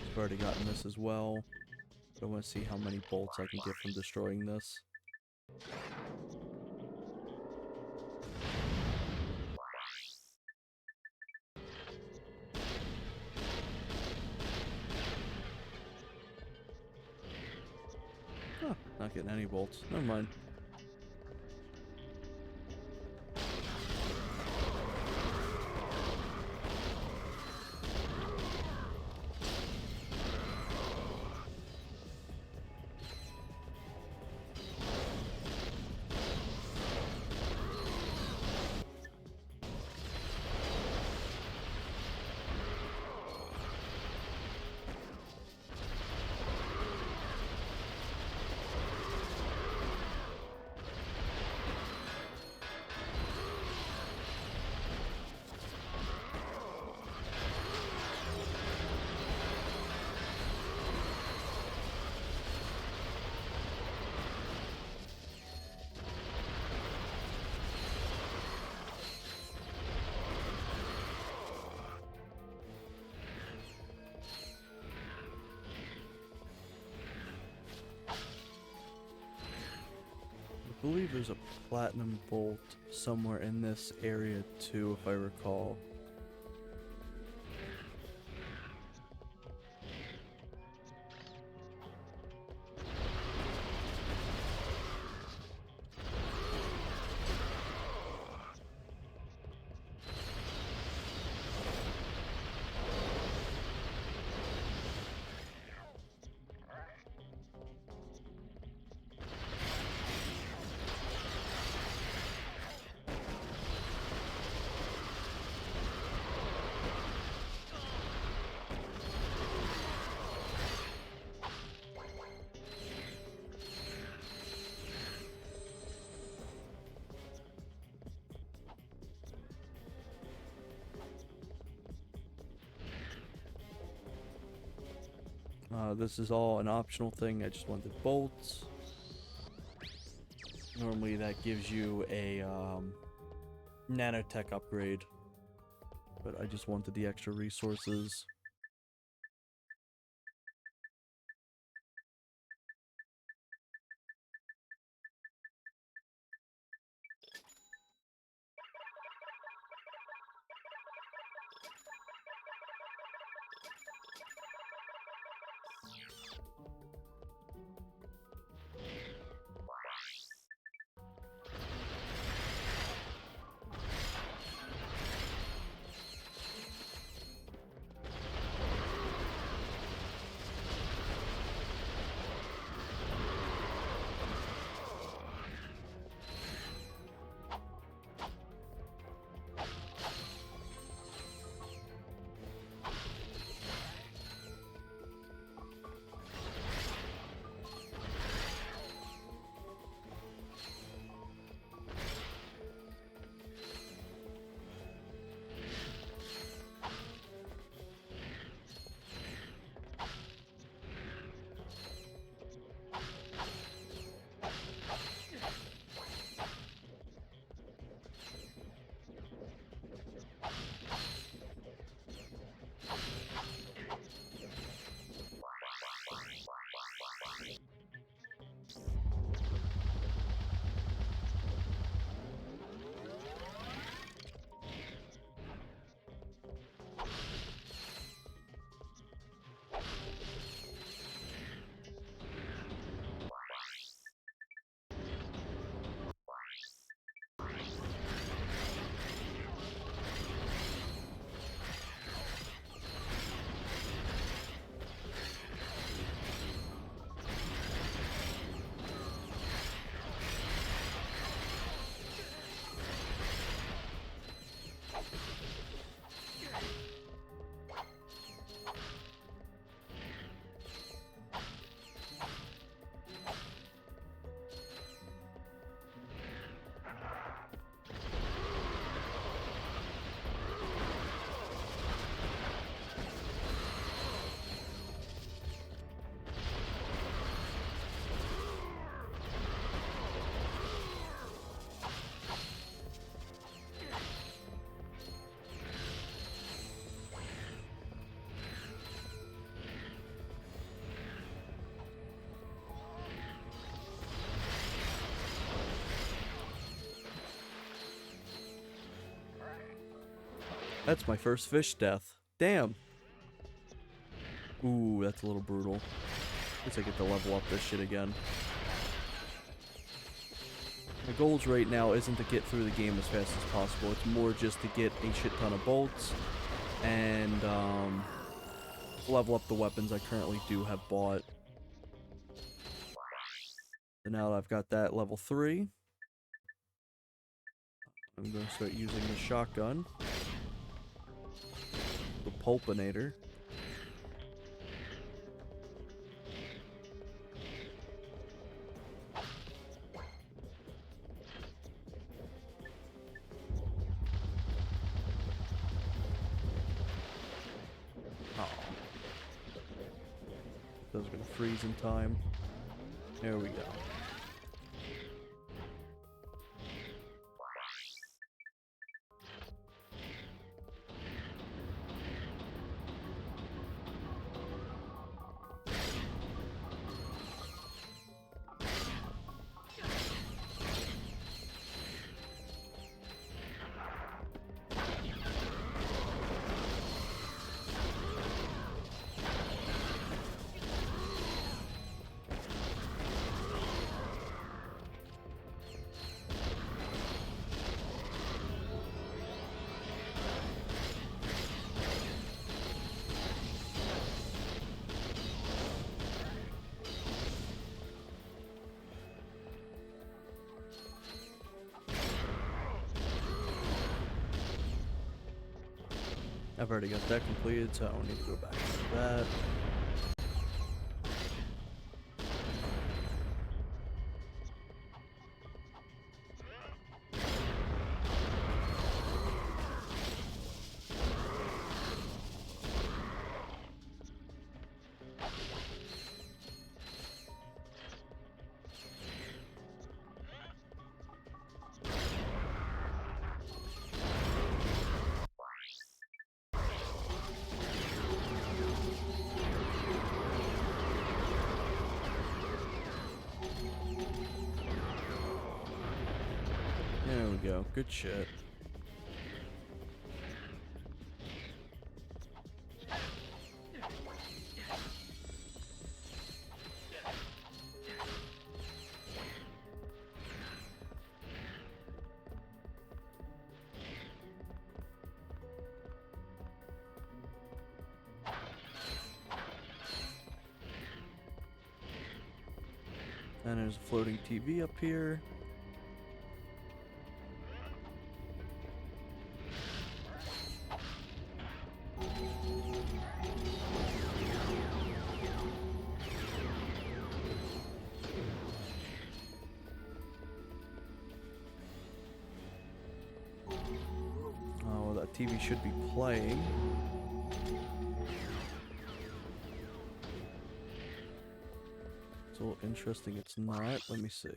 I've already gotten this as well. I want to see how many bolts I can get from destroying this. Oh, not getting any bolts. Never mind. I believe there's a platinum bolt somewhere in this area too, if I recall. This is all an optional thing. I just wanted bolts. Normally that gives you a nanotech upgrade, but I just wanted the extra resources. That's my first fish death. Damn. Ooh, that's a little brutal. Guess I get to level up this shit again. My goals right now isn't to get through the game as fast as possible. It's more just to get a shit ton of bolts and level up the weapons I currently do have bought. So now that I've got that level 3, I'm going to start using the shotgun. The Pulpinator. Those are going to freeze in time. There we go. I've already got that completed, so I don't need to go back to that. There we go. Good shit. And there's a floating TV up here. Oh, that TV should be playing. It's a little interesting. It's not. Let me see.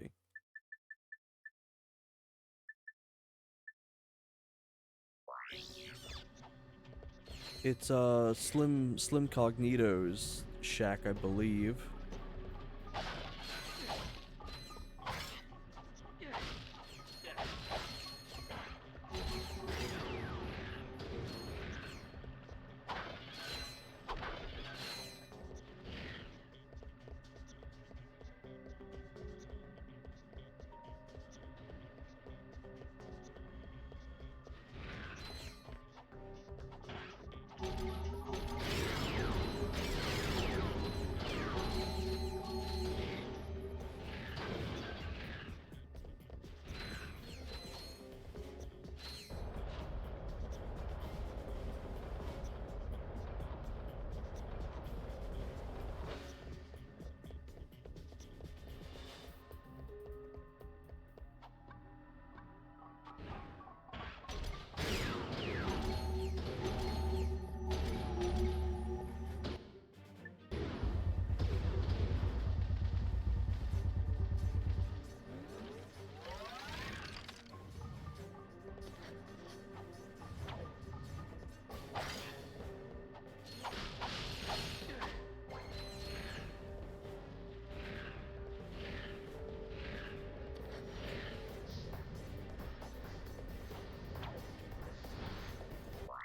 It's Slim Cognito's shack, I believe.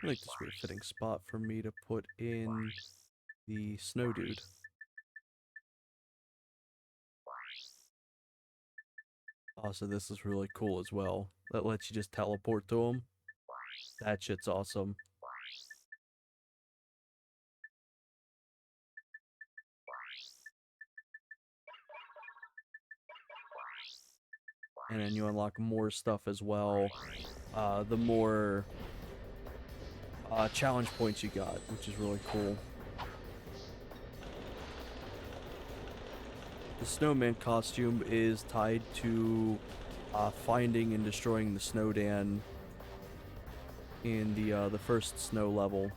I think this would be a fitting spot for me to put in the snow dude. Also, this is really cool as well. That lets you just teleport to him. That shit's awesome. And then you unlock more stuff as well. The more challenge points you got, which is really cool. The snowman costume is tied to finding and destroying the Snowdan in the first snow level.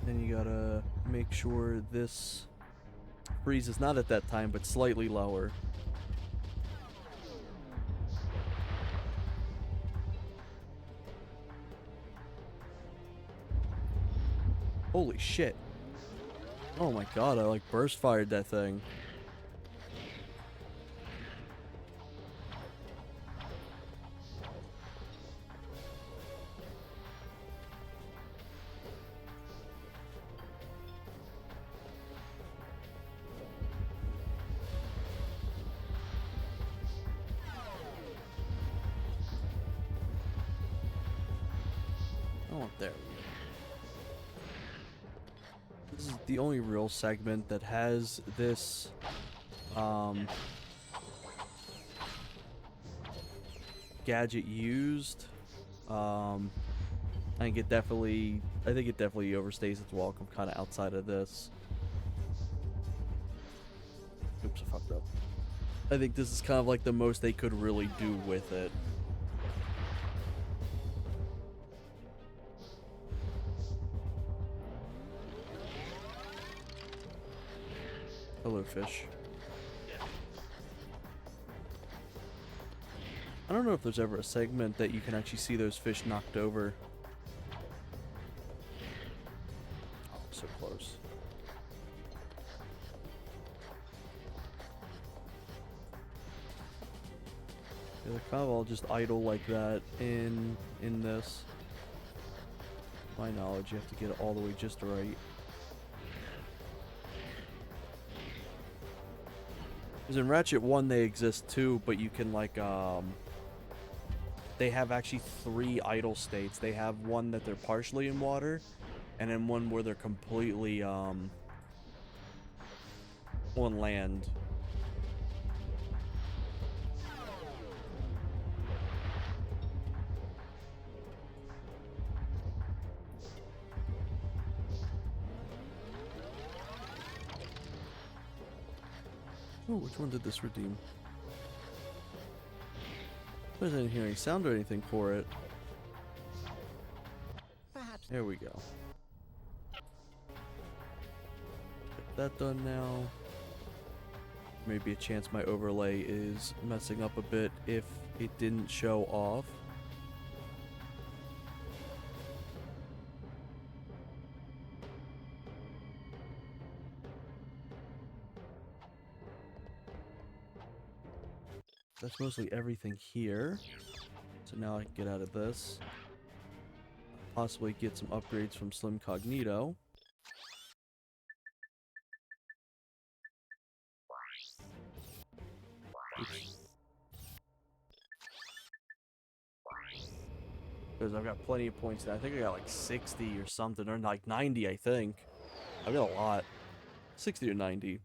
Then you gotta make sure this freeze is not at that time, but slightly lower. Holy shit. Oh my god, I like burst fired that thing. Oh, there we go. This is the only real segment that has this, gadget used. I think it definitely overstays its welcome kind of outside of this. Oops, I fucked up. I think this is kind of like the most they could really do with it. Hello, fish. I don't know if there's ever a segment that you can actually see those fish knocked over. Oh, so close. Yeah, they're kind of all just idle like that in this. To my knowledge, you have to get it all the way just right. Because in Ratchet 1 they exist too, but you can like, they have actually 3 idle states. They have one that they're partially in water, and then one where they're completely, on land. Oh, which one did this redeem? I didn't hear any sound or anything for it. Perhaps. There we go. Get that done now. Maybe a chance my overlay is messing up a bit if it didn't show off. That's mostly everything here. So now I can get out of this. Possibly get some upgrades from Slim Cognito. Because I've got plenty of points now. I think I got like 60 or something, or like 90, I think. I've got a lot. 60 or 90.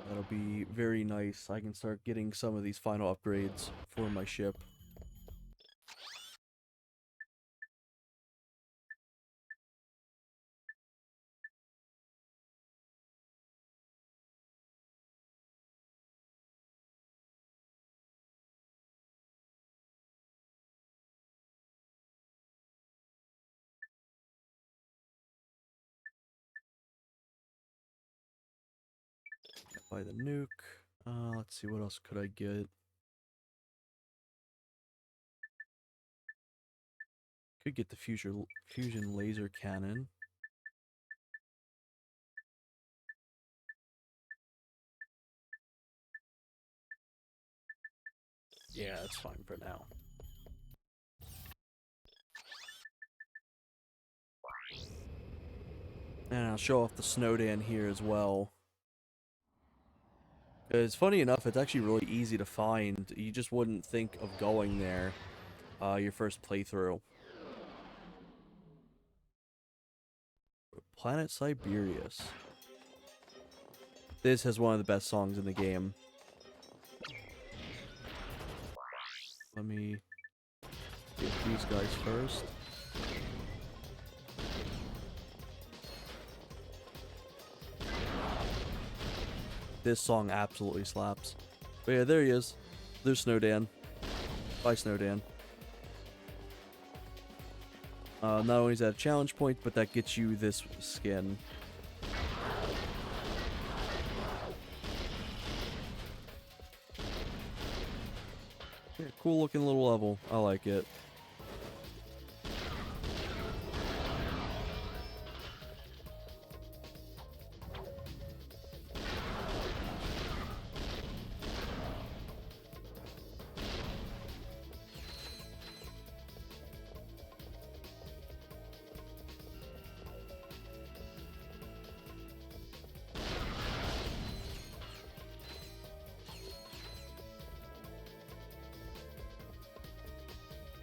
That'll be very nice. I can start getting some of these final upgrades for my ship. Buy the nuke. Let's see, what else could I get? Could get the fusion laser cannon. Yeah, that's fine for now. And I'll show off the Snowdan here as well. It's funny enough, it's actually really easy to find. You just wouldn't think of going there your first playthrough. Planet Siberius. This has one of the best songs in the game. Let me get these guys first. This song absolutely slaps. But yeah, there he is. There's Snowdan. Bye, Snowdan. Not only is that a challenge point, but that gets you this skin. Yeah, cool looking little level. I like it.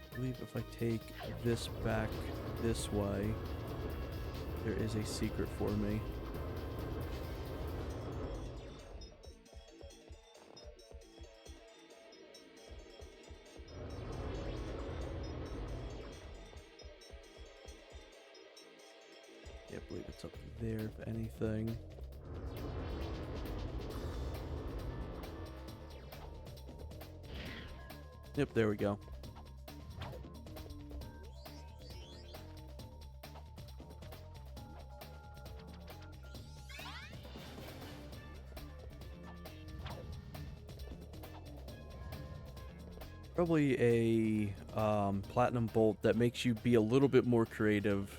I believe if I take this back this way, there is a secret for me. Yeah, I believe it's up there, if anything. Yep, there we go. Probably a platinum bolt that makes you be a little bit more creative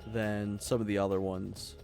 than some of the other ones.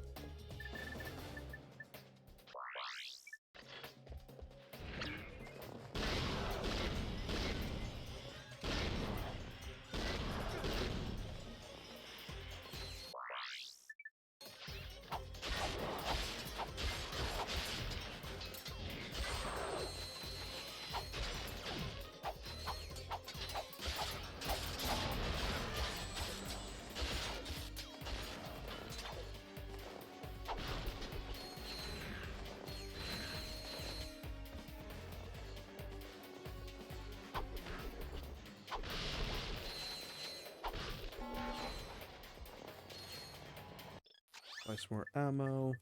some more ammo.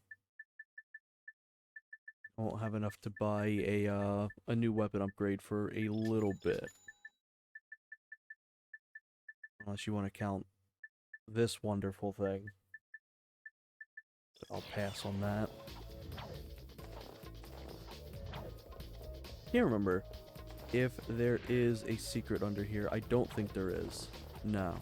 I won't have enough to buy a new weapon upgrade for a little bit. Unless you want to count this wonderful thing. But I'll pass on that. Can't remember if there is a secret under here. I don't think there is. No.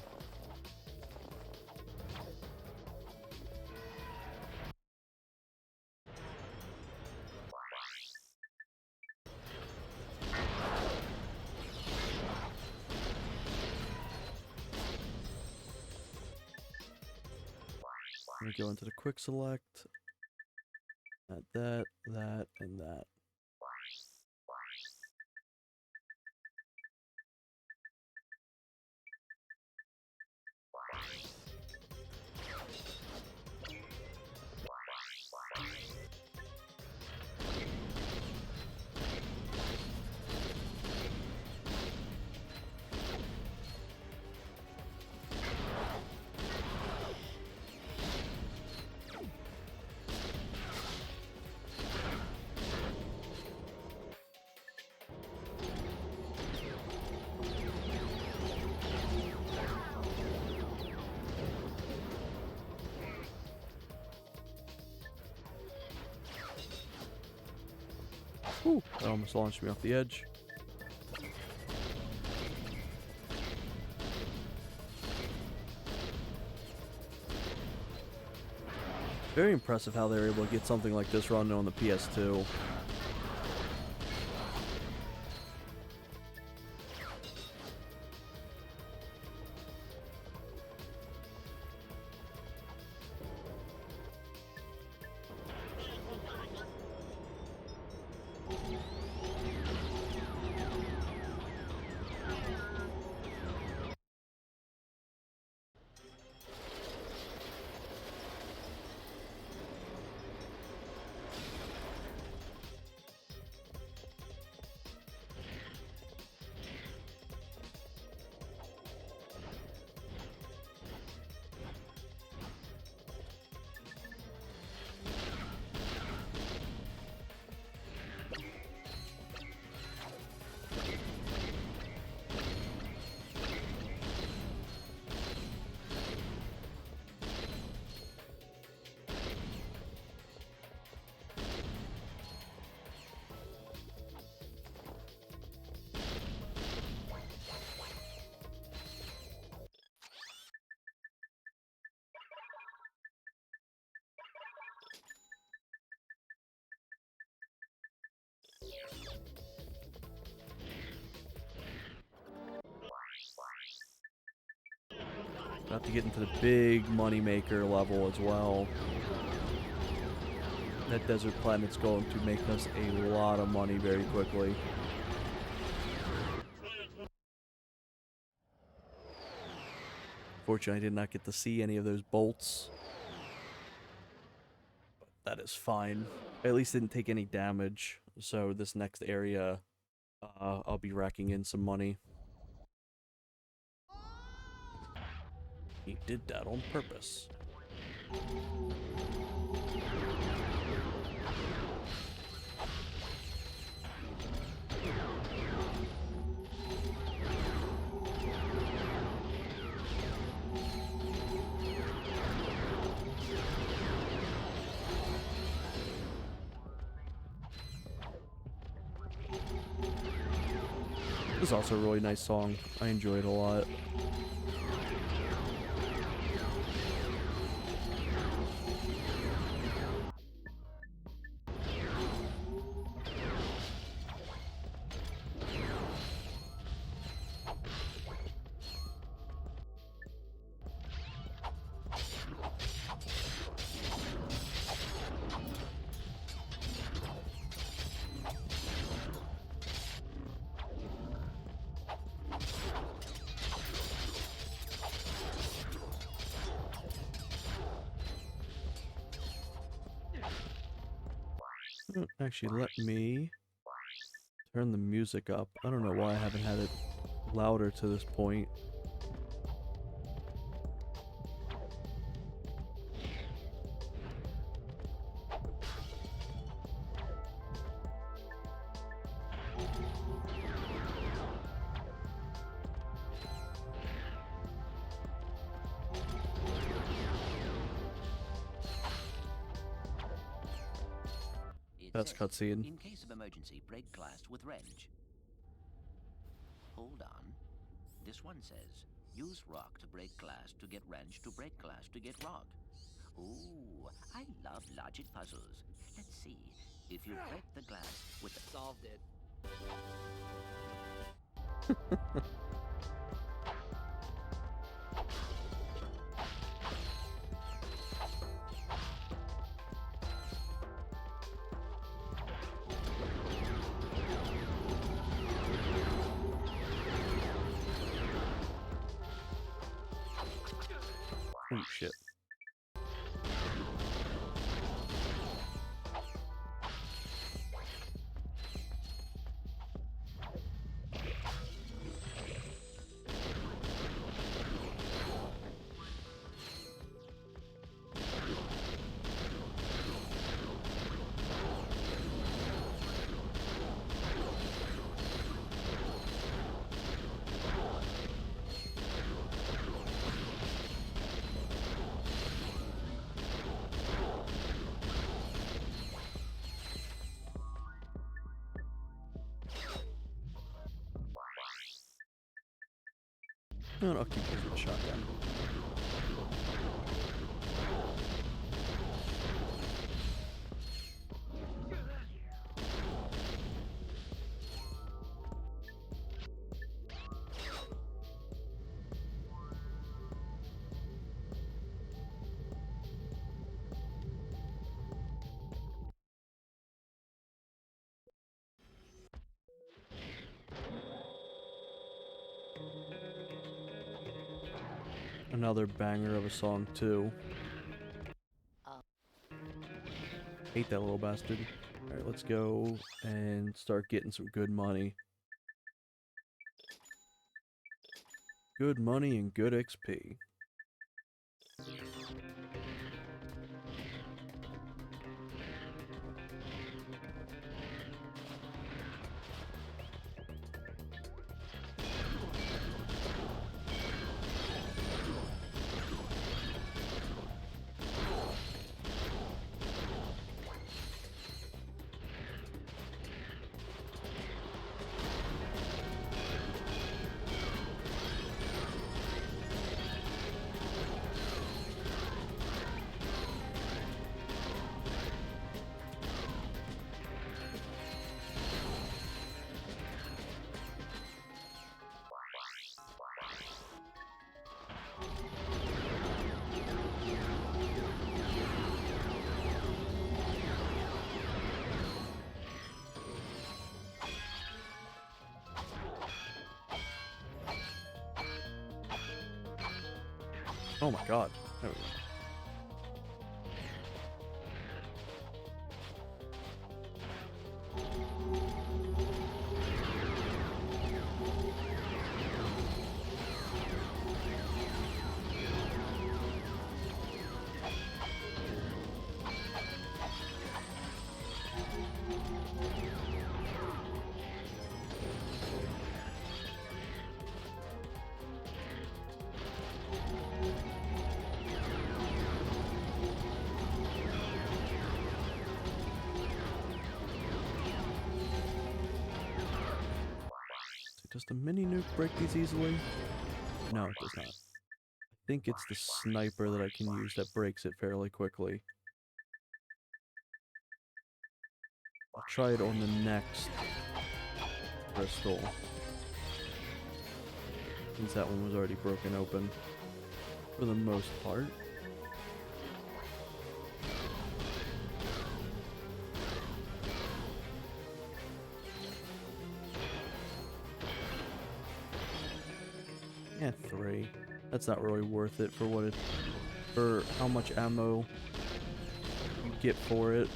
Let me go into the quick select. Add that, that, and that. Ooh, that almost launched me off the edge. Very impressive how they were able to get something like this running on the PS2. About to get into the big moneymaker level as well. That desert planet's going to make us a lot of money very quickly. Fortunately, I did not get to see any of those bolts. But that is fine. I at least didn't take any damage. So this next area, I'll be racking in some money. He did that on purpose. This is also a really nice song. I enjoy it a lot. Actually, let me turn the music up. I don't know why I haven't had it louder to this point. Best cutscene. In case of emergency, break glass with wrench. Hold on. This one says, use rock to break glass to get wrench to break glass to get rock. Ooh, I love logic puzzles. Let's see. If you break the glass with the... Solved it. Oh shit. No, I'll keep using the shotgun. Another banger of a song too. Hate that little bastard. Alright, let's go and start getting some good money. Good money and good XP. Oh my god. There we go. Does the mini nuke break these easily? No, it does not. I think it's the sniper that I can use that breaks it fairly quickly. I'll try it on the next crystal, since that one was already broken open for the most part. Yeah, 3. That's not really worth it for what it, for how much ammo you get for it.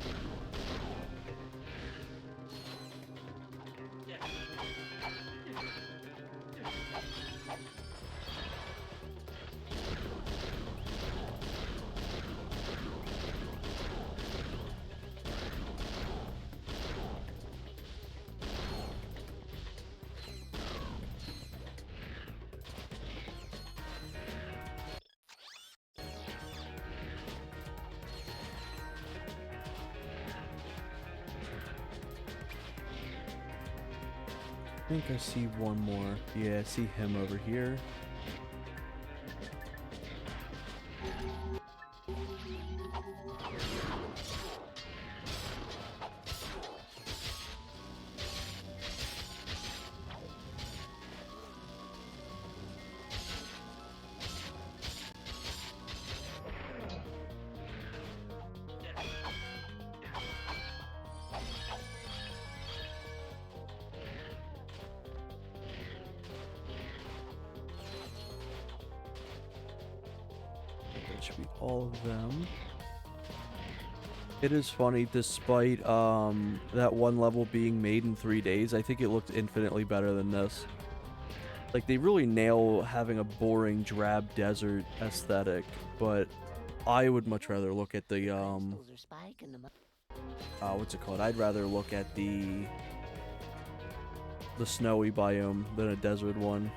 I think I see one more. Yeah, I see him over here. That should be all of them. It is funny, despite that one level being made in 3 days, I think it looked infinitely better than this. Like, they really nail having a boring, drab desert aesthetic, but I would much rather look at the, what's it called? I'd rather look at the snowy biome than a desert one.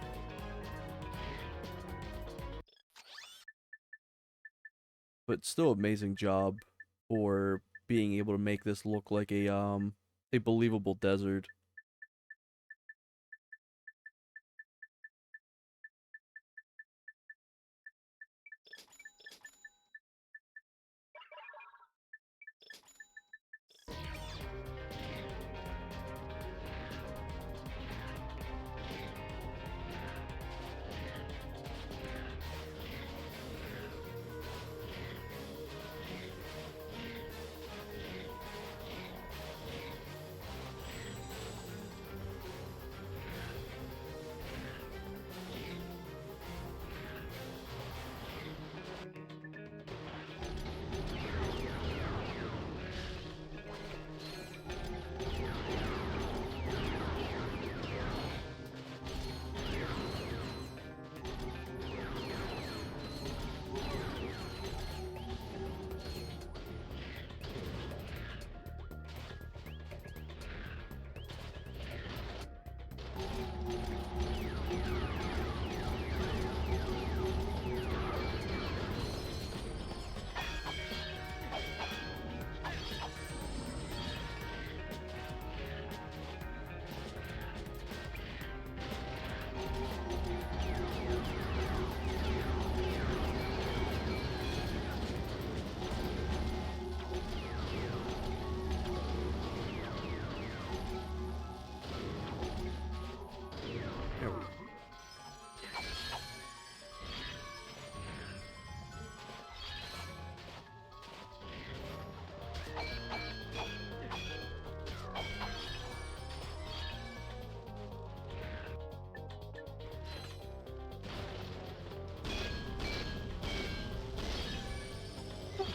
But still amazing job for being able to make this look like a believable desert.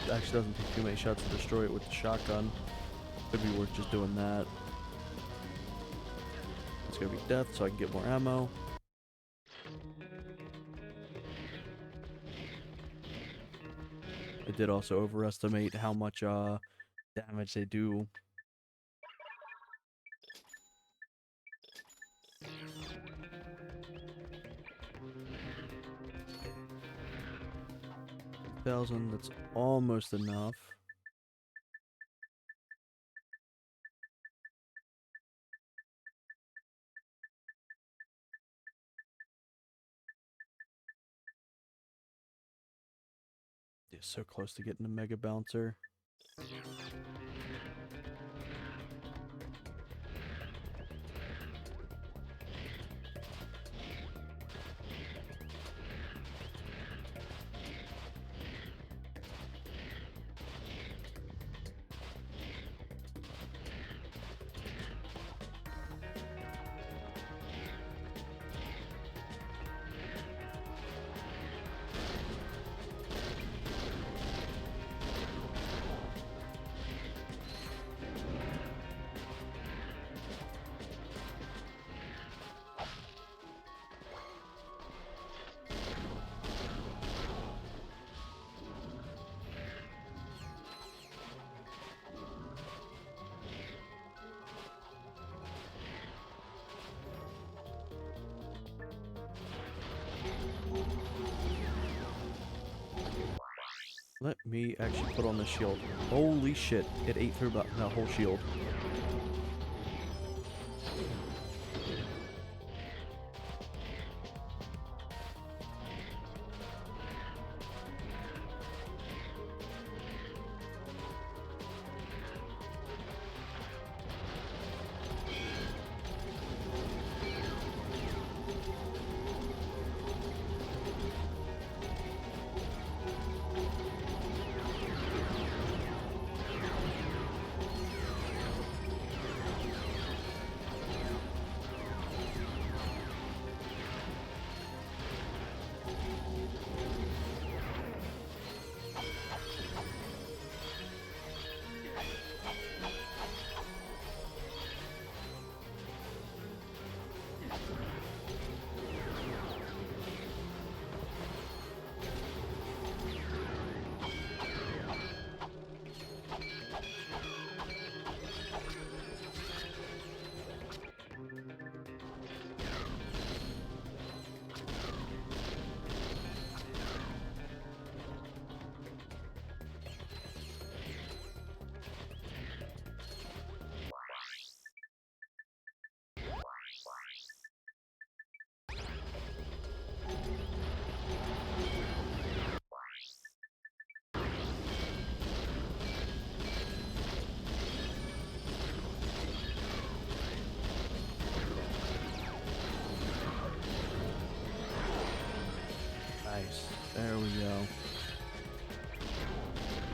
Actually doesn't take too many shots to destroy it with the shotgun. Could be worth just doing that. It's gonna be death so I can get more ammo. I did also overestimate how much damage they do. That's almost enough. Yeah, so close to getting a Mega Bouncer. Let me actually put on the shield. Holy shit, it ate through that whole shield.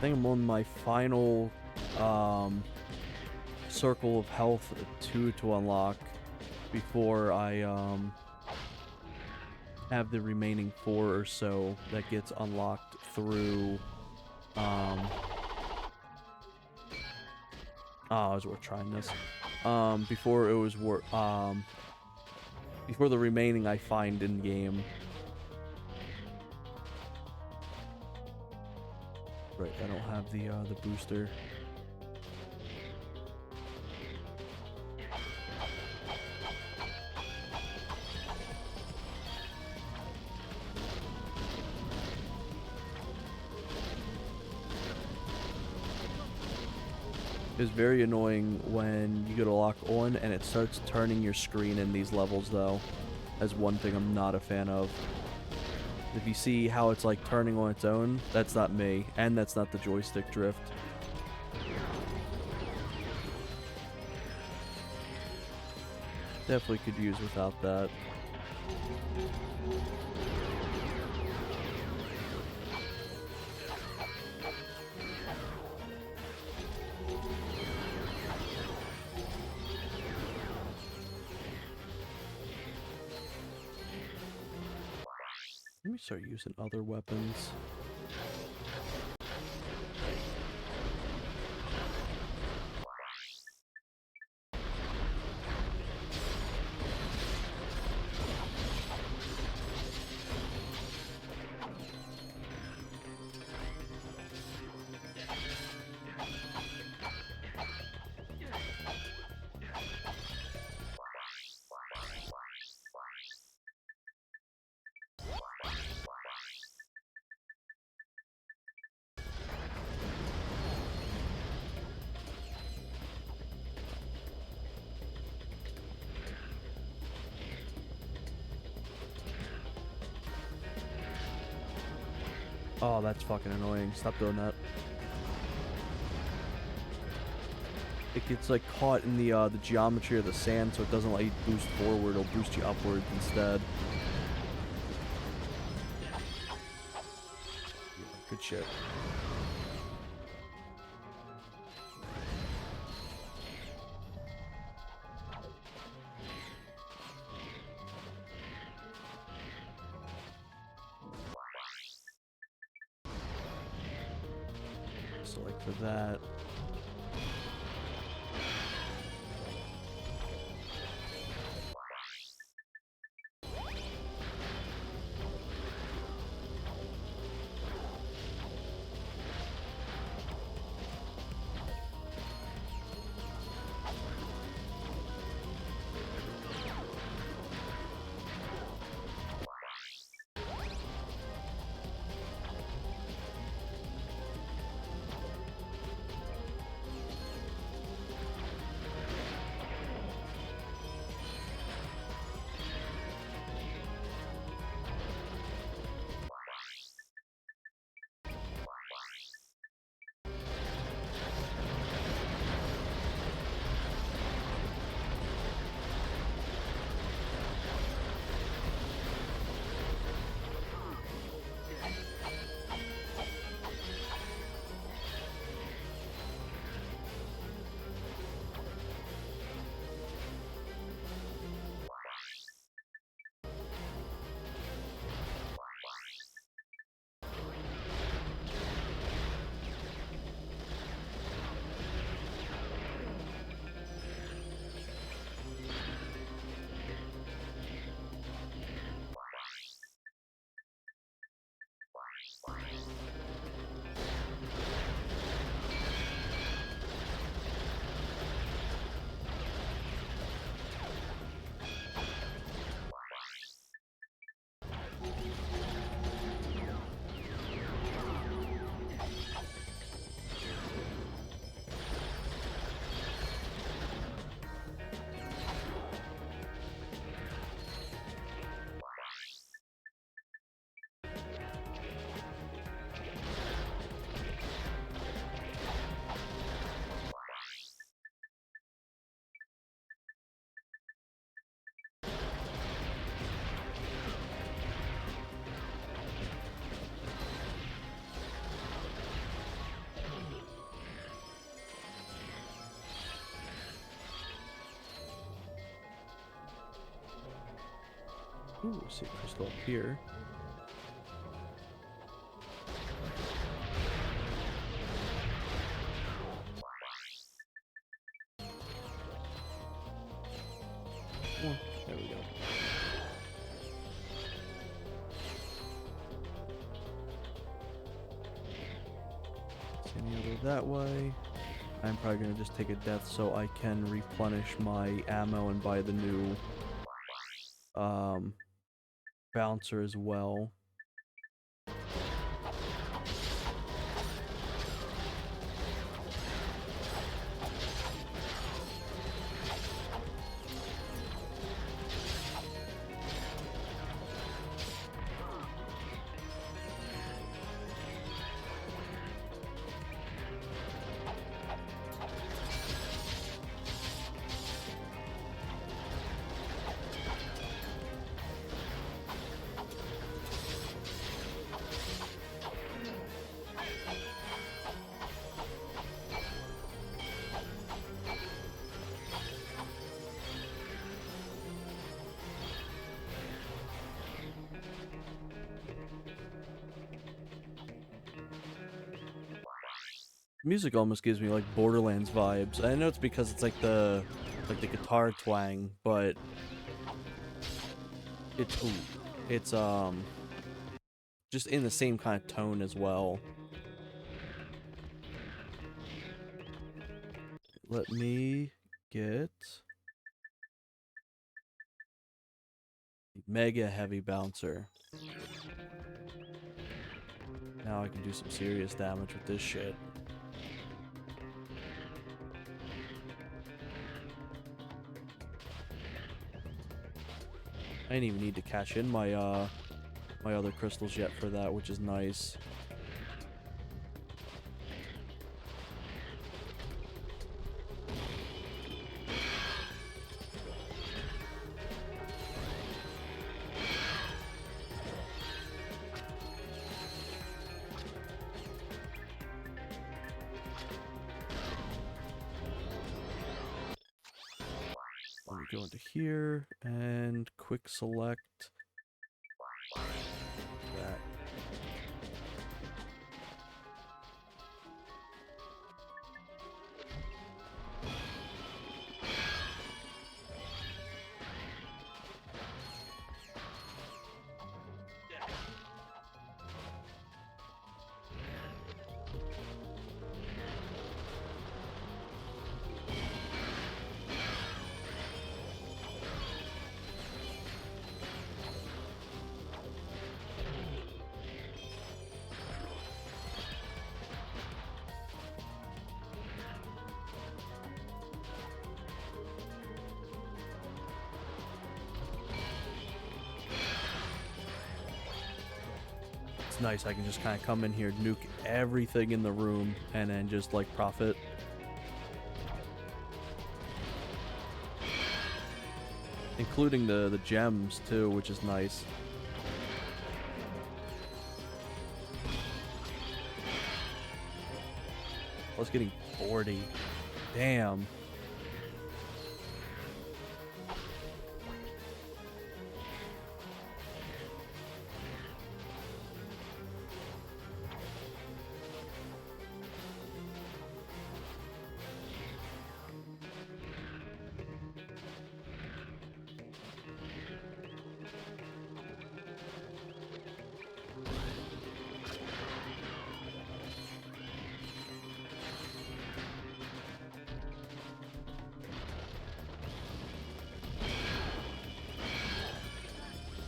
think I'm on my final circle of health 2 to unlock before I have the remaining 4 or so that gets unlocked through I was worth trying this. Before it was before the remaining I find in game. Right, I don't have the booster. It's very annoying when you get a lock on and it starts turning your screen in these levels, though. That's one thing I'm not a fan of. If you see how it's like turning on its own, that's not me, and that's not the joystick drift. Definitely could use without that. Let me start using other weapons. Oh, that's fucking annoying. Stop doing that. It gets like caught in the geometry of the sand, so it doesn't let you boost forward. It'll boost you upwards instead. Good shit. So like for that. Ooh, see a crystal up here. Oh, there we go. See any other that way? I'm probably gonna just take a death so I can replenish my ammo and buy the new bouncer as well. Music almost gives me like Borderlands vibes. I know it's because it's like the guitar twang, but it's just in the same kind of tone as well. Let me get the mega heavy bouncer. Now I can do some serious damage with this shit. I didn't even need to cash in my my other crystals yet for that, which is nice. Let me go into here and quick select that. It's nice, I can just kind of come in here, nuke everything in the room, and then just like profit. Including the gems too, which is nice. I was getting 40. Damn.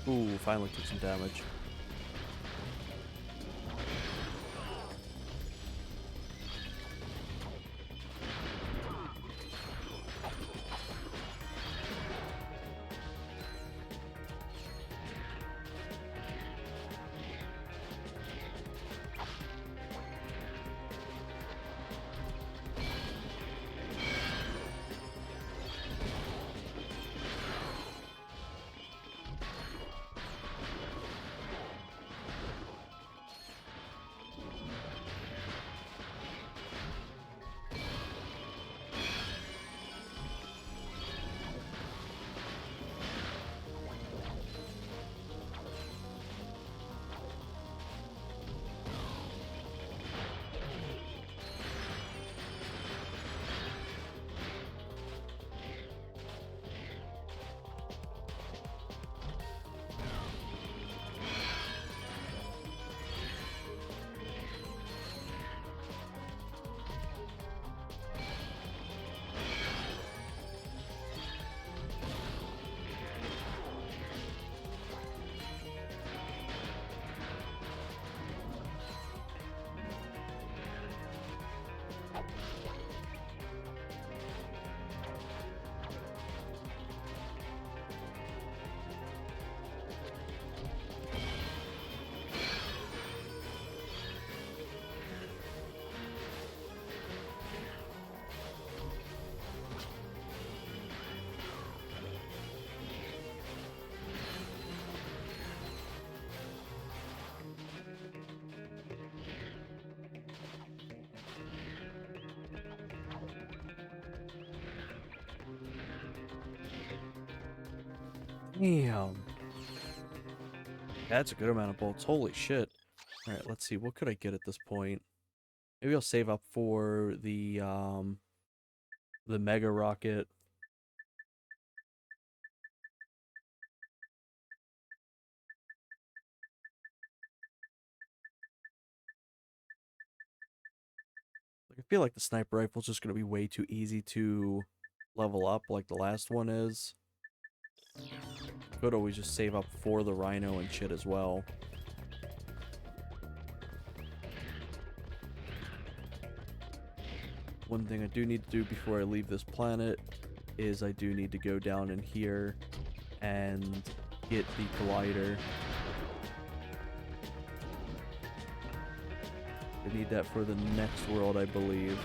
Ooh, finally took some damage. Damn. That's a good amount of bolts. Holy shit. Alright, let's see. What could I get at this point? Maybe I'll save up for the Mega Rocket. I feel like the sniper rifle's just going to be way too easy to level up like the last one is. Could always just save up for the rhino and shit as well. One thing I do need to do before I leave this planet is I do need to go down in here and get the glider. I need that for the next world, I believe.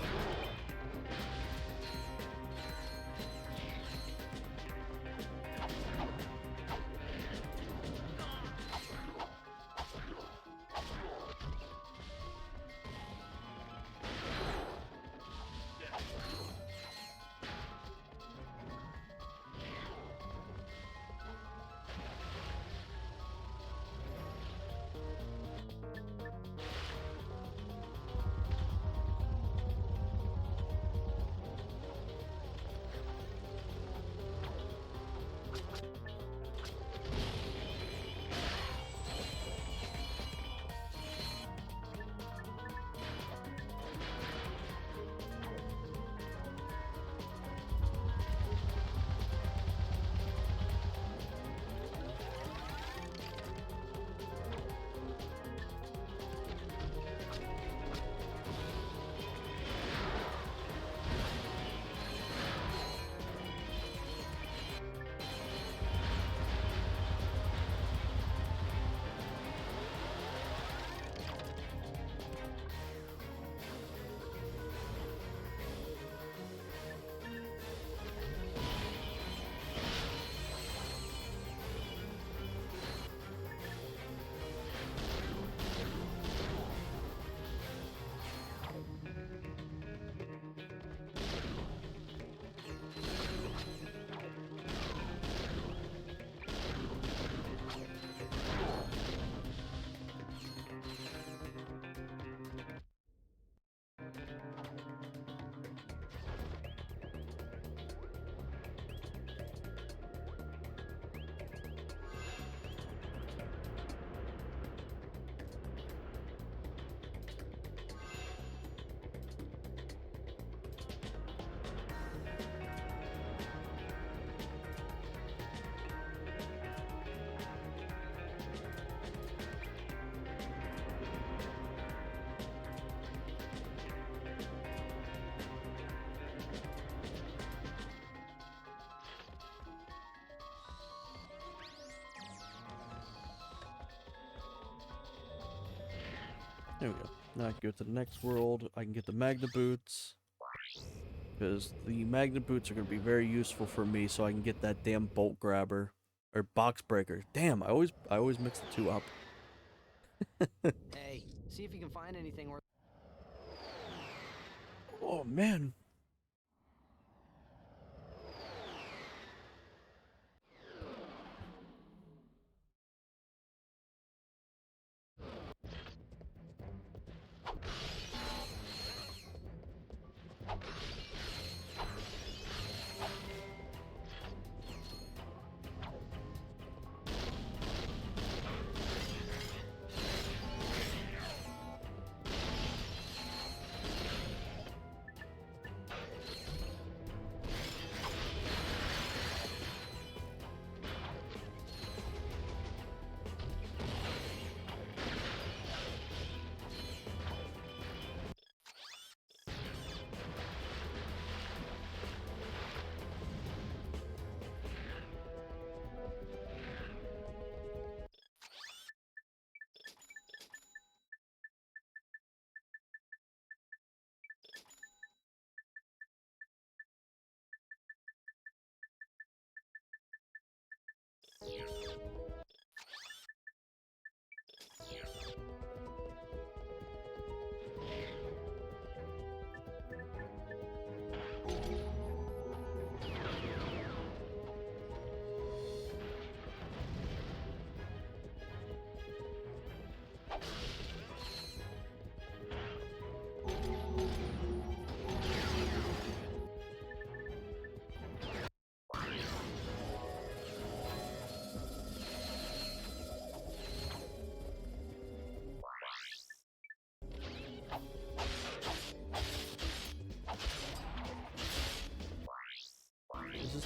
There we go. Now I can go to the next world. I can get the Magna Boots. Because the Magna Boots are going to be very useful for me so I can get that damn Bolt Grabber. Or Box Breaker. Damn, I always mix the two up. Hey, see if you can find anything worth... Oh, man.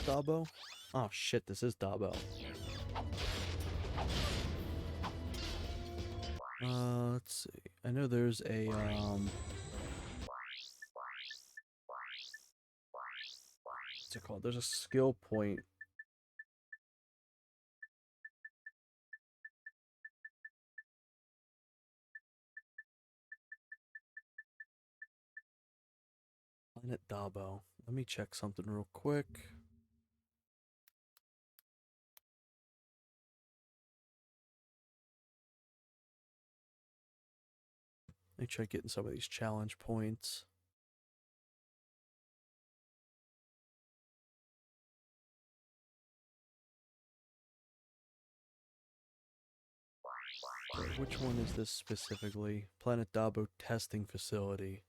Dabo? Oh shit, this is Dabo. Let's see. I know there's a what's it called? There's a skill point. Planet Dabo. Let me check something real quick. Let me try getting some of these challenge points. Okay, which one is this specifically? Planet Dabo testing facility.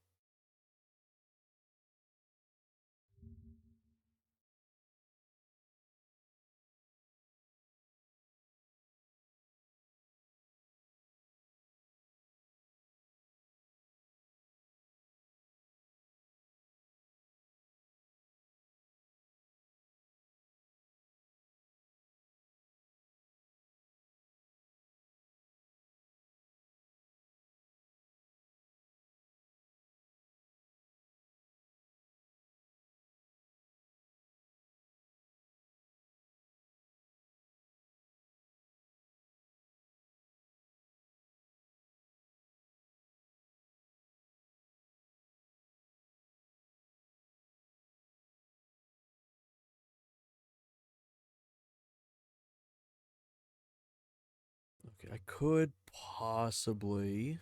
Okay, I could possibly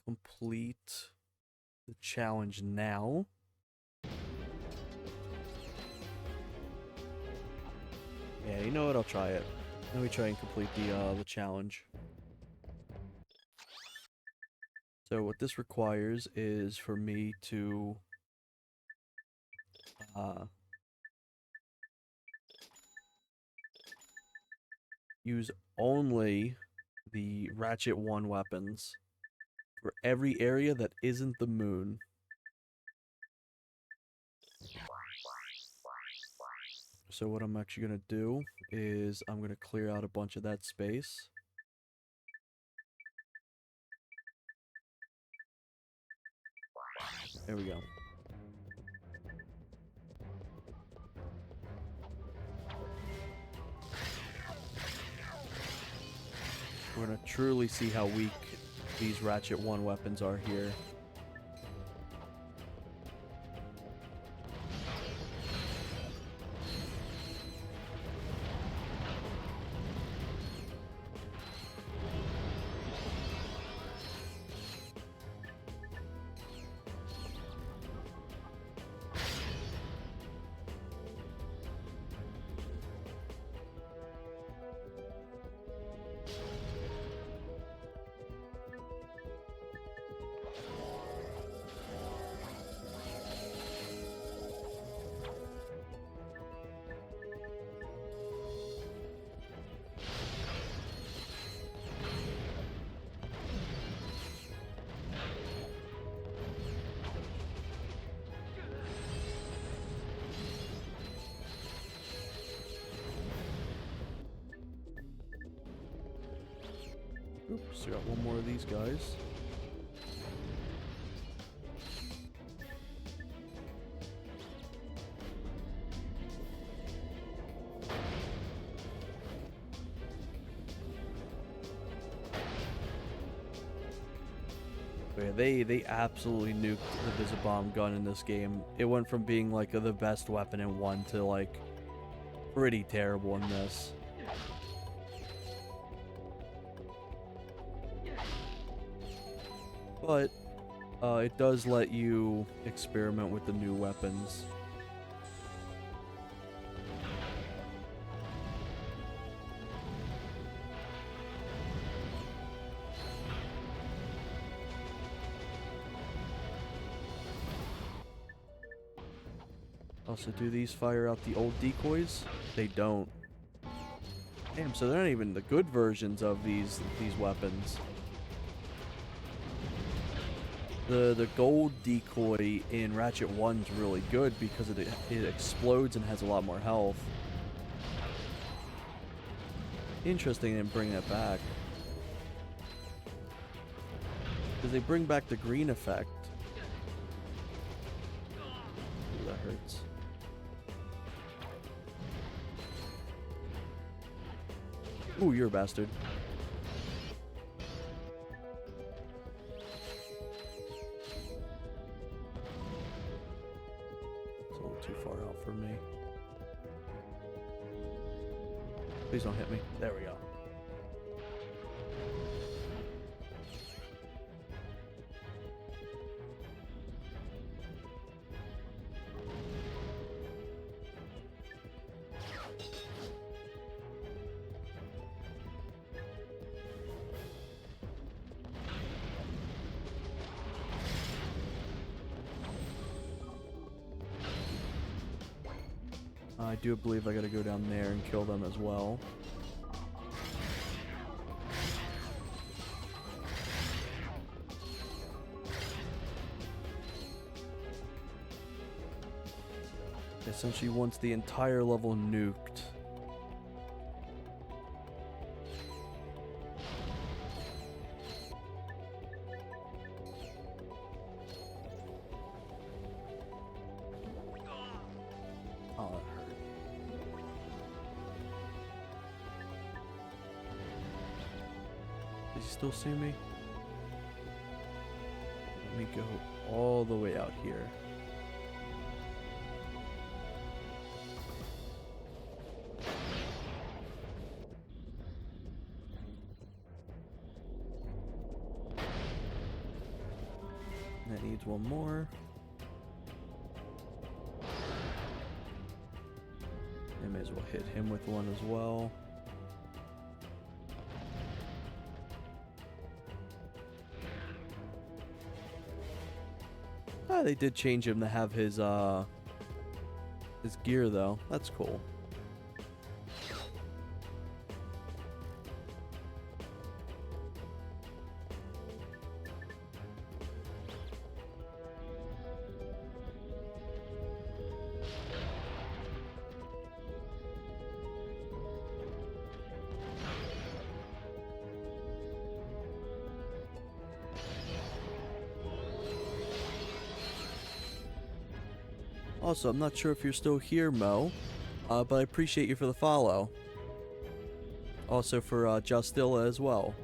complete the challenge now. Yeah, you know what? I'll try it. Let me try and complete the challenge. So what this requires is for me to use only the Ratchet 1 weapons for every area that isn't the moon. So what I'm actually going to do is I'm going to clear out a bunch of that space. There we go. We're going to truly see how weak these Ratchet 1 weapons are here. Oops, got one more of these guys. But yeah, they absolutely nuked the Visibomb gun in this game. It went from being like the best weapon in 1 to like pretty terrible in this. But it does let you experiment with the new weapons. Also, do these fire out the old decoys? They don't. Damn, so they're not even the good versions of these weapons. The gold decoy in Ratchet 1 is really good because it explodes and has a lot more health. Interesting in bringing it back. Because they bring back the green effect. Ooh, that hurts. Ooh, you're a bastard. It's a little too far out for me. Please don't hit me. There we go. I do believe I gotta go down there and kill them as well. Essentially wants the entire level nuked. Oh, that hurt. Does he still see me? Let me go all the way out here. That needs one more. I may as well hit him with one as well. Ah, they did change him to have his gear though. That's cool. Also, I'm not sure if you're still here, Mo, but I appreciate you for the follow. Also for Justilla as well.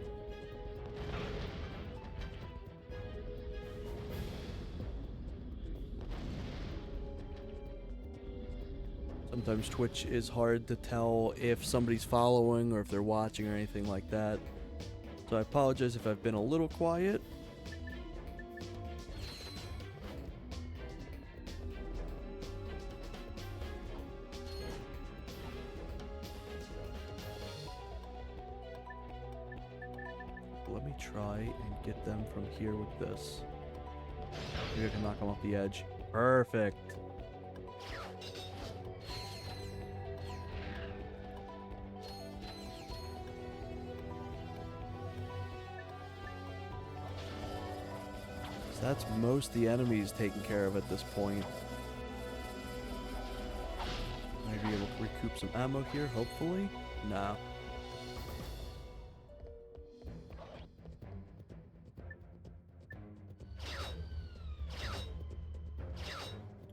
Sometimes Twitch is hard to tell if somebody's following or if they're watching or anything like that. So I apologize if I've been a little quiet. Let me try and get them from here with this. Maybe I can knock them off the edge. Perfect. So that's most of the enemies taken care of at this point. Might be able to recoup some ammo here, hopefully. Nah.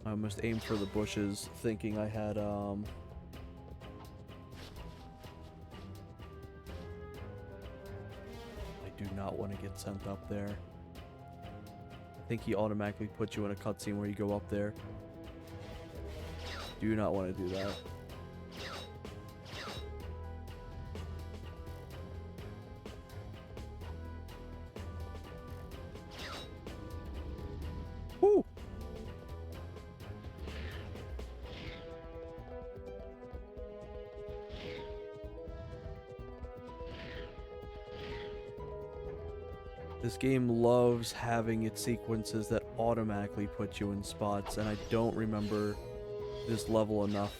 I almost aimed for the bushes, thinking I had, I do not want to get sent up there. I think he automatically puts you in a cutscene where you go up there. Do not want to do that. Woo! This game loves having its sequences that automatically put you in spots, and I don't remember this level enough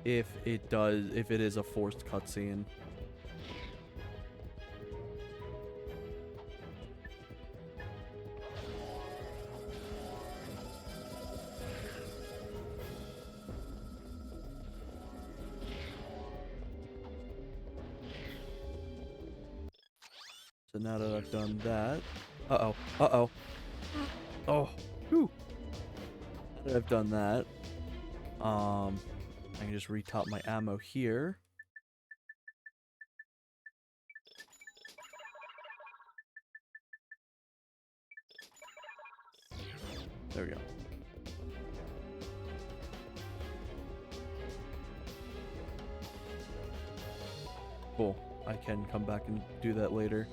if it is a forced cutscene. now that I've done that... Uh-oh. Uh-oh. Oh. Whew. Now that I've done that, I can just retop my ammo here. There we go. Cool. I can come back and do that later.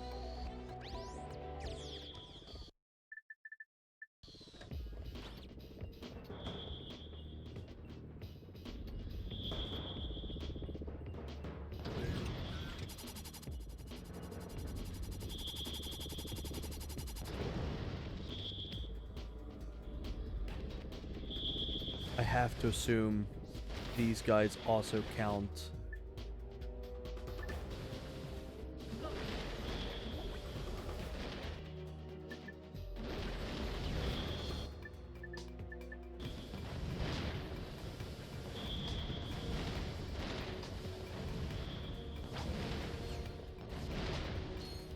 I have to assume these guys also count.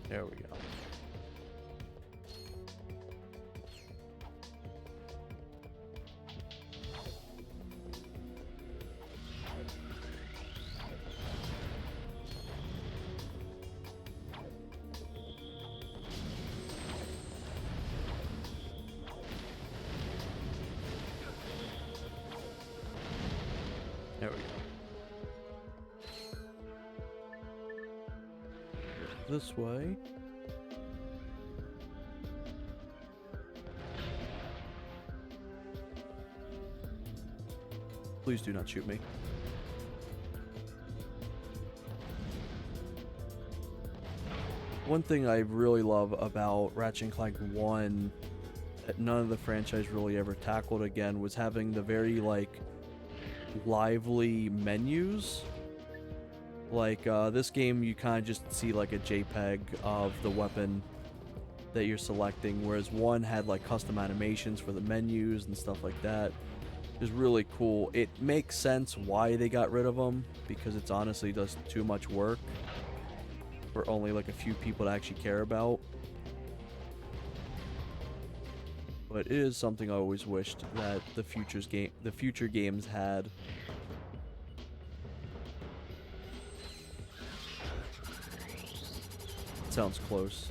There we go. There we go. This way. Please do not shoot me. One thing I really love about Ratchet & Clank 1 that none of the franchise really ever tackled again was having the very, like, lively menus. Like, this game you kind of just see, like, a JPEG of the weapon that you're selecting, whereas 1 had, like, custom animations for the menus and stuff like that. It was really cool. It makes sense why they got rid of them, because it's honestly just too much work for only like a few people to actually care about. But it is something I always wished that the future games had. Sounds close.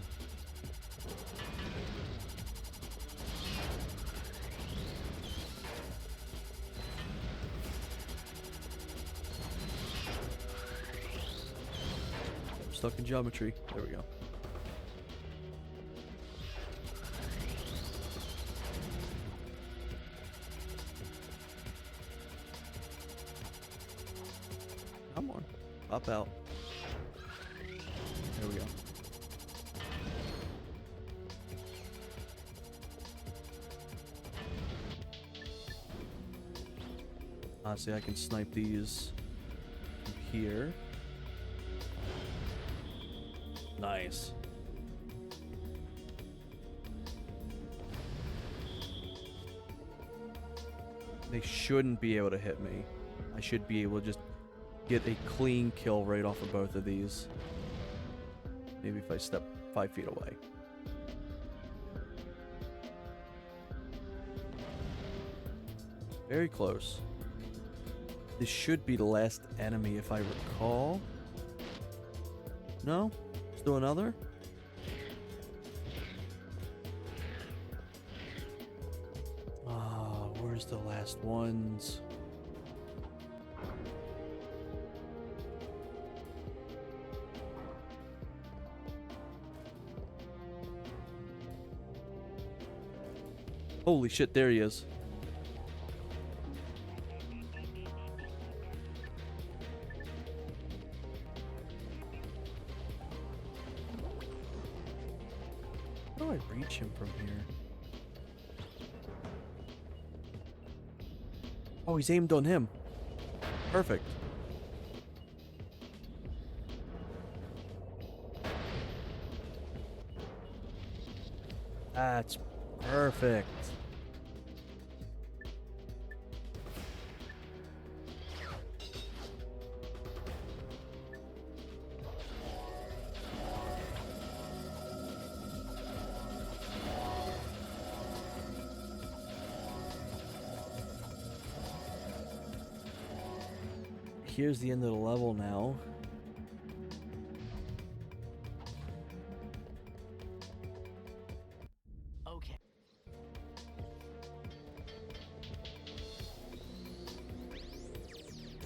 Stuck in geometry. There we go. Come on. Pop out. There we go. See, I can snipe these from here. Nice. They shouldn't be able to hit me. I should be able to just get a clean kill right off of both of these. Maybe if I step 5 feet away. Very close. This should be the last enemy if I recall. No? Still another? Ah, where's the last ones? Holy shit, there he is. How do I reach him from here? Oh, he's aimed on him. Perfect. That's perfect. here's the end of the level now. Okay.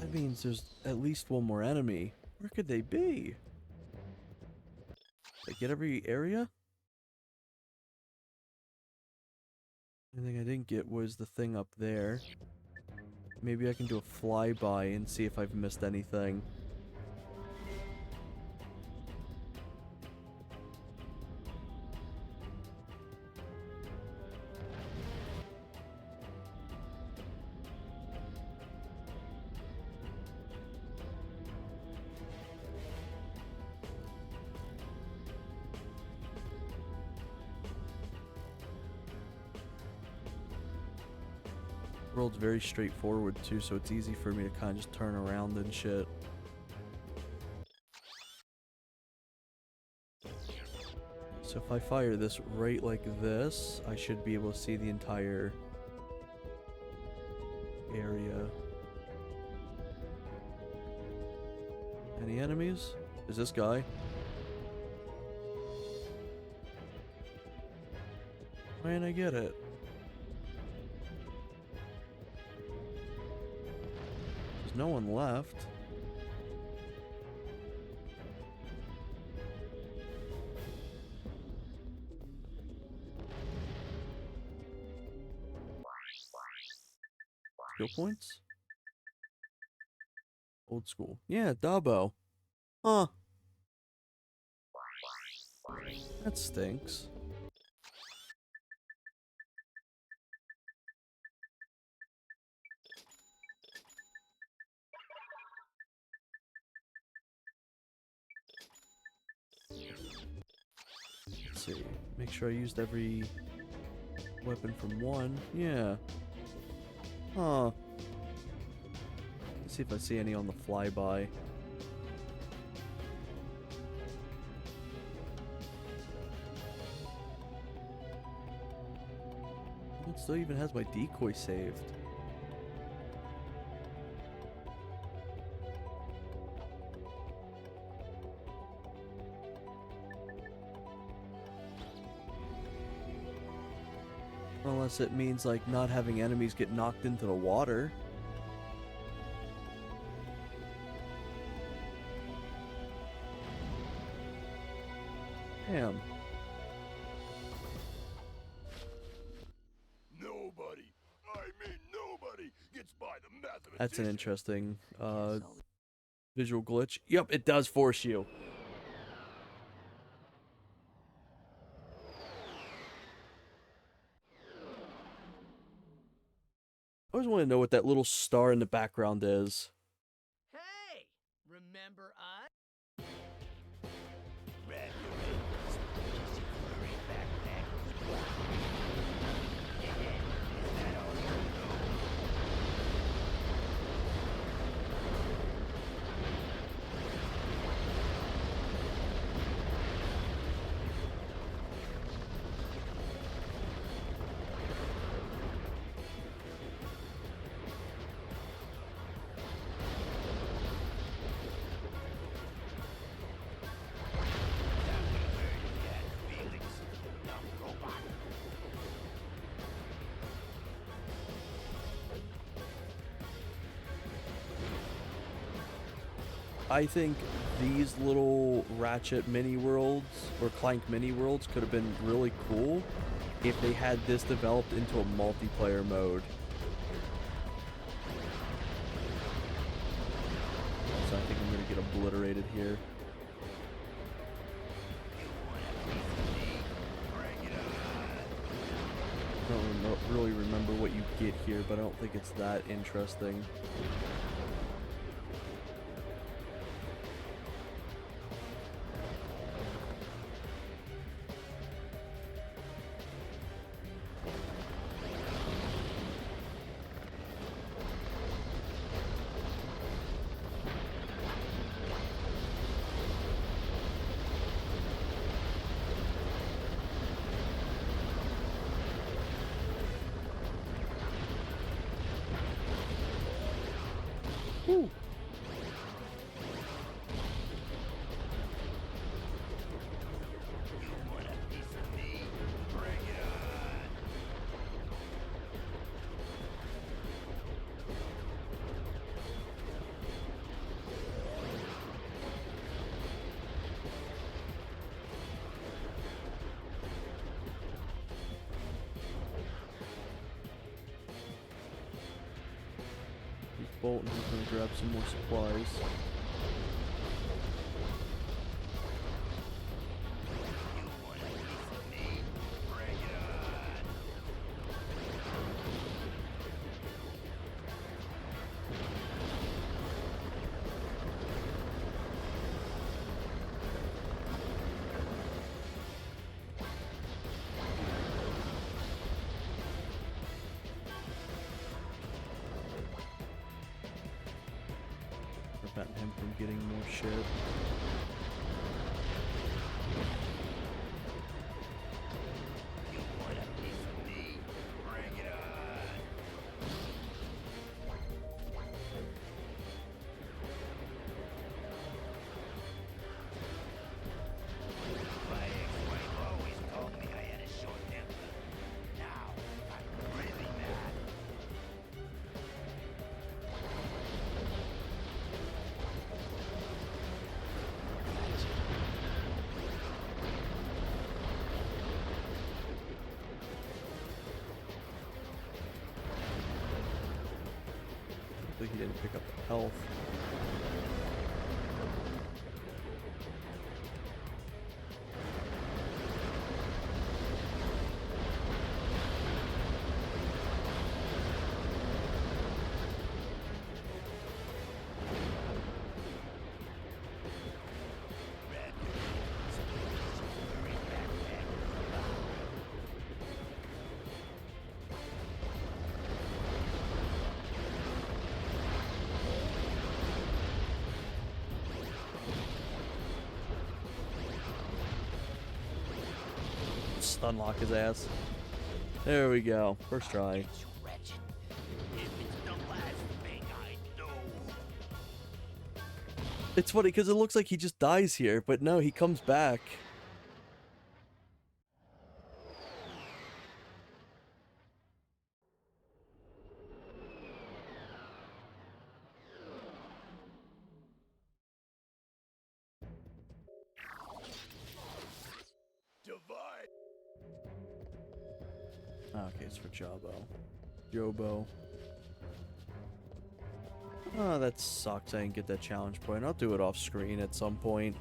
That means there's at least one more enemy. Where could they be? Did I get every area? The only thing I didn't get was the thing up there. Maybe I can do a flyby and see if I've missed anything. World's very straightforward too, so it's easy for me to kind of just turn around and shit. So if I fire this right like this, I should be able to see the entire area. Any enemies? Is this guy? Why didn't I get it? No one left. Skill points? Old school. Yeah, Dabo. Huh. That stinks. Let's see. Make sure I used every weapon from one. Yeah. Huh. Let's see if I see any on the flyby. It still even has my decoy saved. Unless it means like not having enemies get knocked into the water. Damn. Nobody, I mean nobody, gets by the mathematician. That's an interesting visual glitch. Yep, it does force you. I always want to know what that little star in the background is. Hey! Remember us? I think these little Ratchet mini worlds or Clank mini worlds could have been really cool if they had this developed into a multiplayer mode. So I think I'm gonna get obliterated here. I don't really remember what you get here, but I don't think it's that interesting. Bolt, and he's gonna grab some more supplies. Prevent him from getting more shit. Hopefully he didn't pick up the health. Unlock his ass. There we go. First try. It's funny because it looks like he just dies here, but no, he comes back. Okay, it's for Jobo. Oh, that sucks. I didn't get that challenge point. I'll do it off screen at some point.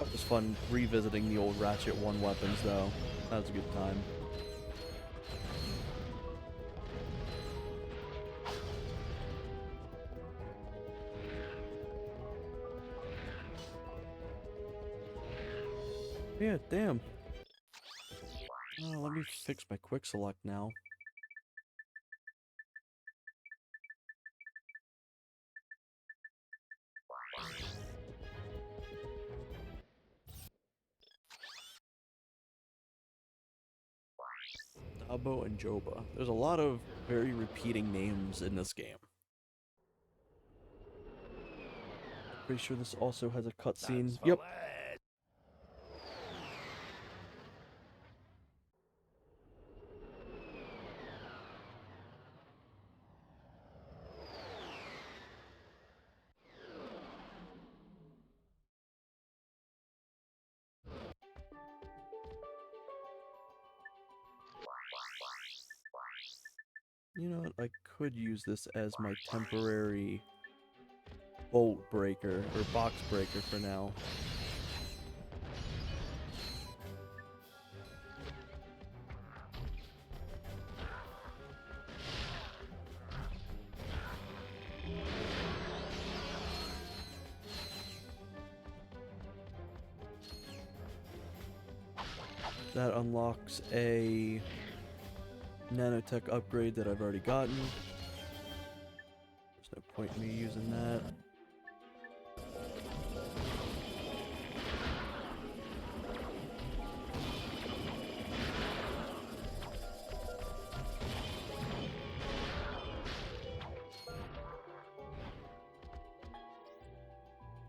It was fun revisiting the old Ratchet 1 weapons, though. That was a good time. Yeah, damn. Oh, let me fix my quick select now. Dabo and Joba. There's a lot of very repeating names in this game. Pretty sure this also has a cutscene. Yep. You know what, I could use this as my temporary bolt breaker, or box breaker for now. That unlocks a nanotech upgrade that I've already gotten. There's no point in me using that.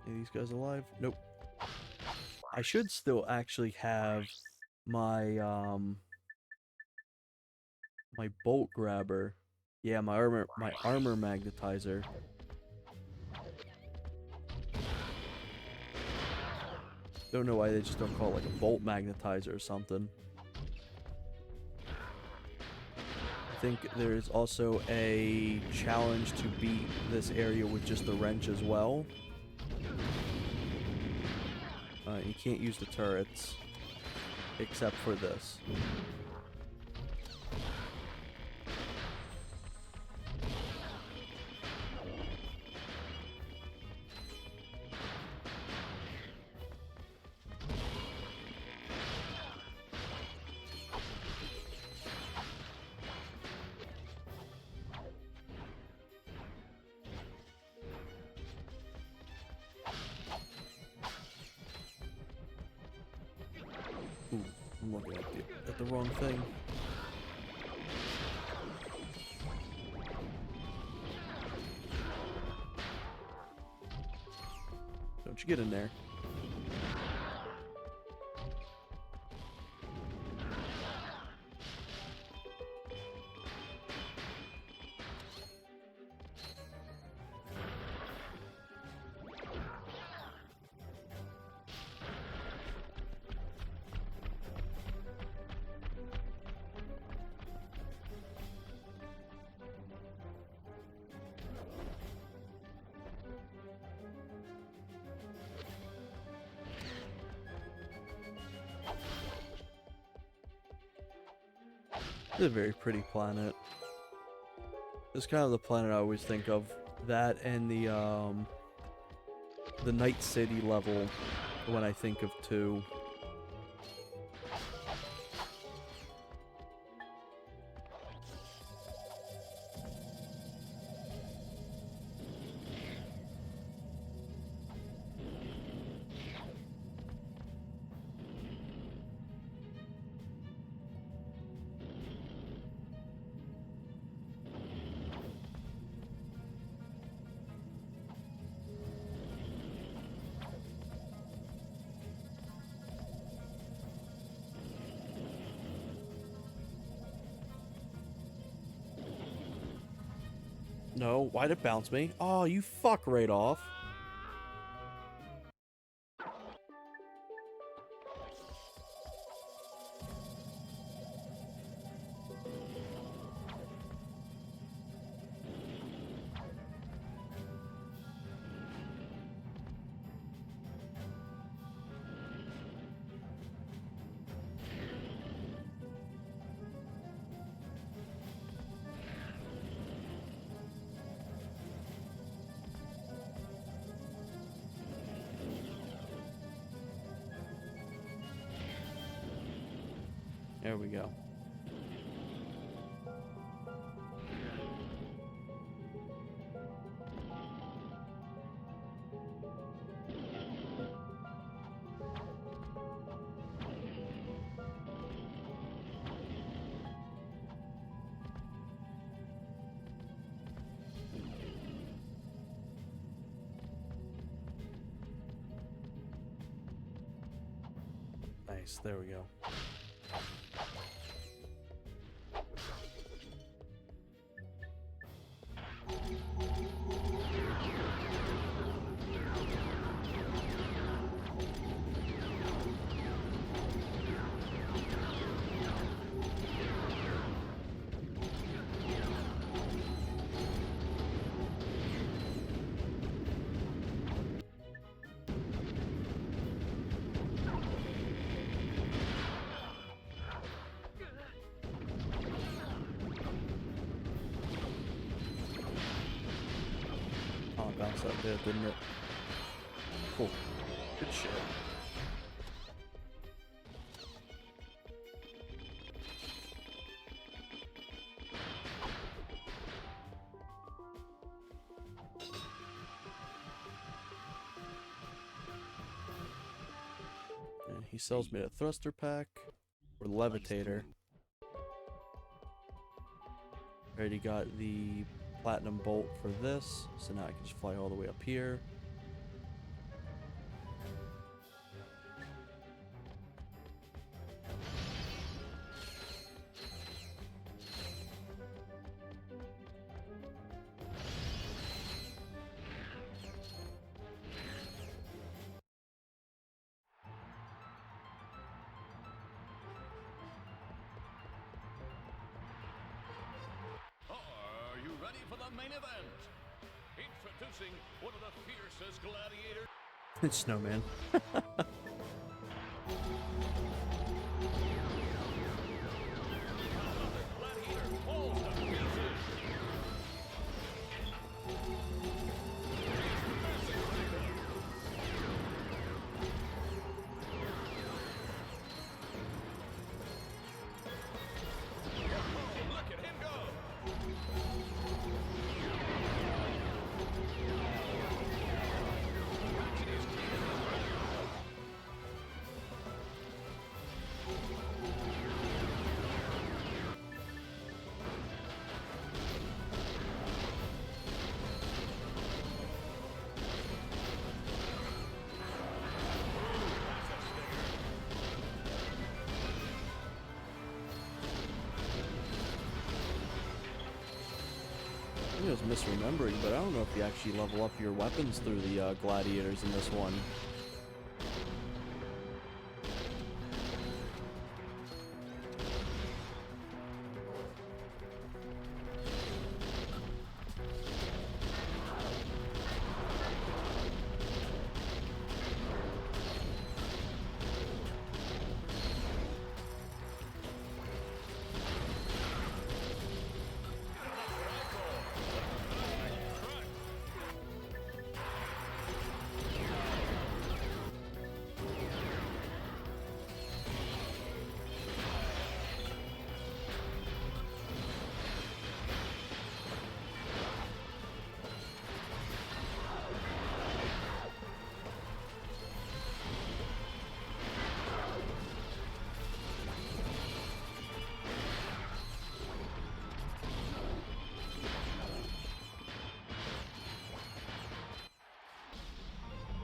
Are these guys alive? Nope. I should still actually have my my bolt grabber. Yeah, my armor magnetizer. Don't know why they just don't call it like a bolt magnetizer or something. I think there's also a challenge to beat this area with just the wrench as well. You can't use the turrets except for this. Ooh, I'm looking at the wrong thing. Don't you get in there. It's a very pretty planet. It's kind of the planet I always think of. That and the Night City level when I think of 2. No, why'd it bounce me? Oh, you fuck right off. There we go. Nice, there we go. Bounced out there, didn't it? Cool. Good shit. And he sells me a thruster pack or levitator. Already got the platinum bolt for this, so now I can just fly all the way up here. ready for the main event. Introducing one of the fiercest gladiators. Snowman. Gladiator falls to pieces. Look at him go! I was misremembering, but I don't know if you actually level up your weapons through the gladiators in this one.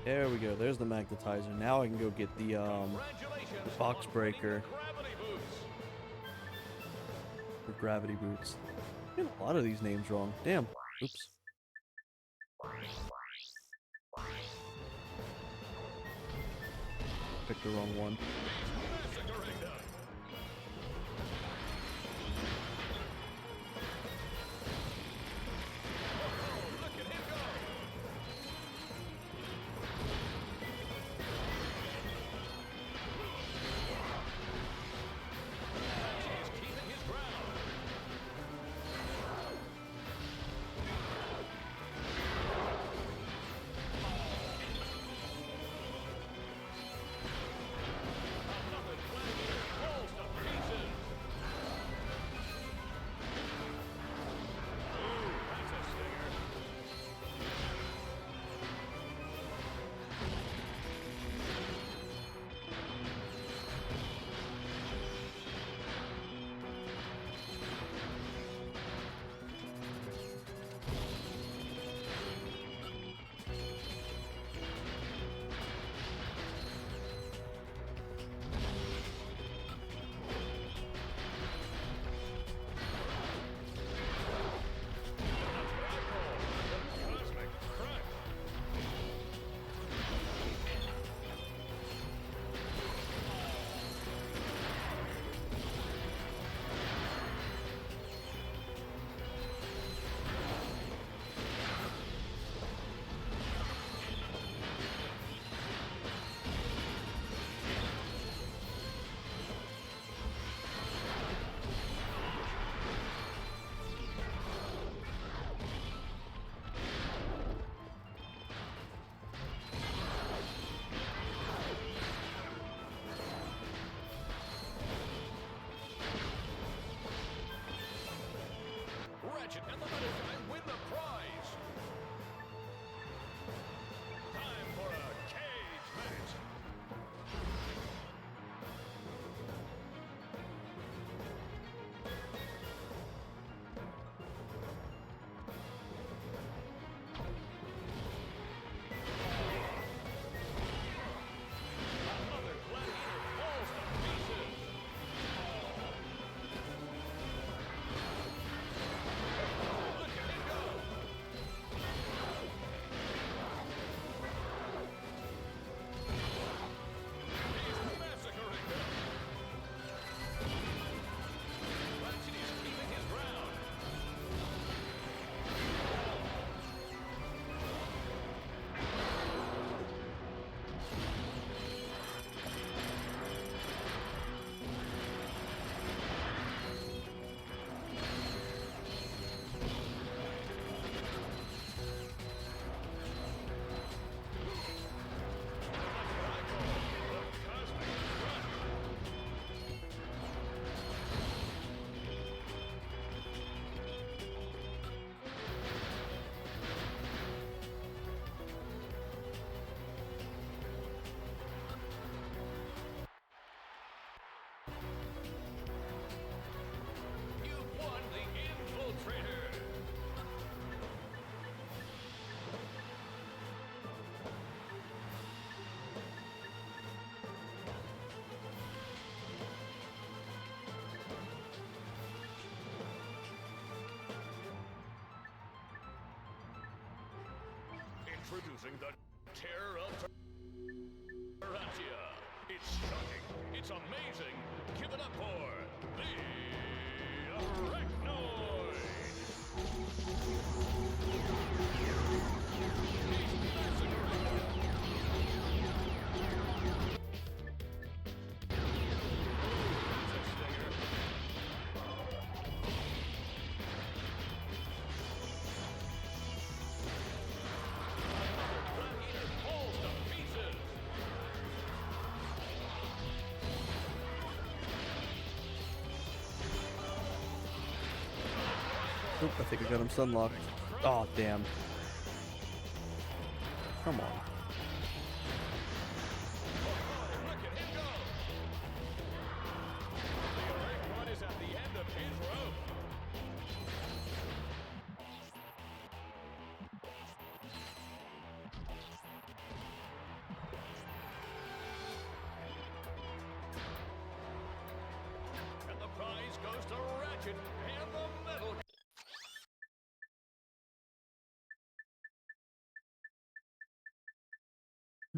There we go. There's the magnetizer. Now I can go get the box breaker. The gravity boots. I get a lot of these names wrong. Damn. Oops. Picked the wrong one. Introducing the terror of Terratia. It's shocking. It's amazing. Give it up for the Arachnoid. Oop, I think I got him sunlocked. Oh, damn. Come on. And the prize goes to Ratchet and the Metal. I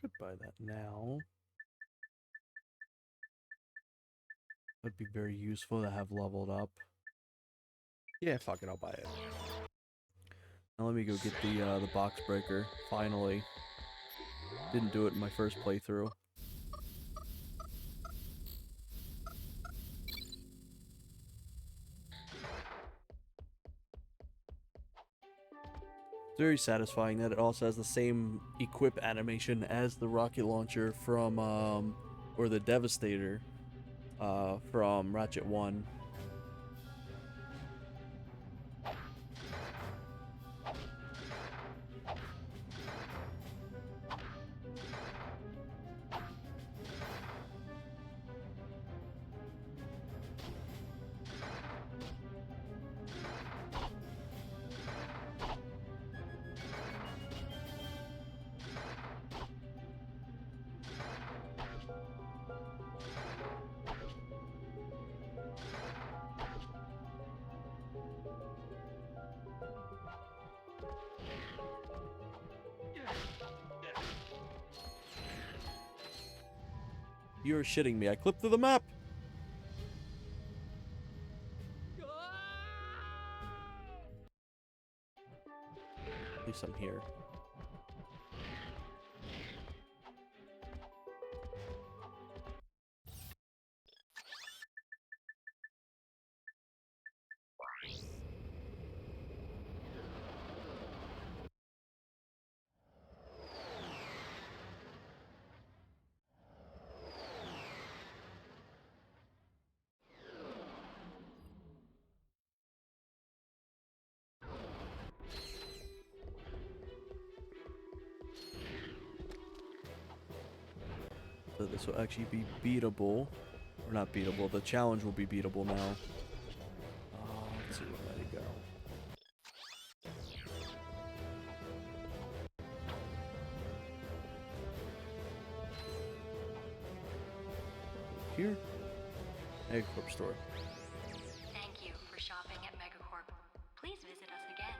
could buy that now. That'd be very useful to have leveled up. Yeah, fuck it, I'll buy it. Now let me go get the box breaker. Finally. Didn't do it in my first playthrough. It's very satisfying that it also has the same equip animation as the rocket launcher from, or the Devastator, from Ratchet 1. You're shitting me. I clipped through the map. At least I'm here. So this will actually be beatable. Or not beatable, the challenge will be beatable now. Let's see, where let it go. Here? Megacorp store. Thank you for shopping at Megacorp. Please visit us again.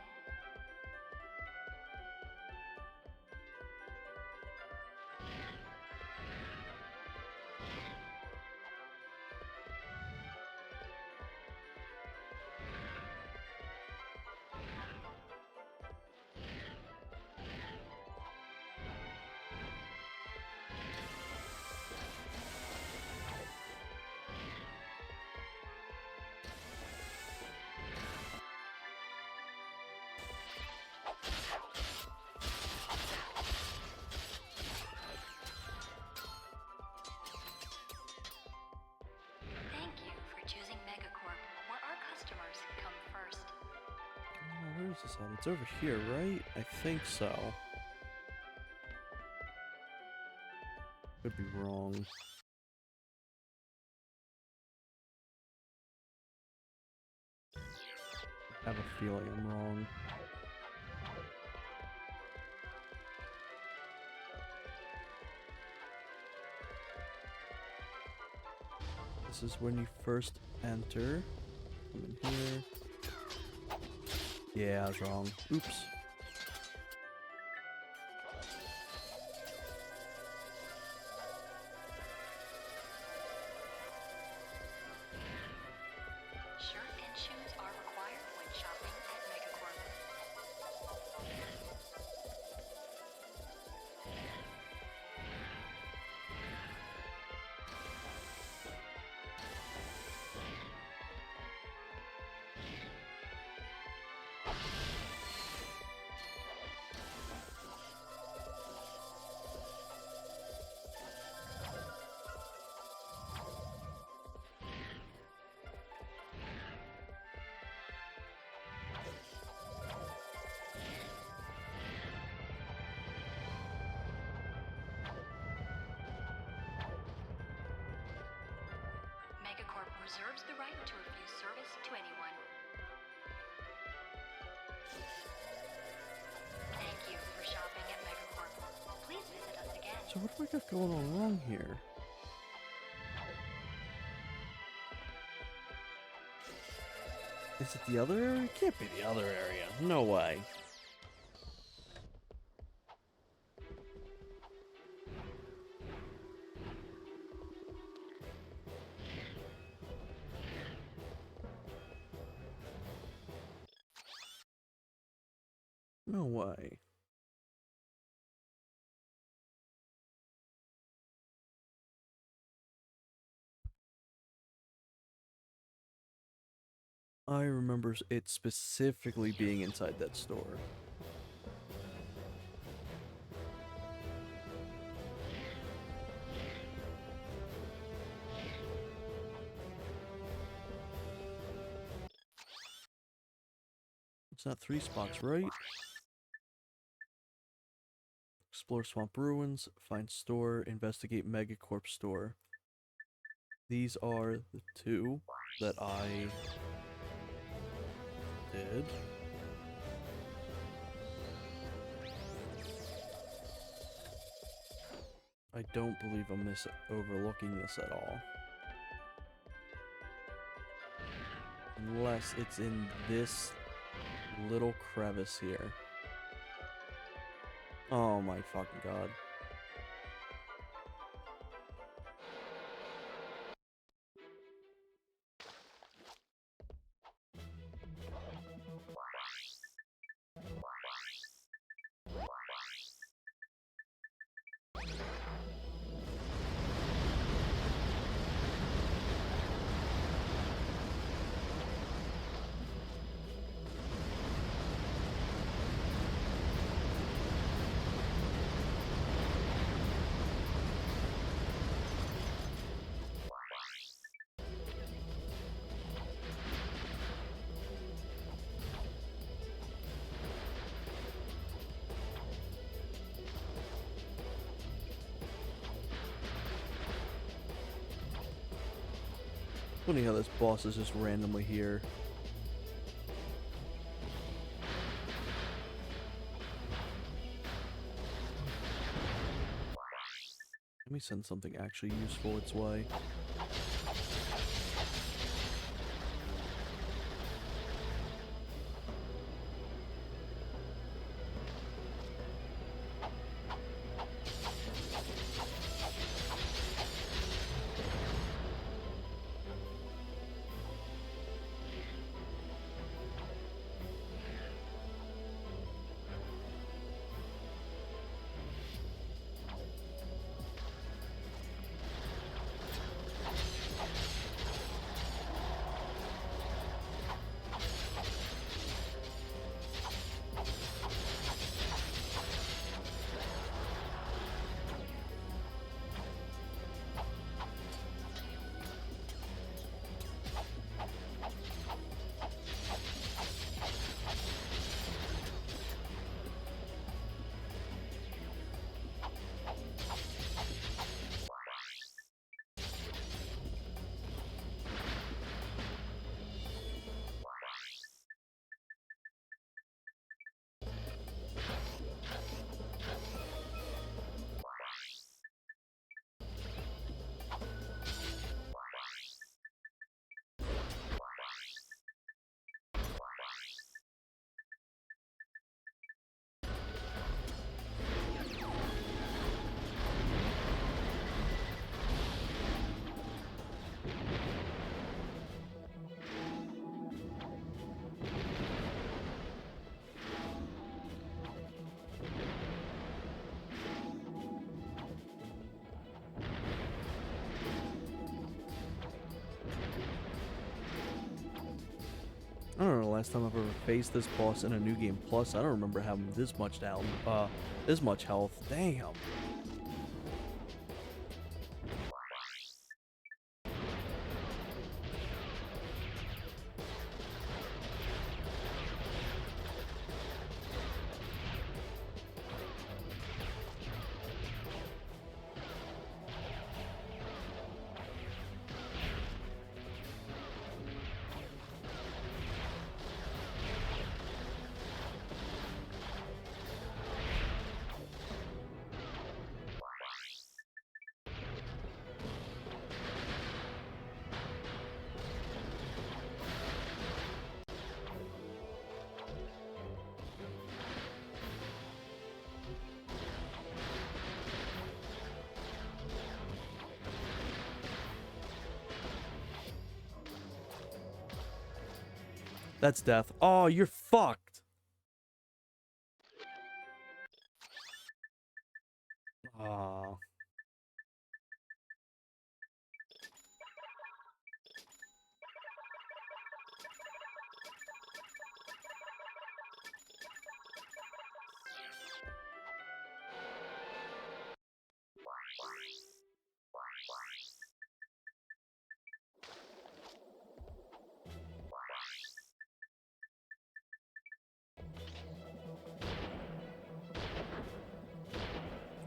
Thank you for choosing Megacorp, where our customers come first. Where is this at? It's over here, right? I think so. Could be wrong. I have a feeling I'm wrong. is when you first enter. Come in here. Yeah, I was wrong. Oops. Shirt and shoes are required when shopping at Megacorp. Megacorp reserves the right to refuse service to anyone. Thank you for shopping at Megacorp. Please visit us again. So what do I got going on wrong here? Is it the other area? It can't be the other area. No way. No way. I remember it specifically being inside that store. It's not 3 spots, right? Explore Swamp Ruins, find store, investigate Megacorp store. These are the 2 that I did. I don't believe I'm overlooking this at all. Unless it's in this little crevice here. Oh my fucking god. Funny how this boss is just randomly here. Let me send something actually useful its way. last time I've ever faced this boss in a New Game Plus. I don't remember having this much down, this much health. Damn. That's death. Oh, you're fucked. Aw.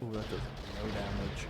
Ooh, that does no damage.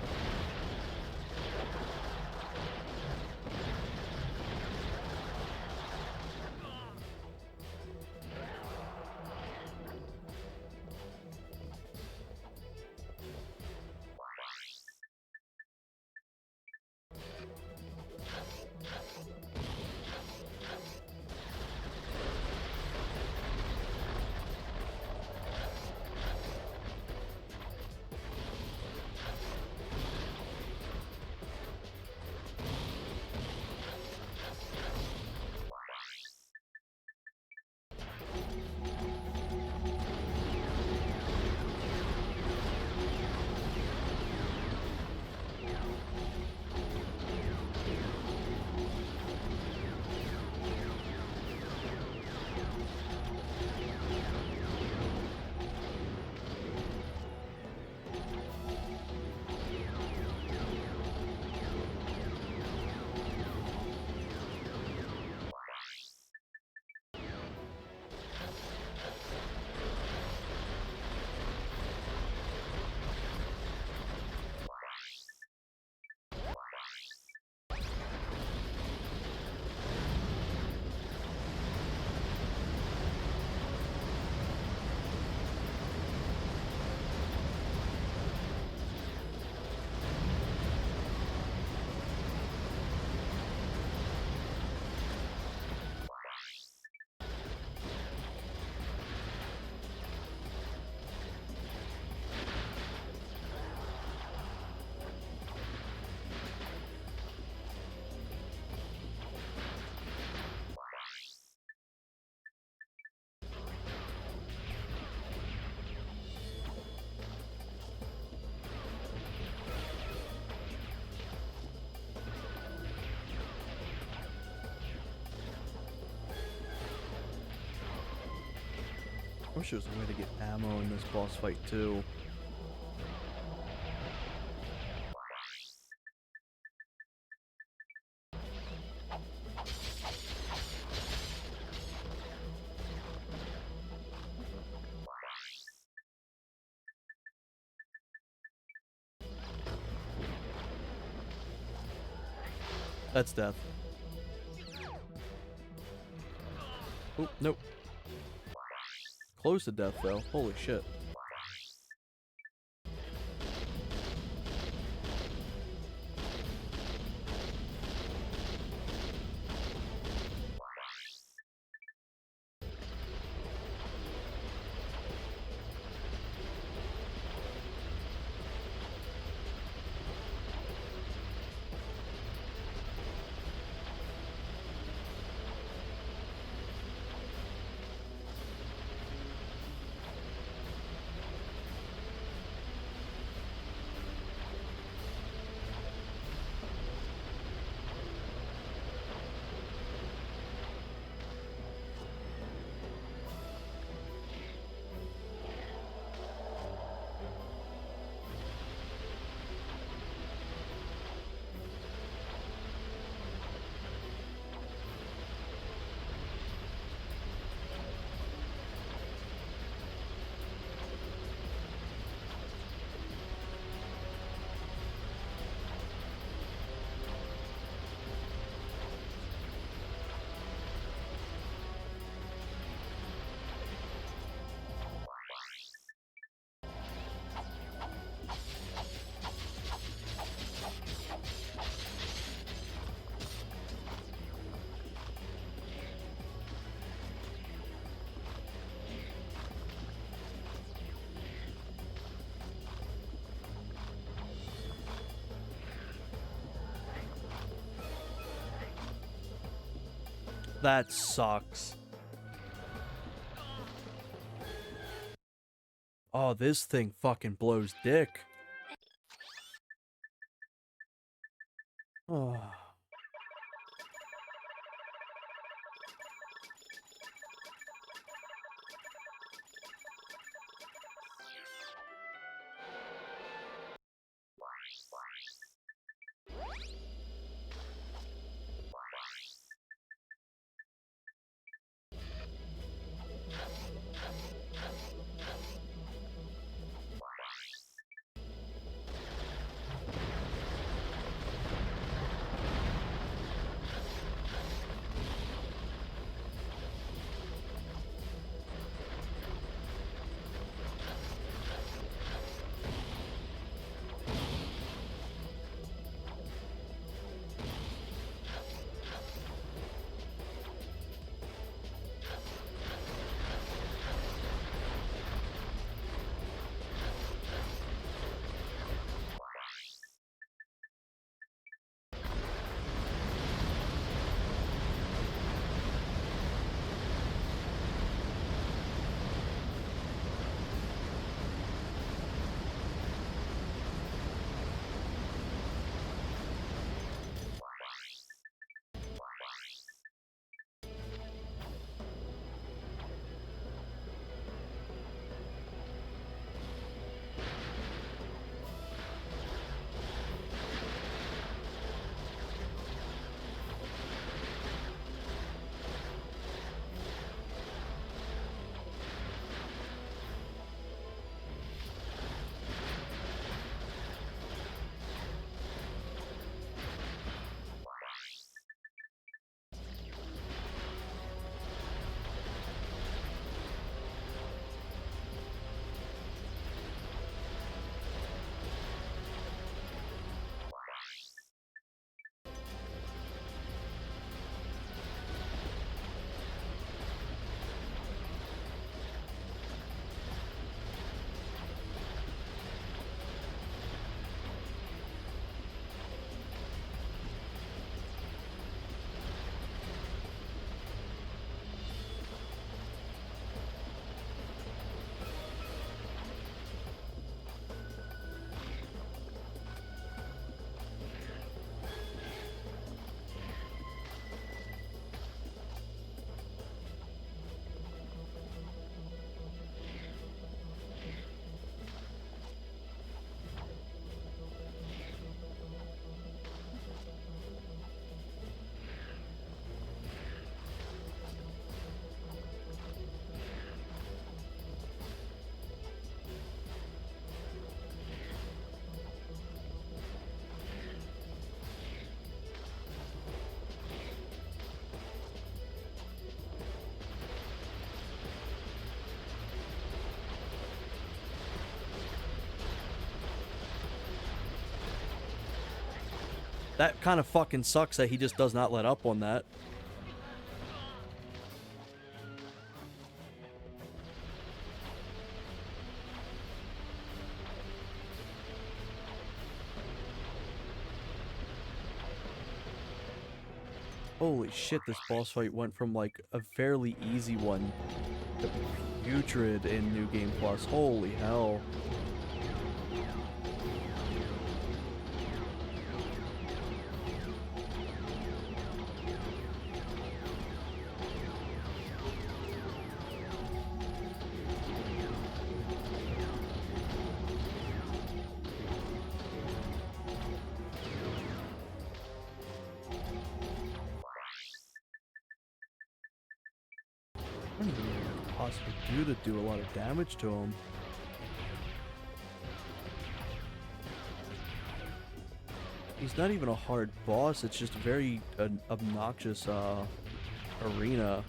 I wish there was a way to get ammo in this boss fight too. That's death. Oh, nope. Close to death though. Holy shit. That sucks. Oh, this thing fucking blows dick. Oh. That kind of fucking sucks that he just does not let up on that. Holy shit, this boss fight went from like a fairly easy one to putrid in New Game Plus. Holy hell. I don't even know what I could possibly do to do a lot of damage to him. He's not even a hard boss, it's just a very obnoxious arena.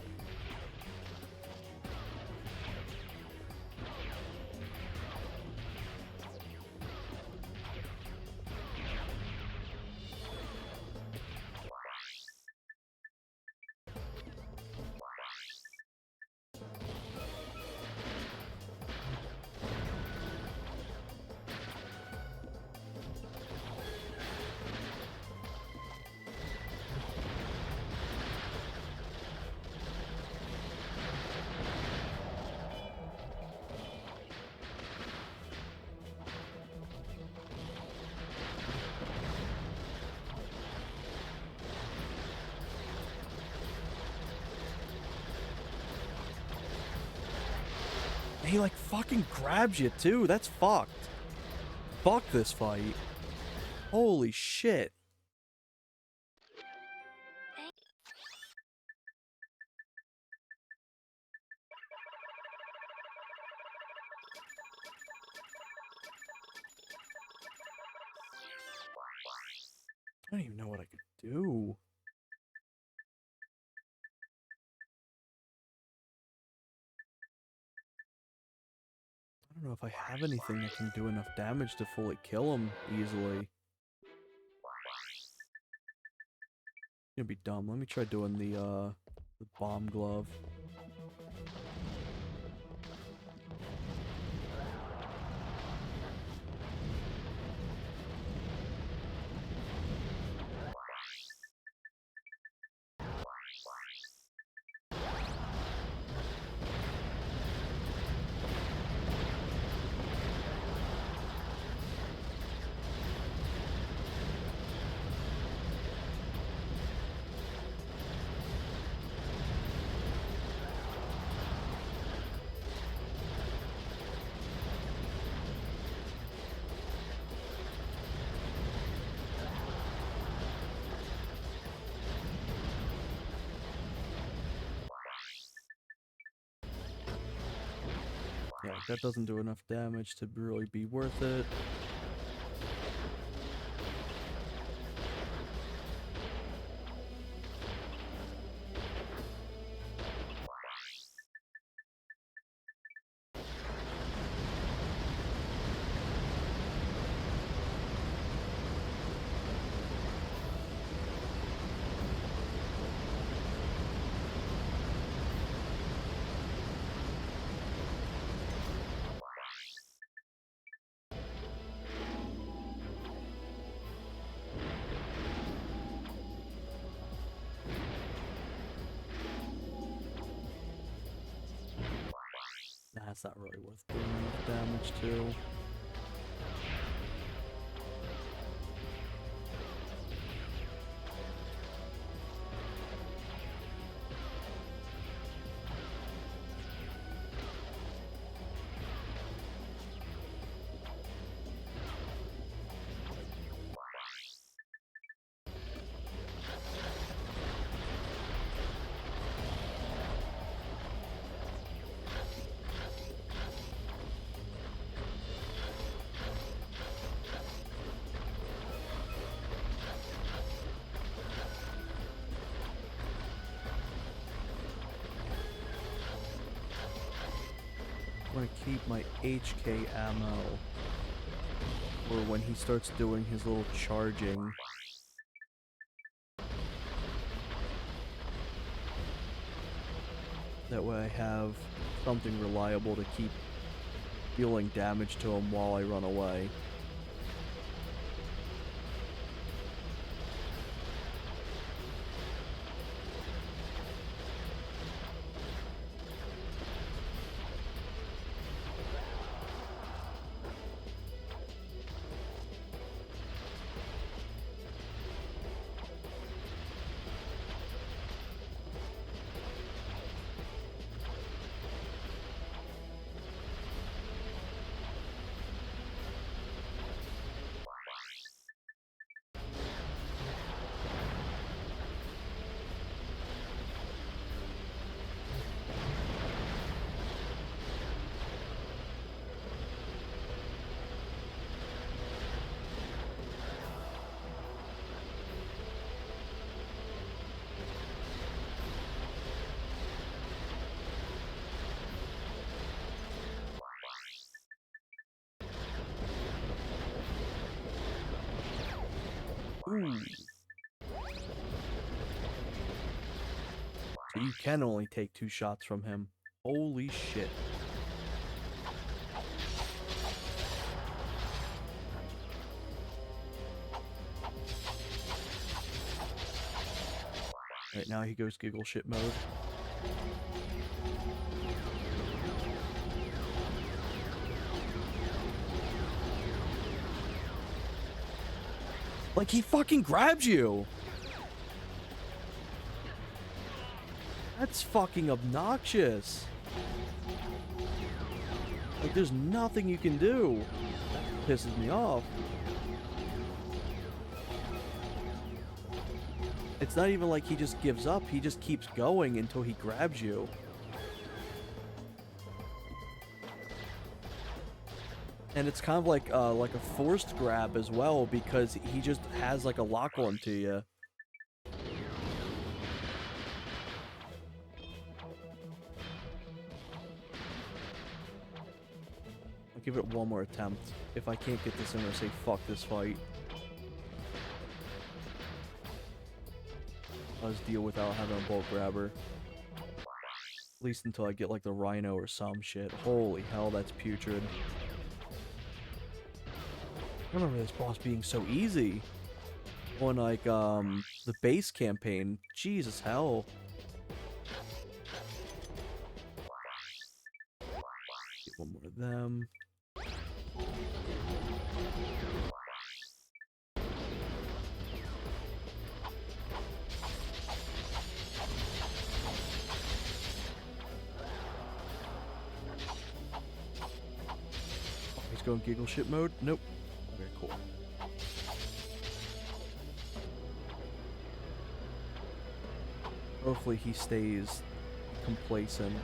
He like fucking grabs you too. That's fucked. Fuck this fight. Holy shit. I don't even know what I could do. I don't know if I have anything that can do enough damage to fully kill him easily. It's gonna be dumb. Let me try doing the bomb glove. Yeah, that doesn't do enough damage to really be worth it. Nah, it's not really worth doing enough damage to. I want to keep my HK ammo for when he starts doing his little charging. That way I have something reliable to keep dealing damage to him while I run away. Ooh. So you can only take 2 shots from him. Holy shit. Right now he goes giggle shit mode. Like, he fucking grabs you! That's fucking obnoxious. Like, there's nothing you can do. That pisses me off. It's not even like he just gives up. He just keeps going until he grabs you. And it's kind of like a forced grab as well, because he just has like a lock on to you. I'll give it one more attempt. If I can't get this, I'm gonna say fuck this fight. I'll just deal without having a bolt grabber. At least until I get like the rhino or some shit. Holy hell, that's putrid. I remember this boss being so easy on like the base campaign. Jesus hell. Get one more of them. He's going giggle shit mode? Nope. Very cool. Hopefully he stays complacent.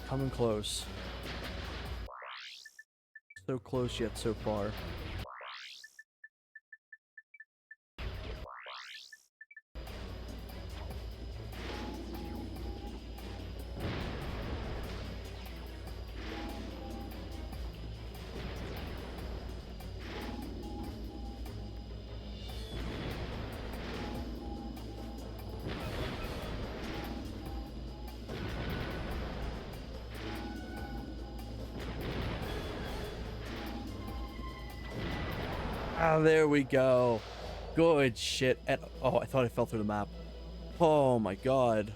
Coming close. So close yet so far. Ah, there we go. Good shit. And oh, I thought I fell through the map. Oh my god.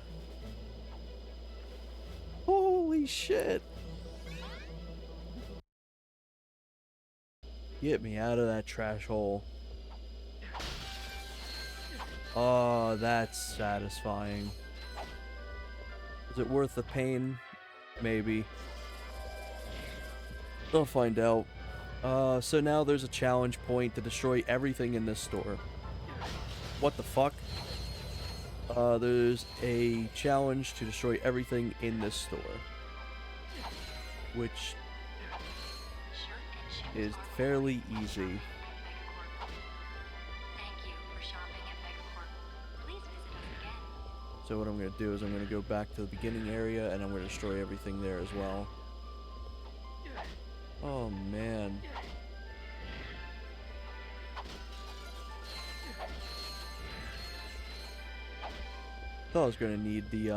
Holy shit. Get me out of that trash hole. Oh, that's satisfying. Is it worth the pain? Maybe. I'll find out. So now there's a challenge point to destroy everything in this store. What the fuck? There's a challenge to destroy everything in this store. Which is fairly easy. So what I'm going to do is I'm going to go back to the beginning area and I'm going to destroy everything there as well. Oh man. Thought I was gonna need the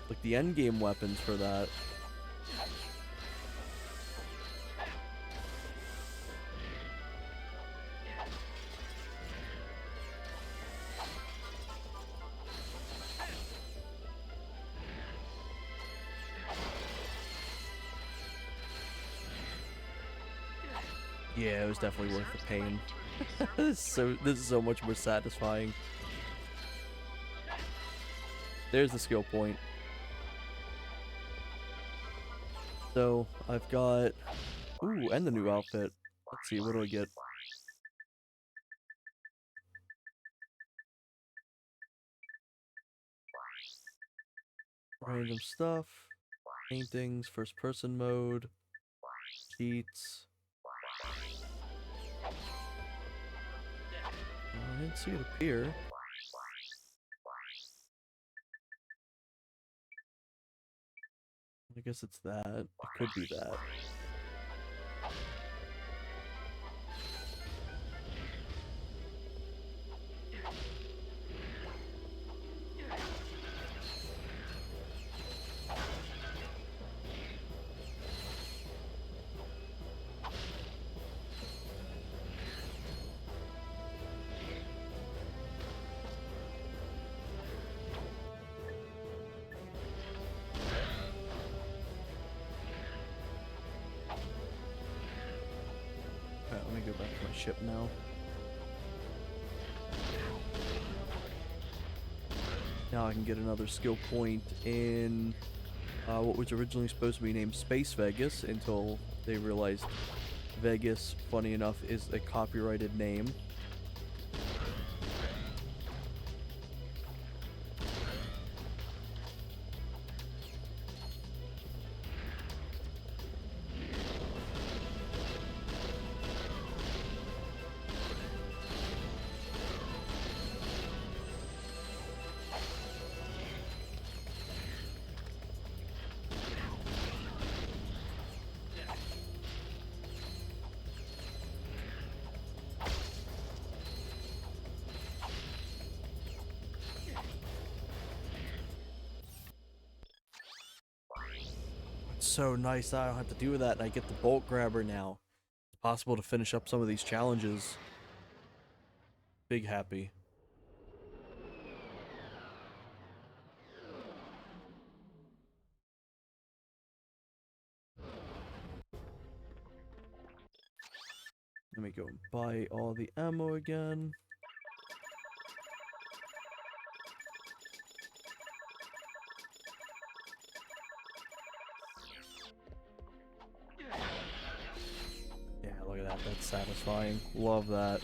like the endgame weapons for that. Yeah, it was definitely worth the pain. This is so much more satisfying. There's the skill point. So I've got ooh, and the new outfit. Let's see, what do I get? Random stuff, paintings, first person mode, cheats. I didn't see it appear. I guess it's that. It could be that. ship now. Now I can get another skill point in what was originally supposed to be named Space Vegas until they realized Vegas, funny enough, is a copyrighted name. So nice that I don't have to do that and I get the bolt grabber now. It's possible to finish up some of these challenges. Big happy. Let me go and buy all the ammo again. Yeah, look at that. That's satisfying. Love that.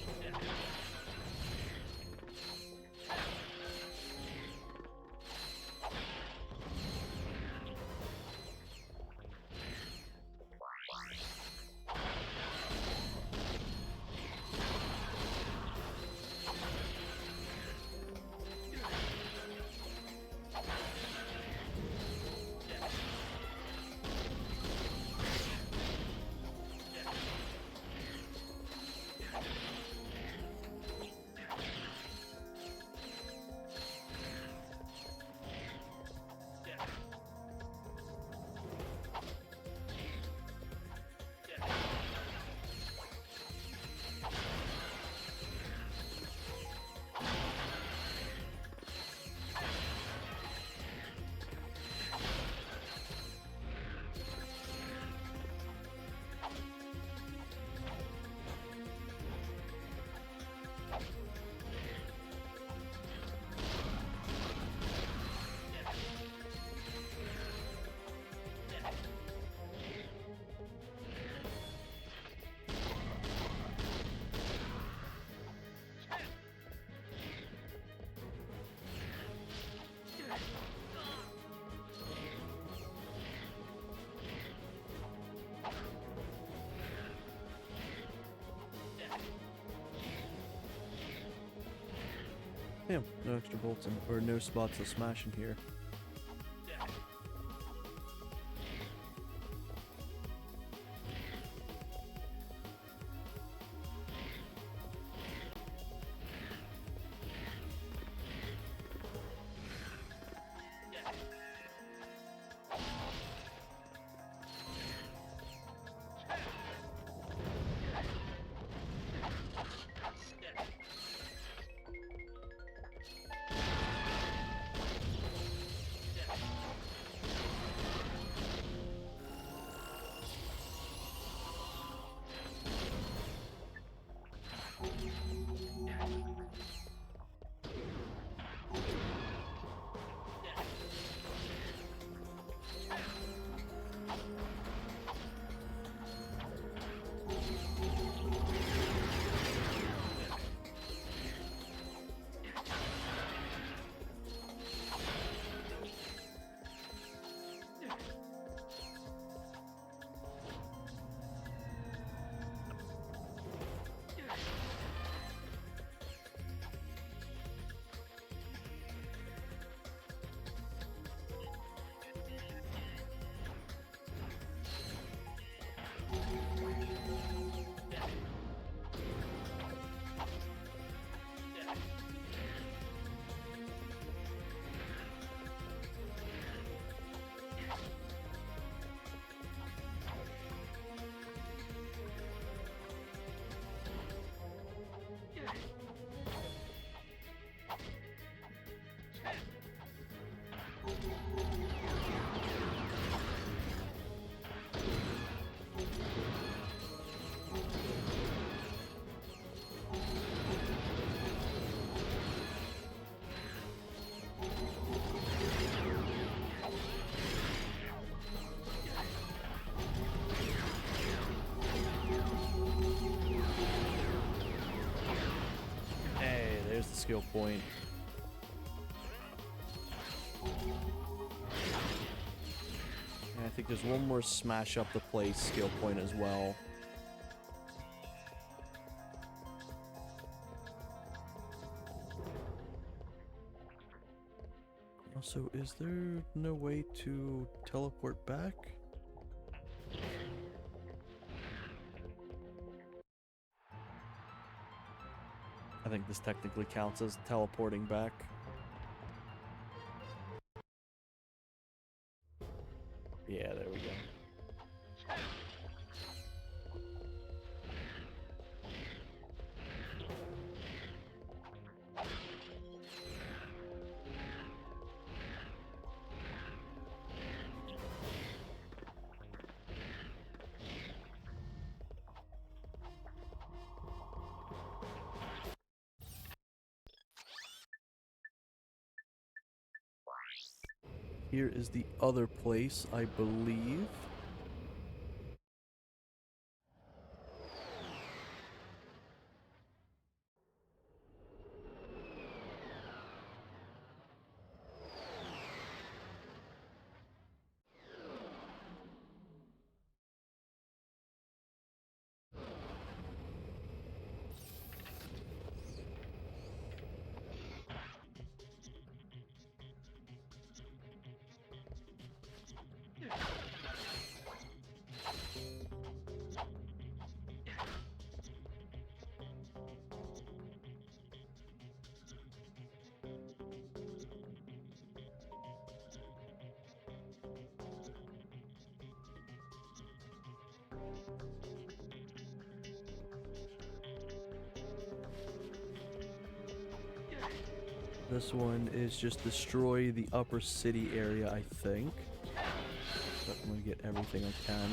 Damn, no extra bolts or no spots to smash in here. there's the skill point. And I think there's one more smash up the place skill point as well. Also, is there no way to teleport back? I think this technically counts as teleporting back. Yeah, there we go. Here is the other place, I believe. This one is just destroy the upper city area, I think. So I'm gonna get everything I can.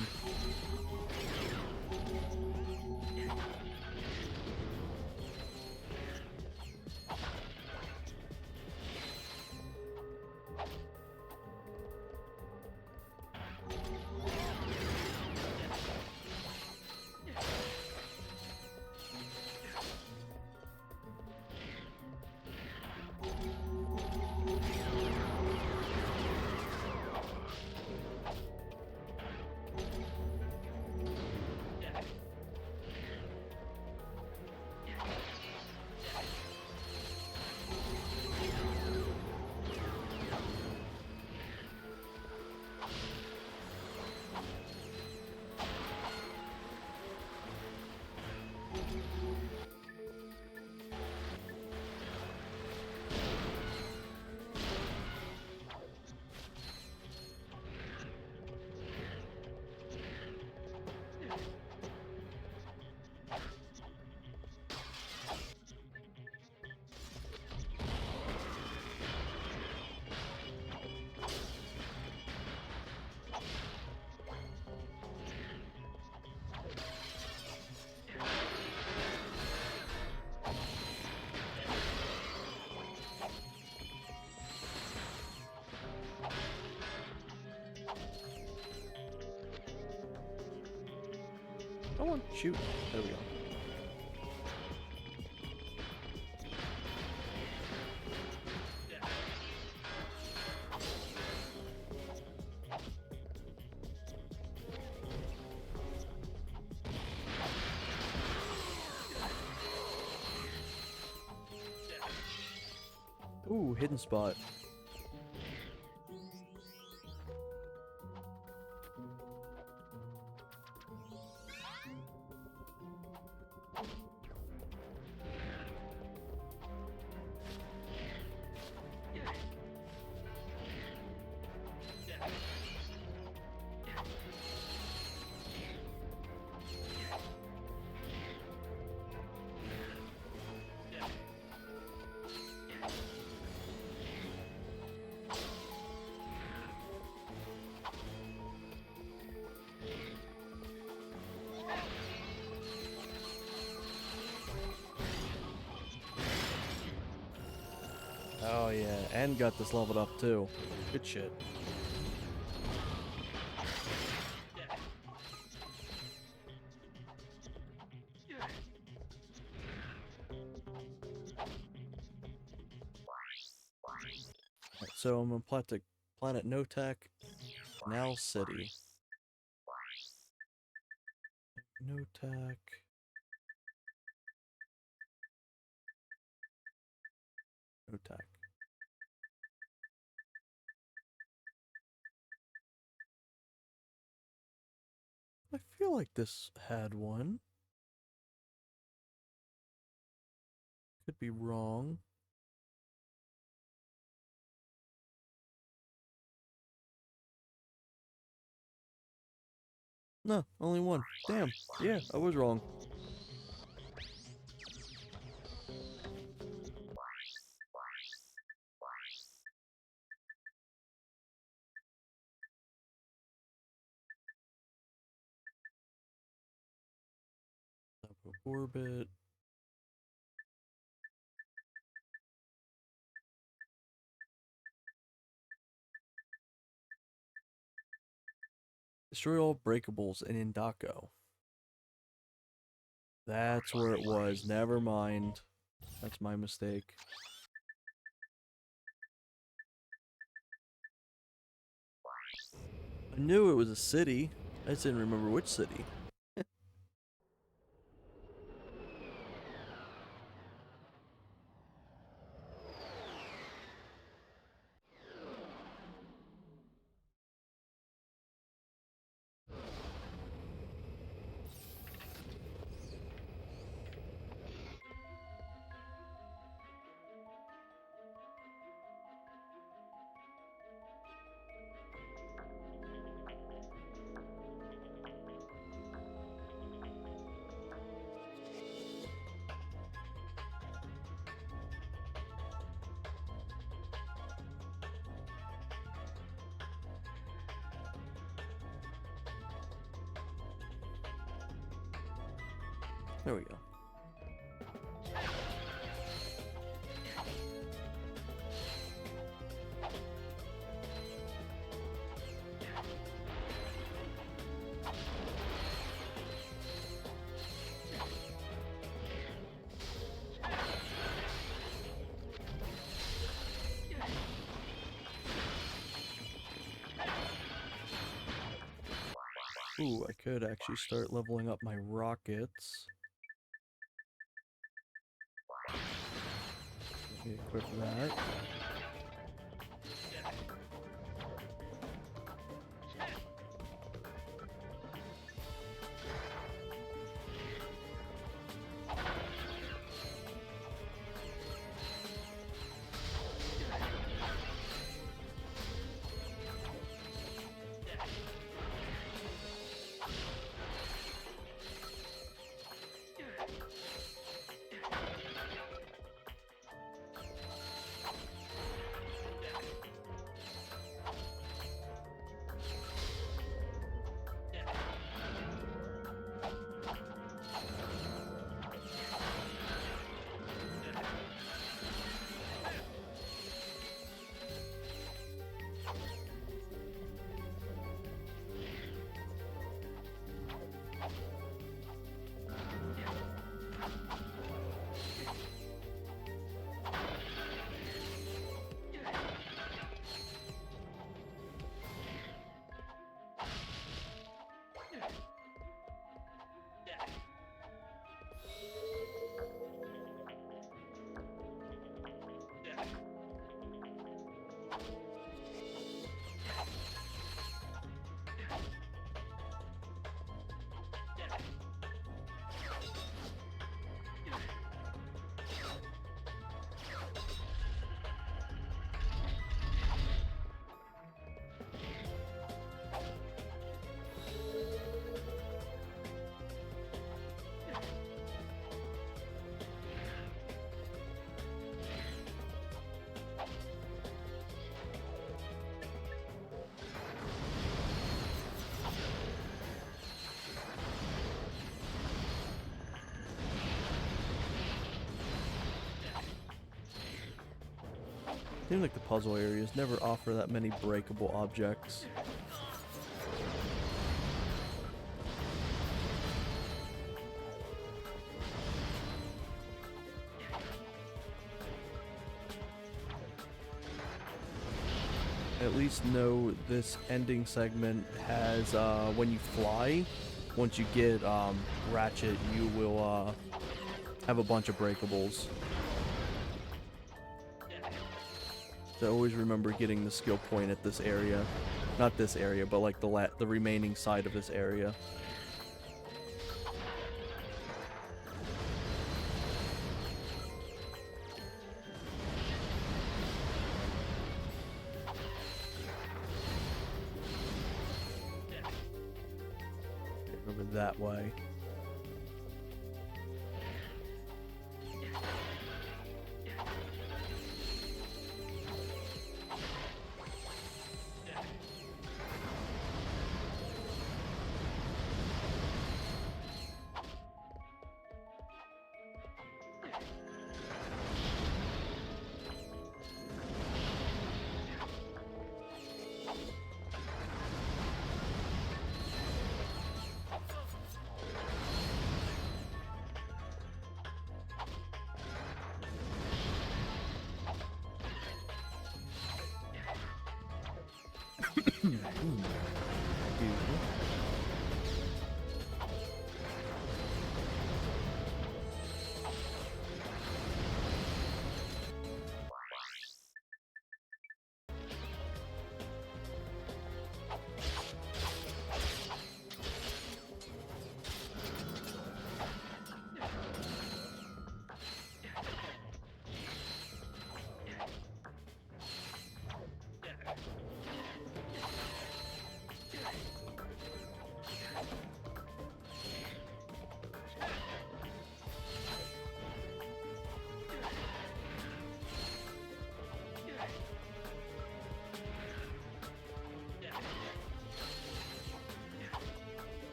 Come on, shoot. There we go. Ooh, hidden spot. Oh yeah, and got this leveled up too. Good shit. So I'm on Planet Notek, Canal City. Notek. Notek. I feel like this had one. Could be wrong. No, only one. Damn. Yeah, I was wrong. Orbit. Destroy all breakables in Indako. That's where it was. Never mind. That's my mistake. I knew it was a city. I just didn't remember which city. There we go. Ooh, I could actually start leveling up my rockets. Equip that. Seems like the puzzle areas never offer that many breakable objects. at least know this ending segment has, when you fly, once you get Ratchet, you will have a bunch of breakables. So always remember getting the skill point at this area. Not this area, but like the remaining side of this area. Over that way.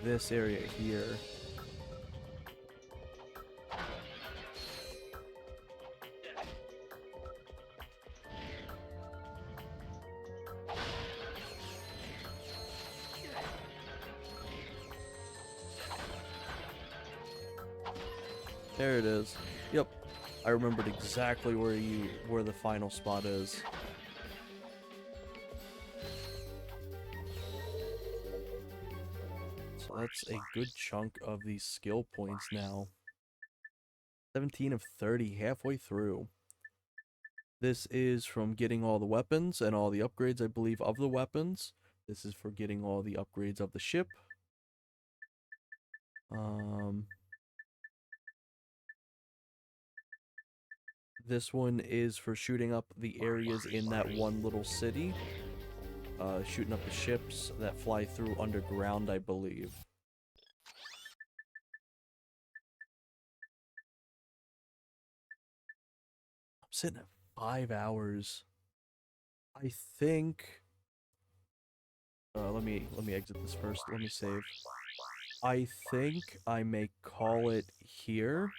This area here. There it is. Yep. I remembered exactly where the final spot is. So that's a good chunk of these skill points now. 17 of 30, halfway through. This is from getting all the weapons and all the upgrades, I believe, of the weapons. This is for getting all the upgrades of the ship. This one is for shooting up the areas in that one little city. Shooting up the ships that fly through underground, I believe. I'm sitting at 5 hours. I think... let me exit this first. Let me save. I think I may call it here.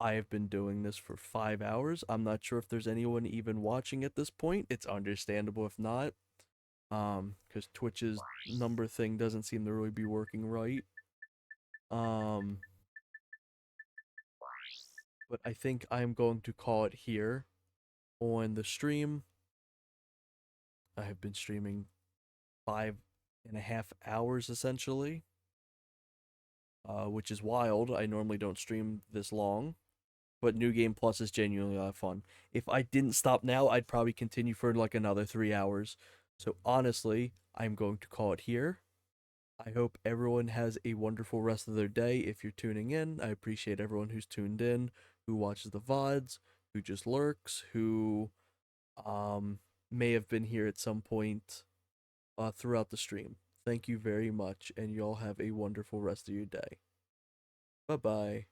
I have been doing this for 5 hours. I'm not sure if there's anyone even watching at this point. It's understandable if not. Because Twitch's number thing doesn't seem to really be working right. But I think I'm going to call it here on the stream. I have been streaming 5.5 hours essentially. Which is wild. I normally don't stream this long. But New Game Plus is genuinely a lot of fun. If I didn't stop now, I'd probably continue for like another 3 hours. So honestly, I'm going to call it here. I hope everyone has a wonderful rest of their day. If you're tuning in, I appreciate everyone who's tuned in, who watches the VODs, who just lurks, who may have been here at some point throughout the stream. Thank you very much, and y'all have a wonderful rest of your day. Bye-bye.